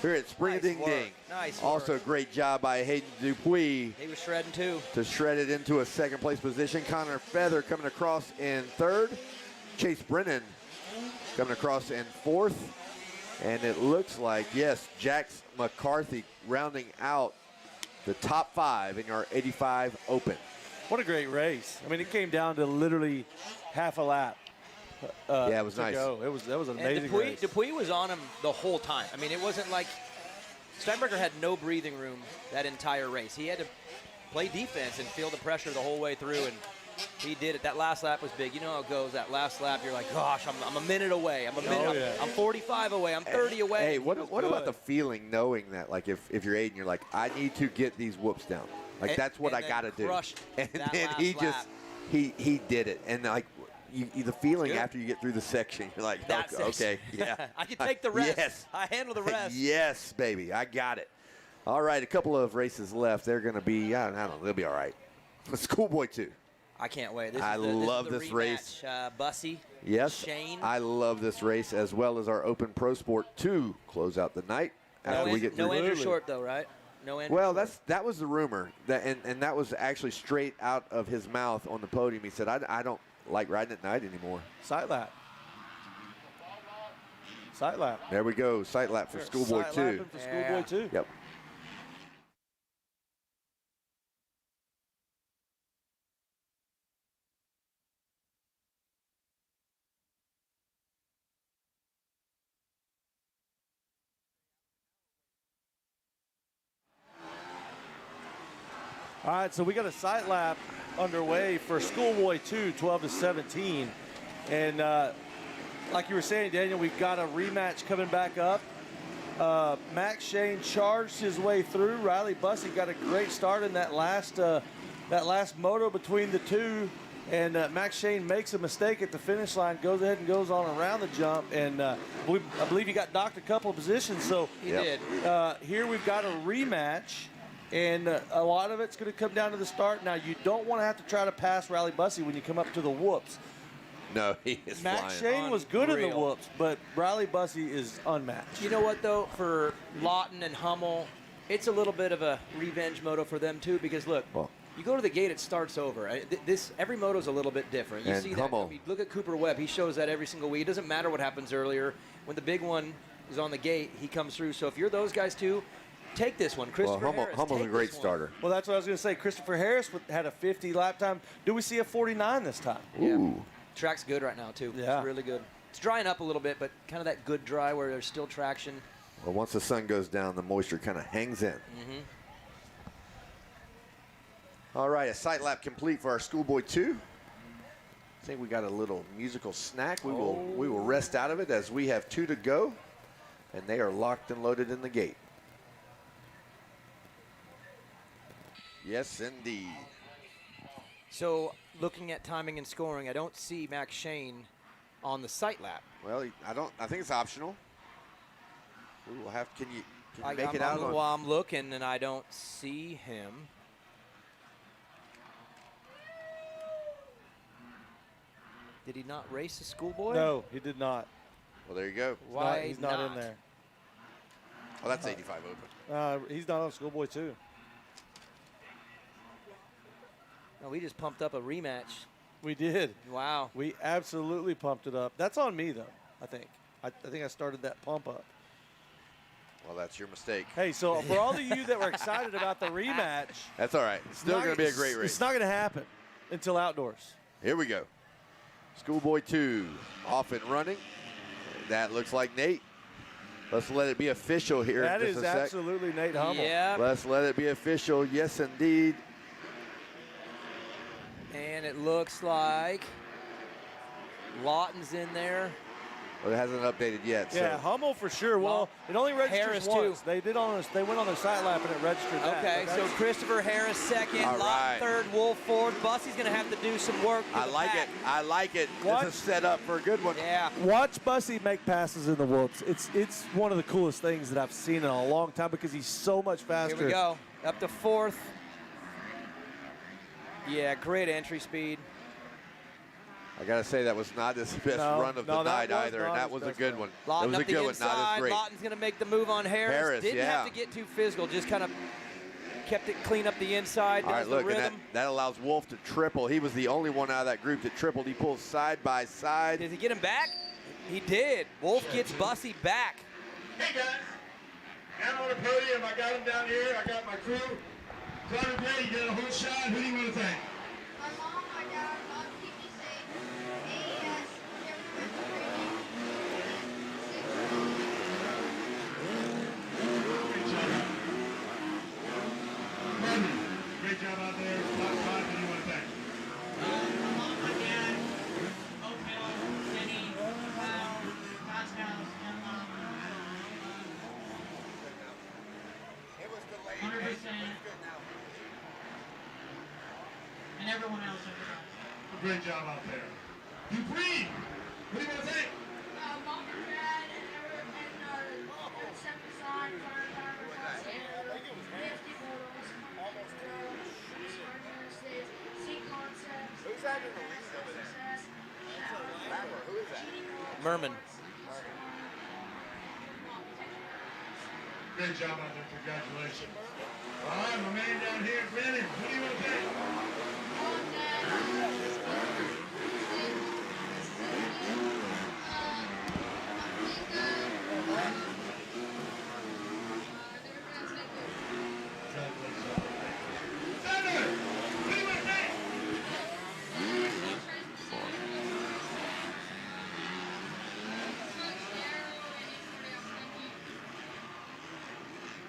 here at Spring Ding Ding. Nice Also, work. great job by Hayden Dupuis. He was shredding too. To shred it into a second place position. Connor Feather coming across in third. Chase Brennan coming across in fourth. And it looks like, yes, Jax McCarthy rounding out the top 5 in our 85 Open. What a great race. I mean, it came down to literally half a lap. Yeah, it was nice. That was an amazing race. Dupuis was on him the whole time. I mean, it wasn't like Steinberger had no breathing room that entire race. He had to play defense and feel the pressure the whole way through, and he did it. That last lap was big. You know how it goes. That last lap, you're like, gosh, I'm a minute away. I'm 45 away. I'm 30 away. Hey, what about the feeling knowing that, like, if you're Aiden, you're like, I need to get these whoops down. Like, that's what I got to do. And then he just, he did it. And, like, the feeling after you get through the section, you're like, okay, yeah. I can take the rest. Yes. I handle the rest. Yes, baby. I got it. All right, a couple of races left. They're going to be, I don't know, they'll be all right. Schoolboy 2. I can't wait. I love this race. Bussy. Yes, Shane. I love this race, as well as our Open Pro Sport 2 close out the night. After we get through. No Andrew Short, though, right? No Andrew Well, Short. that was the rumor, and that was actually straight out of his mouth on the podium. He said, I don't like riding at night anymore. Sight lap. Sight lap. There we go. Sight lap for Schoolboy 2. For Schoolboy 2. Yep. All right, so we got a sight lap underway for Schoolboy 2, 12-17. And like you were saying, Daniel, we've got a rematch coming back up. Max Shane charged his way through. Riley Bussey got a great start in that last moto between the two. And Max Shane makes a mistake at the finish line, goes ahead and goes on around the jump. And I believe he got docked a couple of positions. So he did. Here we've got a rematch. And a lot of it's going to come down to the start. Now, you don't want to have to try to pass Riley Bussey when you come up to the whoops. No, he is Max flying. Shane was good in the whoops, but Riley Bussey is unmatched. You know what, though? For Lawton and Hummel, it's a little bit of a revenge moto for them, too, because, look, you go to the gate, it starts over. Every moto is a little bit different. You see that. I mean, look at Cooper Webb. He shows that every single week. It doesn't matter what happens earlier. When the big one is on the gate, he comes through. So if you're those guys, too, take this one. Christopher Harris, Hummel's a great starter. Well, that's what I was going to say. Christopher Harris had a 50 lap time. Do we see a 49 this time? Ooh. Yeah. Track's good right now, too. Yeah. It's really good. It's drying up a little bit, but kind of that good dry where there's still traction. Well, once the sun goes down, the moisture kind of hangs in. Mm-hmm. All right, a sight lap complete for our Schoolboy 2. I think we got a little musical snack. We will rest out of it as we have 2 to go, and they are locked and loaded in the gate. Yes, indeed. So, looking at timing and scoring, I don't see Max Shane on the sight lap. Well, I think it's optional. We will have. Can you make it out? Well, I'm looking and I don't see him. Did he not race the Schoolboy? No, he did not. Well, there you go. Why he's not in there. Oh, that's 85 Open. He's not on Schoolboy 2. No, we just pumped up a rematch. We did. Wow. We absolutely pumped it up. That's on me, though, I think. I think I started that pump up. Well, that's your mistake. Hey, so for all of you that were excited about the rematch. That's all right. It's still going to be a great race. It's not going to happen until outdoors. Here we go. Schoolboy 2 off and running. That looks like Nate. Let's let it be official here. That in just is a sec. absolutely Nate Hummel. Yeah. Let's let it be official. Yes, indeed. And it looks like Lawton's in there. Well, it hasn't updated yet. Yeah, so. Hummel for sure. Well, it only registers Harris once. too. They went on their site lap and it registered that. Okay, so Christopher Harris second, All Lawton right. third, Wolf fourth. Bussey's going to have to do some work. I like it. I like it. This is set up for a good one. Yeah. Watch Bussey make passes in the whoops. It's one of the coolest things that I've seen in a long time because he's so much faster. Here we go. Up to fourth. Yeah, great entry speed. I got to say, that was not his best run of the night either, and that was a good one. Lawton That was up a good the one, inside. not as great. Lawton's going to make the move on Harris. Didn't yeah. have to get too physical, just kind of kept it clean up the inside. All right, does the look, and rhythm. that allows Wolf to triple. He was the only one out of that group that tripled. He pulls side by side. Did he get him back? He did. Wolf gets Bussey back. Hey guys, I'm on the podium. I got him down here. I got my crew. Carter Gray, you got a whole shot. Who do you want to thank? My mom, my dad, my mom keep me safe. AES, everyone for training. Great job out there. Top five, who do you want to thank? My mom, my dad, Oakville, Kenny, Kyle, God's house, and 100%. And everyone else. Great job out there. Dupree, who do you want to thank? Mom and dad and Second Sign, Firepower, PFD Photos, Sync Concepts. Who's that in the lead? Who is that? Merman. Great job out there. Congratulations. All right, my man down here, Brennan, who do you want to thank?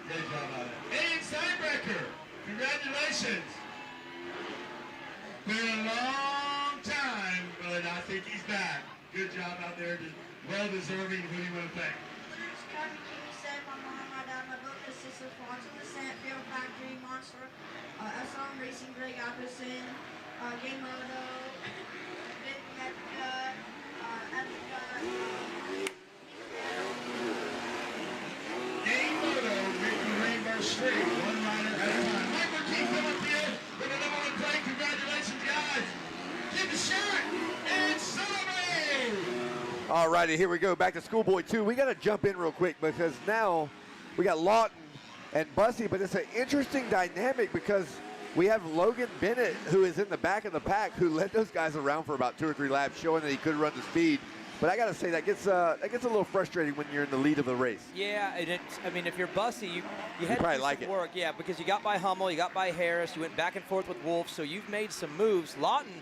Great job out there. Ian Steinbrecher, congratulations. Been a long time, but I think he's back. Good job out there, just well deserving. Who do you want to thank? My mom, my dad, my brother, sister, Fonzo, the Sandfield Factory, Monster, SRM Racing, Greg Appleson, Game Moto, Vic Mecca, Epica. Game Moto, making Rainbow Street, one rider at a time. Michael Keith, come up here with the number one play. Congratulations, guys. Give a shot and celebrate. All righty, here we go. Back to Schoolboy 2. We got to jump in real quick because now we got Lawton and Bussey, but it's an interesting dynamic because we have Logan Bennett, who is in the back of the pack, who led those guys around for about 2 or 3 laps, showing that he could run the speed. But I got to say, that gets a little frustrating when you're in the lead of the race. Yeah, and I mean, if you're Bussey, you had to probably do like some it. work. Yeah, because you got by Hummel, you got by Harris, you went back and forth with Wolf, so you've made some moves. Lawton,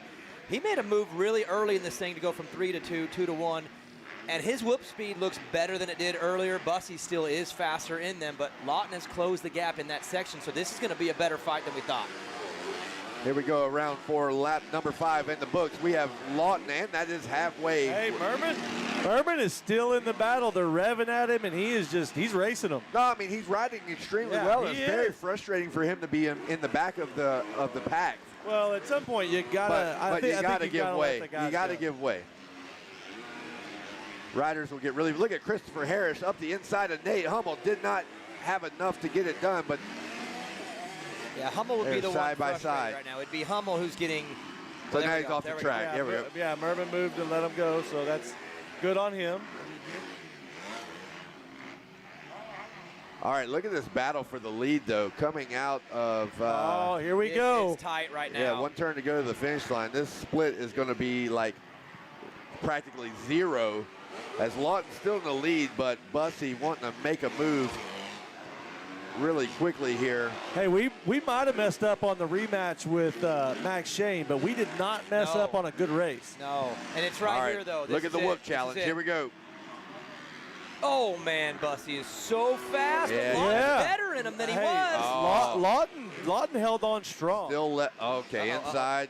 he made a move really early in this thing to go from 3 to 2, 2 to 1. And his whoop speed looks better than it did earlier. Bussey still is faster in them, but Lawton has closed the gap in that section, so this is going to be a better fight than we thought. Here we go, around for lap number 5 in the books. We have Lawton, and that is halfway. Hey, Merman is still in the battle. They're revving at him, and he's racing them. No, I mean, he's riding extremely well. It's very frustrating for him to be in the back of the pack. Well, at some point, you gotta. But you gotta give way. You gotta give way. Riders will get really. Look at Christopher Harris up the inside of Nate Hummel. Did not have enough to get it done, but yeah, Hummel would be the side one by side right now. It'd be Hummel who's getting. So now he's off the track. There we go. Yeah, Merman moved and let him go, so that's good on him. All right, look at this battle for the lead, though, coming out of. Oh, here we go. It's tight right now. Yeah, one turn to go to the finish line. This split is going to be like practically zero, as Lawton's still in the lead, but Bussey wanting to make a move really quickly here. Hey, we might have messed up on the rematch with Max Shane, but we did not mess up on a good race. No, and it's right here, though. Look at the whoop challenge. Here we go. Oh, man, Bussy is so fast. Yeah. A lot Yeah. better in him than he Hey, was. Lawton held on strong. Still okay, inside.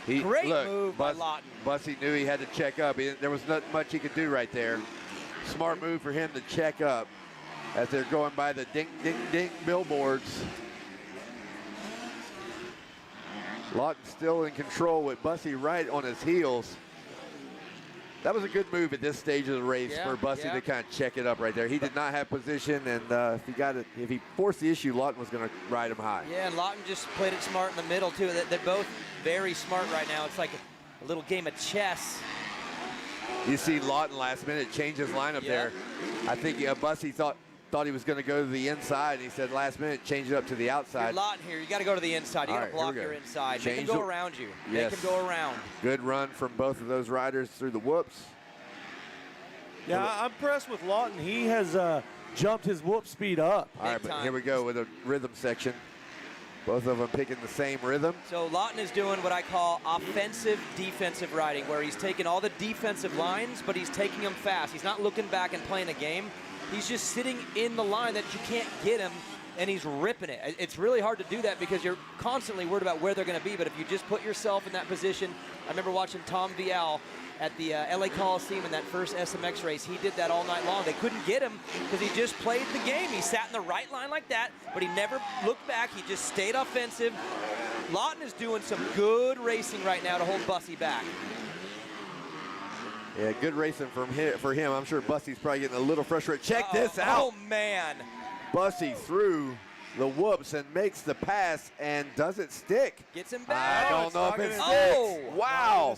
Great move by Lawton. Bussy knew he had to check up. There was not much he could do right there. Smart move for him to check up as they're going by the ding, ding, ding billboards. Lawton still in control with Bussy right on his heels. That was a good move at this stage of the race for Bussy to kind of check it up right there. He did not have position, and if he forced the issue, Lawton was going to ride him high. Yeah, and Lawton just played it smart in the middle, too. They're both very smart right now. It's like a little game of chess. You see Lawton last minute change his lineup there. I think Bussy thought he was going to go to the inside, and he said last minute change it up to the outside. You're Lawton here. You got to go to the inside. You got to block your inside. Make him go around you. Yes. Make him go around. Good run from both of those riders through the whoops. Yeah, I'm impressed with Lawton. He has jumped his whoop speed up. All right, but here we go with a rhythm section. Both of them picking the same rhythm. So Lawton is doing what I call offensive defensive riding, where he's taking all the defensive lines, but he's taking them fast. He's not looking back and playing a game. He's just sitting in the line that you can't get him, and he's ripping it. It's really hard to do that because you're constantly worried about where they're going to be, but if you just put yourself in that position, I remember watching Tom Vial at the LA Coliseum in that first SMX race. He did that all night long. They couldn't get him because he just played the game. He sat in the right line like that, but he never looked back. He just stayed offensive. Lawton is doing some good racing right now to hold Bussy back. Yeah, good racing for him. I'm sure Bussy's probably getting a little frustrated. Check this out. Oh, man. Bussy through the whoops and makes the pass, and does it stick? Gets him back. I don't know if it sticks. Oh, wow.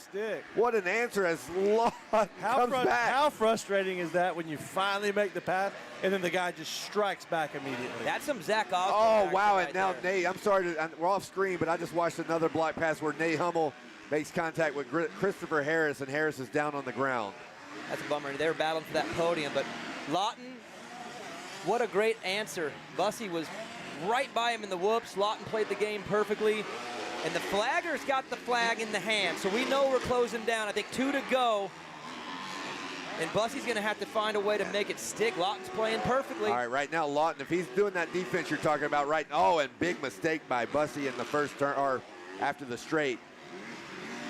What an answer as Lawton comes back. How frustrating is that when you finally make the pass and then the guy just strikes back immediately? That's some Zach Osborne. Oh, wow, and right now there. Nate, I'm sorry, we're off screen, but I just watched another block pass where Nate Hummel makes contact with Christopher Harris, and Harris is down on the ground. That's a bummer. They were battling for that podium, but Lawton, what a great answer. Bussy was right by him in the whoops. Lawton played the game perfectly, and the flagger's got the flag in the hand, so we know we're closing down. I think 2 to go, and Bussy's going to have to find a way to make it stick. Lawton's playing perfectly. All right, right now, Lawton, if he's doing that defense you're talking about right now, and big mistake by Bussy in the first turn, or after the straight.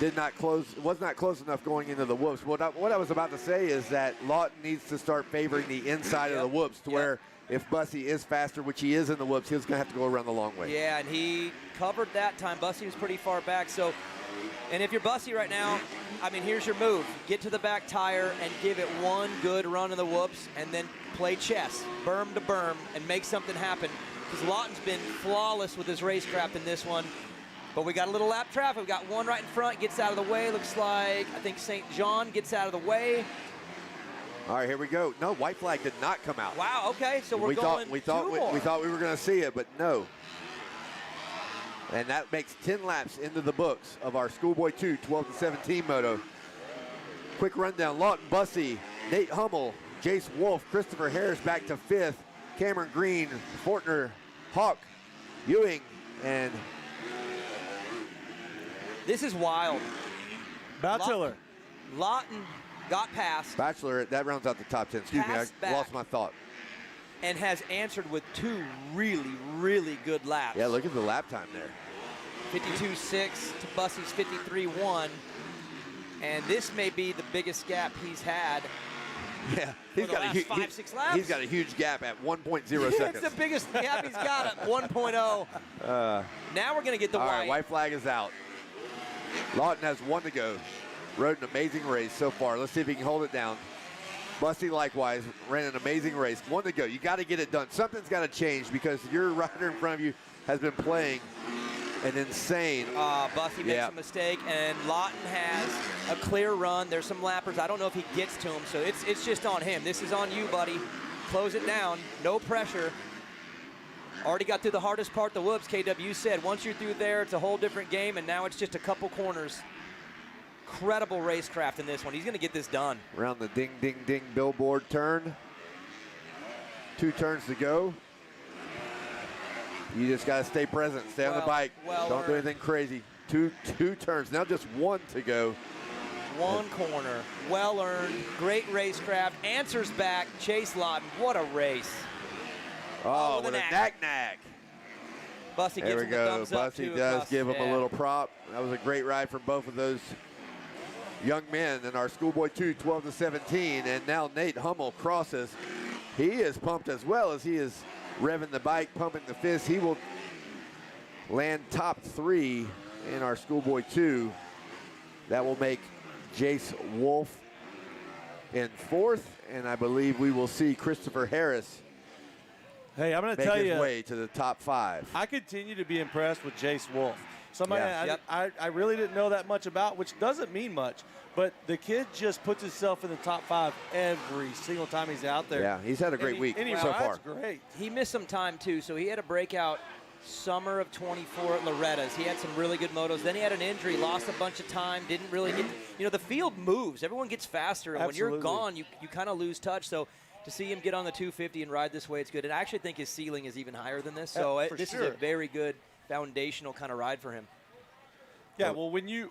Was not close enough going into the whoops. What I was about to say is that Lawton needs to start favoring the inside of the whoops to where if Bussy is faster, which he is in the whoops, he's going to have to go around the long way. Yeah, and he covered that time. Bussy was pretty far back. So, and if you're Bussy right now, I mean, here's your move. Get to the back tire and give it one good run in the whoops, and then play chess, berm to berm, and make something happen. Because Lawton's been flawless with his racecraft in this one. But we got a little lap traffic. We got one right in front, gets out of the way. Looks like, I think St. John gets out of the way. All right, here we go. No, white flag did not come out. Wow, okay, so we thought we were going to see it, but no. And that makes 10 laps into the books of our Schoolboy 2 12-17 moto. Quick rundown. Lawton, Bussy, Nate Hummel, Jace Wolf, Christopher Harris back to 5th, Cameron Green, Fortner, Hawk, Ewing, and this is wild. Bachelor. Lawton got past. Bachelor, that rounds out the top 10. Excuse me, I lost my thought. And has answered with 2 really, really good laps. Yeah, look at the lap time there. 52.6 to Bussy's 53.1. And this may be the biggest gap he's had. Yeah, he's got a 5-6 laps. He's got a huge gap at 1.0 seconds. It's the biggest gap he's got at 1.0. Now we're going to get the all white. All right, white flag is out. Lawton has 1 to go. Rode an amazing race so far. Let's see if he can hold it down. Bussy likewise ran an amazing race. 1 to go. You got to get it done. Something's got to change because your rider in front of you has been playing an insane. Bussy makes a mistake, and Lawton has a clear run. There's some lappers. I don't know if he gets to him, so it's just on him. This is on you, buddy. Close it down. No pressure. Already got through the hardest part, the whoops. KW said once you're through there, it's a whole different game, and now it's just a couple corners. Incredible racecraft in this one. He's going to get this done. Around the ding, ding, ding billboard turn. 2 turns to go. You just got to stay present, stay on the bike. Don't do anything crazy. Two turns, now just one to go. One corner, well earned, great racecraft. Answers back, Chase Lawton, what a race. Oh, with a knack. Bussy gives him the thumbs up. Bussy does give him a little prop. That was a great ride from both of those young men in our Schoolboy 2, 12 to 17. And now Nate Hummel crosses. He is pumped as well as he is revving the bike, pumping the fist. He will land top 3 in our Schoolboy 2. That will make Jace Wolf in 4th, and I believe we will see Christopher Harris I'm going to tell you, make his way to the top 5. I continue to be impressed with Jace Wolf. Somebody I really didn't know that much about, which doesn't mean much, but the kid just puts himself in the top 5 every single time he's out there. Yeah, he's had a great week so far. Great. He missed some time too, so he had a breakout summer of 24 at Loretta's. He had some really good motos. Then he had an injury, lost a bunch of time, didn't really get, the field moves. Everyone gets faster, and when you're gone, you kind of lose touch. So to see him get on the 250 and ride this way, it's good. And I actually think his ceiling is even higher than this. So this is a very good foundational kind of ride for him. Yeah, well, when you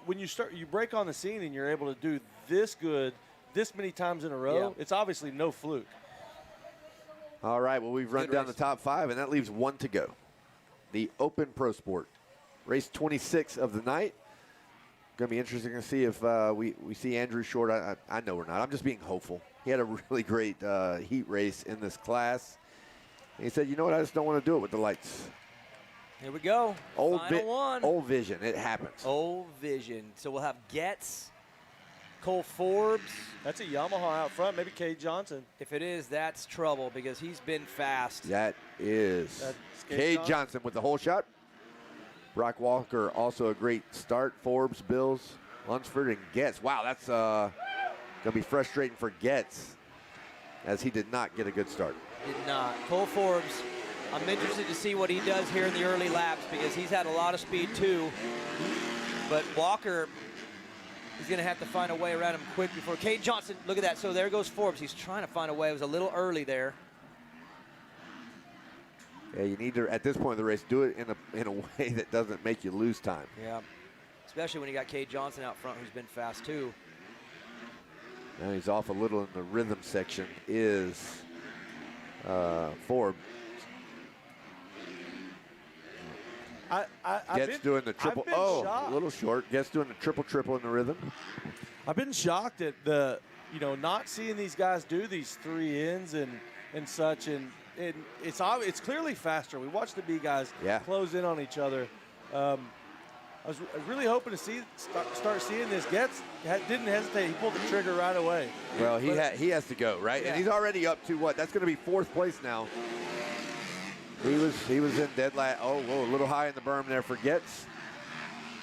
break on the scene and you're able to do this good this many times in a row, it's obviously no fluke. All right, well, we've run down the top 5, and that leaves 1 to go. The Open Pro Sport. Race 26 of the night. Going to be interesting to see if we see Andrew Short. I know we're not. I'm just being hopeful. He had a really great heat race in this class. And he said, you know what, I just don't want to do it with the lights. Here we go. Final one. Old vision. It happens. Old vision. So we'll have Getz, Cole Forbes. That's a Yamaha out front. Maybe Cade Johnson. If it is, that's trouble because he's been fast. That is Cade Johnson with the whole shot. Brock Walker also a great start. Forbes, Bills, Lunsford, and Getz. Wow, that's going to be frustrating for Getz as he did not get a good start. Did not. Cole Forbes, I'm interested to see what he does here in the early laps because he's had a lot of speed too. But Walker, he's going to have to find a way around him quick before. Cade Johnson, look at that. So there goes Forbes. He's trying to find a way. It was a little early there. Yeah, you need to, at this point of the race, do it in a way that doesn't make you lose time. Yeah, especially when you got Cade Johnson out front who's been fast too. Now he's off a little in the rhythm section is Forbes. Gets doing the triple. A little short. Gets doing the triple in the rhythm. I've been shocked at not seeing these guys do these 3 ends and such, and it's clearly faster. We watched the B guys close in on each other. I was really hoping to start seeing this. Getz didn't hesitate. He pulled the trigger right away. Well, he has to go, right? Yeah. And he's already up to what? That's going to be 4th place now. He was in dead last. Oh, whoa, a little high in the berm there for Getz.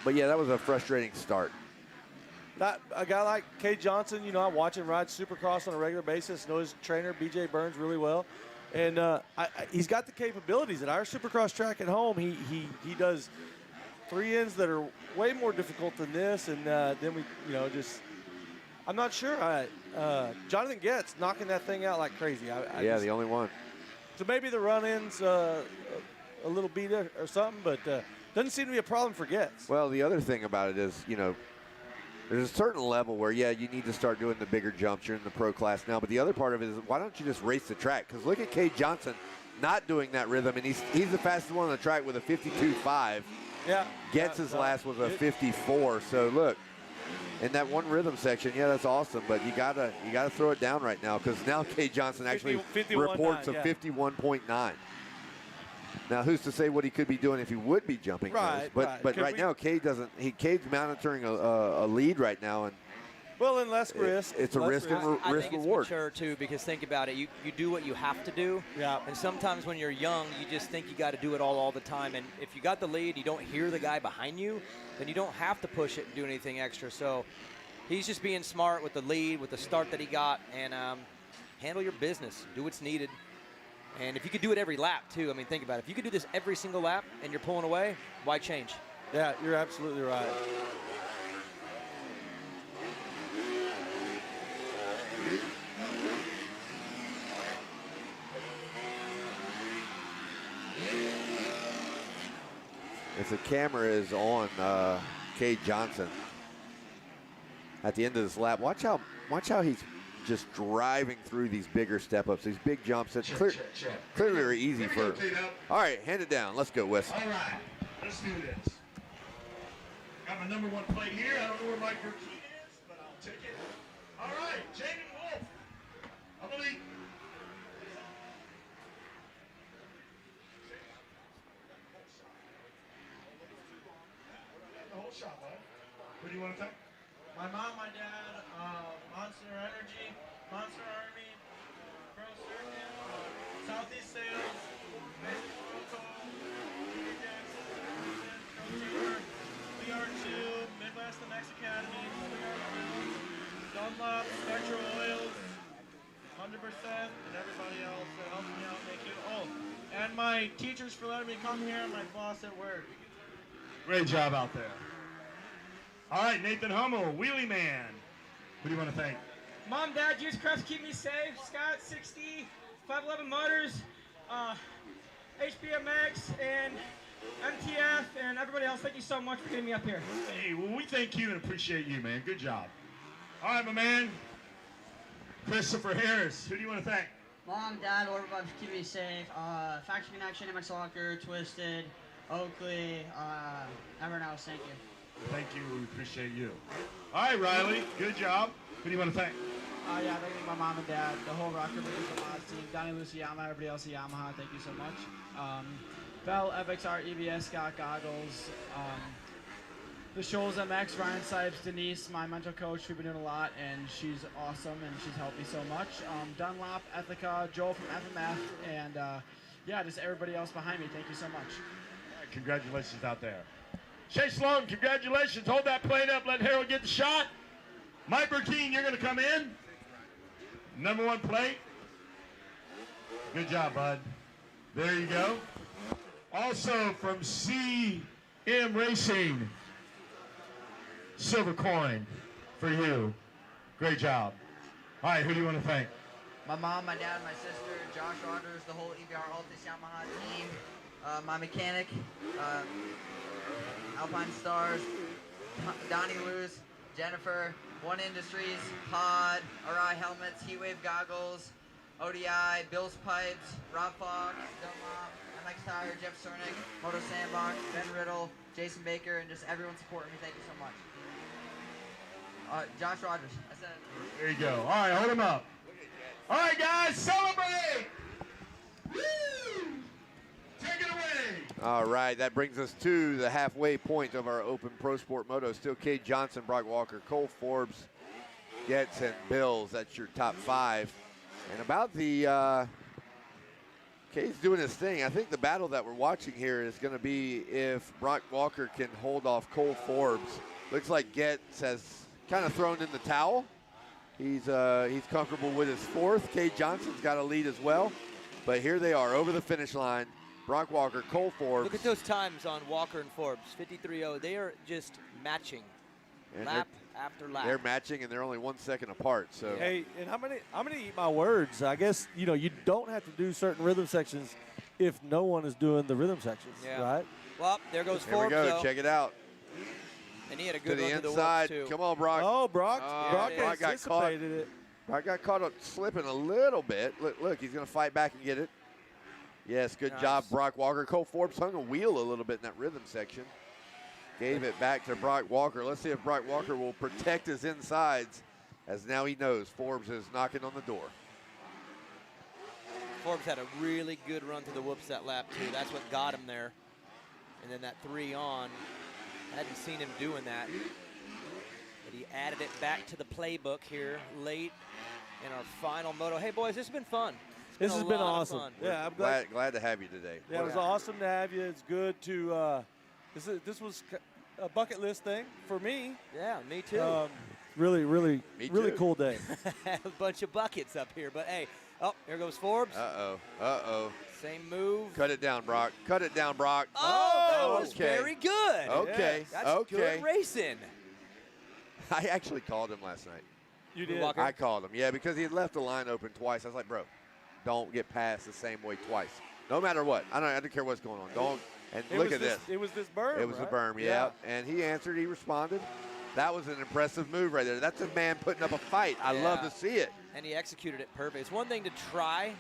But yeah, that was a frustrating start. A guy like Cade Johnson, I watch him ride Supercross on a regular basis. Know his trainer, BJ Burns, really well. And he's got the capabilities. At our Supercross track at home, he does 3 ends that are way more difficult than this. And then we, I'm not sure. Jonathan Getz knocking that thing out like crazy. The only one. So maybe the run-ins a little beat or something, but doesn't seem to be a problem for Getz. Well, the other thing about it is, there's a certain level where, you need to start doing the bigger jumps. You're in the pro class now. But the other part of it is, why don't you just race the track? Because look at Cade Johnson not doing that rhythm, and he's the fastest one on the track with a 52.5. Yeah. Getz's last was a 54. So look, in that one rhythm section, that's awesome. But you gotta throw it down right now because now Cade Johnson actually reports a 51.9. Now, who's to say what he could be doing if he would be jumping those? But right now, Cade doesn't. Cade's monitoring a lead right now, and and less risk. It's a risk and I risk think reward. It's mature too, because think about it. You do what you have to do. Yeah. And sometimes when you're young, you just think you got to do it all the time. And if you got the lead, you don't hear the guy behind you, then you don't have to push it and do anything extra. So he's just being smart with the lead, with the start that he got, and handle your business. Do what's needed. And if you could do it every lap, too, think about it. If you could do this every single lap and you're pulling away, why change? Yeah, you're absolutely right. If the camera is on Cade Johnson at the end of this lap, watch how he's just driving through these bigger step-ups, these big jumps that clearly are easy for. All right, hand it down. Let's go, Wes. All right, let's do this. Got my number 1 plate here. I don't know where my key is, but I'll take it. All right, Jamie Wolf. I believe. The whole shot, bud. What do you want to take? My mom, my dad, Monster Energy, Monster Army, Pro Circuit, Southeast Sales, Mason Protocol, Peter Jackson, Pro Teamer, VR2, Midwest MX Academy, Dunlop, Spectral Oils, 100%, and everybody else that helps me out. Thank you. Oh, and my teachers for letting me come here, and my boss at work. Great job out there. All right, Nathan Hummel, Wheelie Man. Who do you want to thank? Mom, Dad, Juice Crafts, keep me safe. Scott, 60, 511 Motors, HBMX, and MTF, and everybody else. Thank you so much for getting me up here. Hey, well, we thank you and appreciate you, man. Good job. All right, my man. Christopher Harris. Who do you want to thank? Mom, Dad, Orberbubs, keep me safe. Factory Connection, MX Locker, Twisted, Oakley, everyone else. Thank you. Thank you. We appreciate you. All right, Riley. Good job. Who do you want to thank? Yeah, thank you, my mom and dad, the whole Rocker Brothers Mods team, Donnie Lucy Yamaha, everybody else at Yamaha. Thank you so much. Bell, FXR, EBS, Scott Goggles, the Shoals MX, Ryan Sipes, Denise, my mental coach. We've been doing a lot, and she's awesome, and she's helped me so much. Dunlop, Ethica, Joel from FMF, and yeah, just everybody else behind me. Thank you so much. All right, congratulations out there. Chase Sloan, congratulations. Hold that plate up. Let Harold get the shot. Mike Burkeen, you're going to come in. Number 1 plate. Good job, bud. There you go. Also from CM Racing, silver coin for you. Great job. All right, who do you want to thank? My mom, my dad, my sister, Josh Rogers, the whole EBR Altus Yamaha team, my mechanic, Alpine Stars, Donnie Luz, Jennifer, One Industries, Pod, RI Helmets, Heatwave Goggles, ODI, Bill's Pipes, Rob Fox, Dunlop, MX Tire, Jeff Cernick, Moto Sandbox, Ben Riddle, Jason Baker, and just everyone supporting me. Thank you so much. Josh Rogers. I said it. There you go. All right, hold him up. All right, guys, celebrate! Woo! Take it away! All right, that brings us to the halfway point of our Open Pro Sport Moto. Still Cade Johnson, Brock Walker, Cole Forbes, Getz, and Bills. That's your top 5. And about the, Cade's doing his thing. I think the battle that we're watching here is going to be if Brock Walker can hold off Cole Forbes. Looks like Getz has kind of thrown in the towel. He's comfortable with his 4th. Cade Johnson's got a lead as well. But here they are over the finish line. Brock Walker, Cole Forbes. Look at those times on Walker and Forbes, 53.0. They are just matching, and lap after lap. They're matching, and they're only 1 second apart. So hey, and I'm gonna eat my words. I guess you don't have to do certain rhythm sections if no one is doing the rhythm sections, right? Well, there goes Here Forbes. we go. Though. Check it out. And he had a good to the run inside. To the whoops, too. Come on, Brock. Oh, Brock Brock got caught. Brock got caught up slipping a little bit. Look, he's going to fight back and get it. Yes, good job, Brock Walker. Cole Forbes hung a wheel a little bit in that rhythm section. Gave it back to Brock Walker. Let's see if Brock Walker will protect his insides, as now he knows Forbes is knocking on the door. Forbes had a really good run to the whoops that lap, too. That's what got him there. And then that 3 on. I hadn't seen him doing that. But he added it back to the playbook here late in our final moto. Hey, boys, this has been fun. This has been awesome. Yeah, I'm glad to have you today. Yeah, it was awesome to have you. It's good to. This was a bucket list thing for me. Yeah, me too. Really cool day. A bunch of buckets up here, but hey, here goes Forbes. Uh-oh. Same move. Cut it down, Brock. Cut it down, Brock. Oh, that was very good. Okay. That's good racing. I actually called him last night. You did? Walker? I called him, yeah, because he had left the line open twice. I was like, bro, don't get past the same way twice. No matter what. I don't care what's going on. And look at this. It was this berm. It was right? the berm, yeah. And he answered. He responded. That was an impressive move right there. That's a man putting up a fight. I love to see it. And he executed it perfect. It's one thing to try.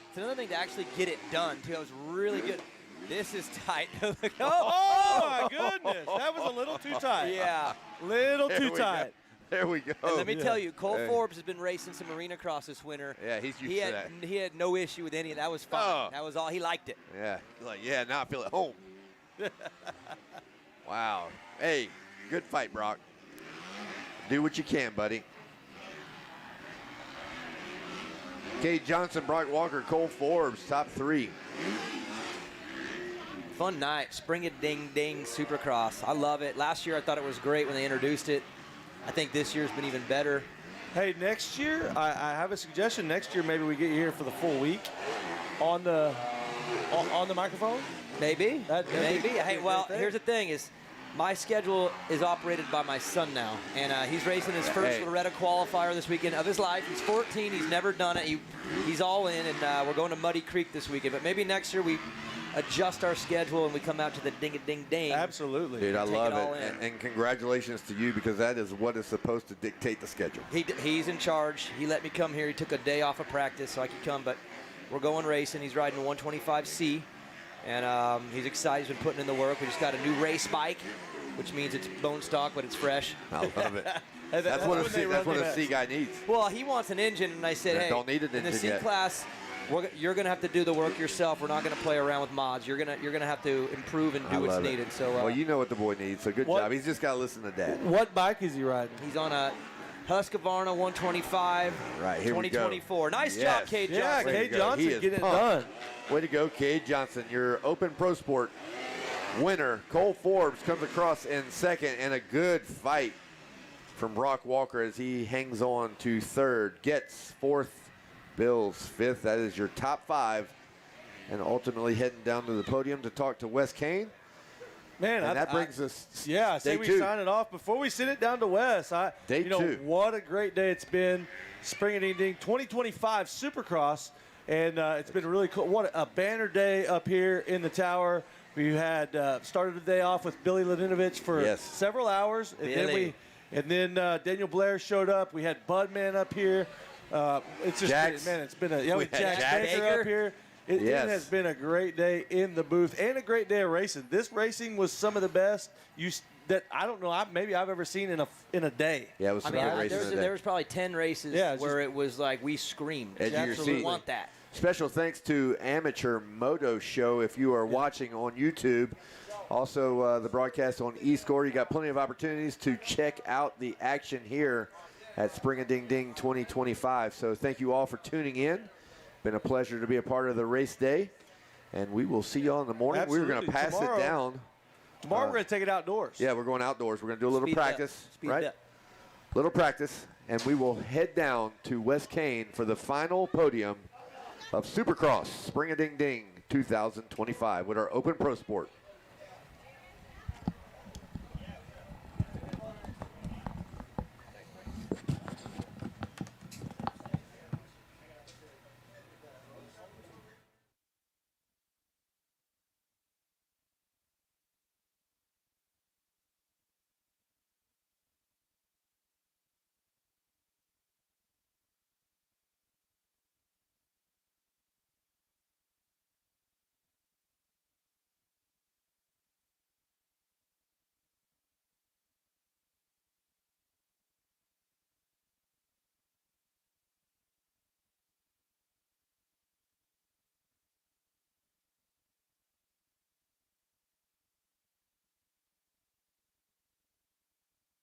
It's another thing to actually get it done, too. It was really good. This is tight. Oh, my goodness. That was a little too tight. Yeah. Little too tight. There we go. And let me tell you, Cole Forbes has been racing some arena cross this winter. Yeah, he's used to that. He had no issue with any of that. Was fine. That was all. He liked it. Yeah. He's like, yeah, now I feel at home. Wow. Hey, good fight, Brock. Do what you can, buddy. Cade Johnson, Brock Walker, Cole Forbes, top 3. Fun night. Spring-a-ding-ding Supercross. I love it. Last year I thought it was great when they introduced it. I think this year's been even better. Hey, next year, I have a suggestion. Next year, maybe we get you here for the full week on the microphone. Maybe. Maybe. Hey, well, here's the thing is, my schedule is operated by my son now, and he's racing his first Loretta qualifier this weekend of his life. He's 14. He's never done it. He's all in, and we're going to Muddy Creek this weekend. But maybe next year we adjust our schedule and we come out to the ding-a-ding-ding. Absolutely. Dude, I love it. And congratulations to you, because that is what is supposed to dictate the schedule. He's in charge. He let me come here. He took a day off of practice so I could come, but we're going racing. He's riding a 125C, and he's excited. He's been putting in the work. We just got a new race bike, which means it's bone stock, but it's fresh. I love it. That's what a C guy needs. Well, he wants an engine, and I said, hey, don't need an engine in the C class, you're going to have to do the work yourself. We're not going to play around with mods. You're gonna have to improve and do what's needed. So, well, you know what the boy needs, so good job. He's just got to listen to Dad. What bike is he riding? He's on a Husqvarna 125. Right, here 2024. Nice job, Cade Johnson. Yeah, Cade Johnson getting it done. Way to go, Cade Johnson. Your Open Pro Sport winner. Cole Forbes comes across in second, and a good fight from Brock Walker as he hangs on to third. Gets fourth. Bills fifth. That is your top 5, and ultimately heading down to the podium to talk to Wes Kane. Man, and that brings us. Yeah, I say we sign it off before we send it down to Wes. Day 2. What a great day it's been. Spring-a-ding-ding 2025 Supercross, and it's been really cool. What a banner day up here in the tower. We had started the day off with Billy Ladinovich for several hours, and then Daniel Blair showed up. We had Budman up here. It's just it's been a Jack Baker up here. It has been a great day in the booth and a great day of racing. This racing was some of the best that I don't know. Maybe I've ever seen in a day. Yeah, it was some good races. There was probably 10 races where it was like we screamed. We want that. Special thanks to Amateur Moto Show if you are watching on YouTube. Also, the broadcast on eScore. You got plenty of opportunities to check out the action here at Spring-a-Ding-Ding 2025. So thank you all for tuning in. Been a pleasure to be a part of the race day. And we will see you all in the morning. Absolutely. We're going to pass it down. Tomorrow we're going to take it outdoors. Yeah, we're going outdoors. We're going to do a little practice. Little practice. And we will head down to Wes Kane for the final podium of Supercross Spring-a-Ding-Ding 2025 with our Open Pro Sport.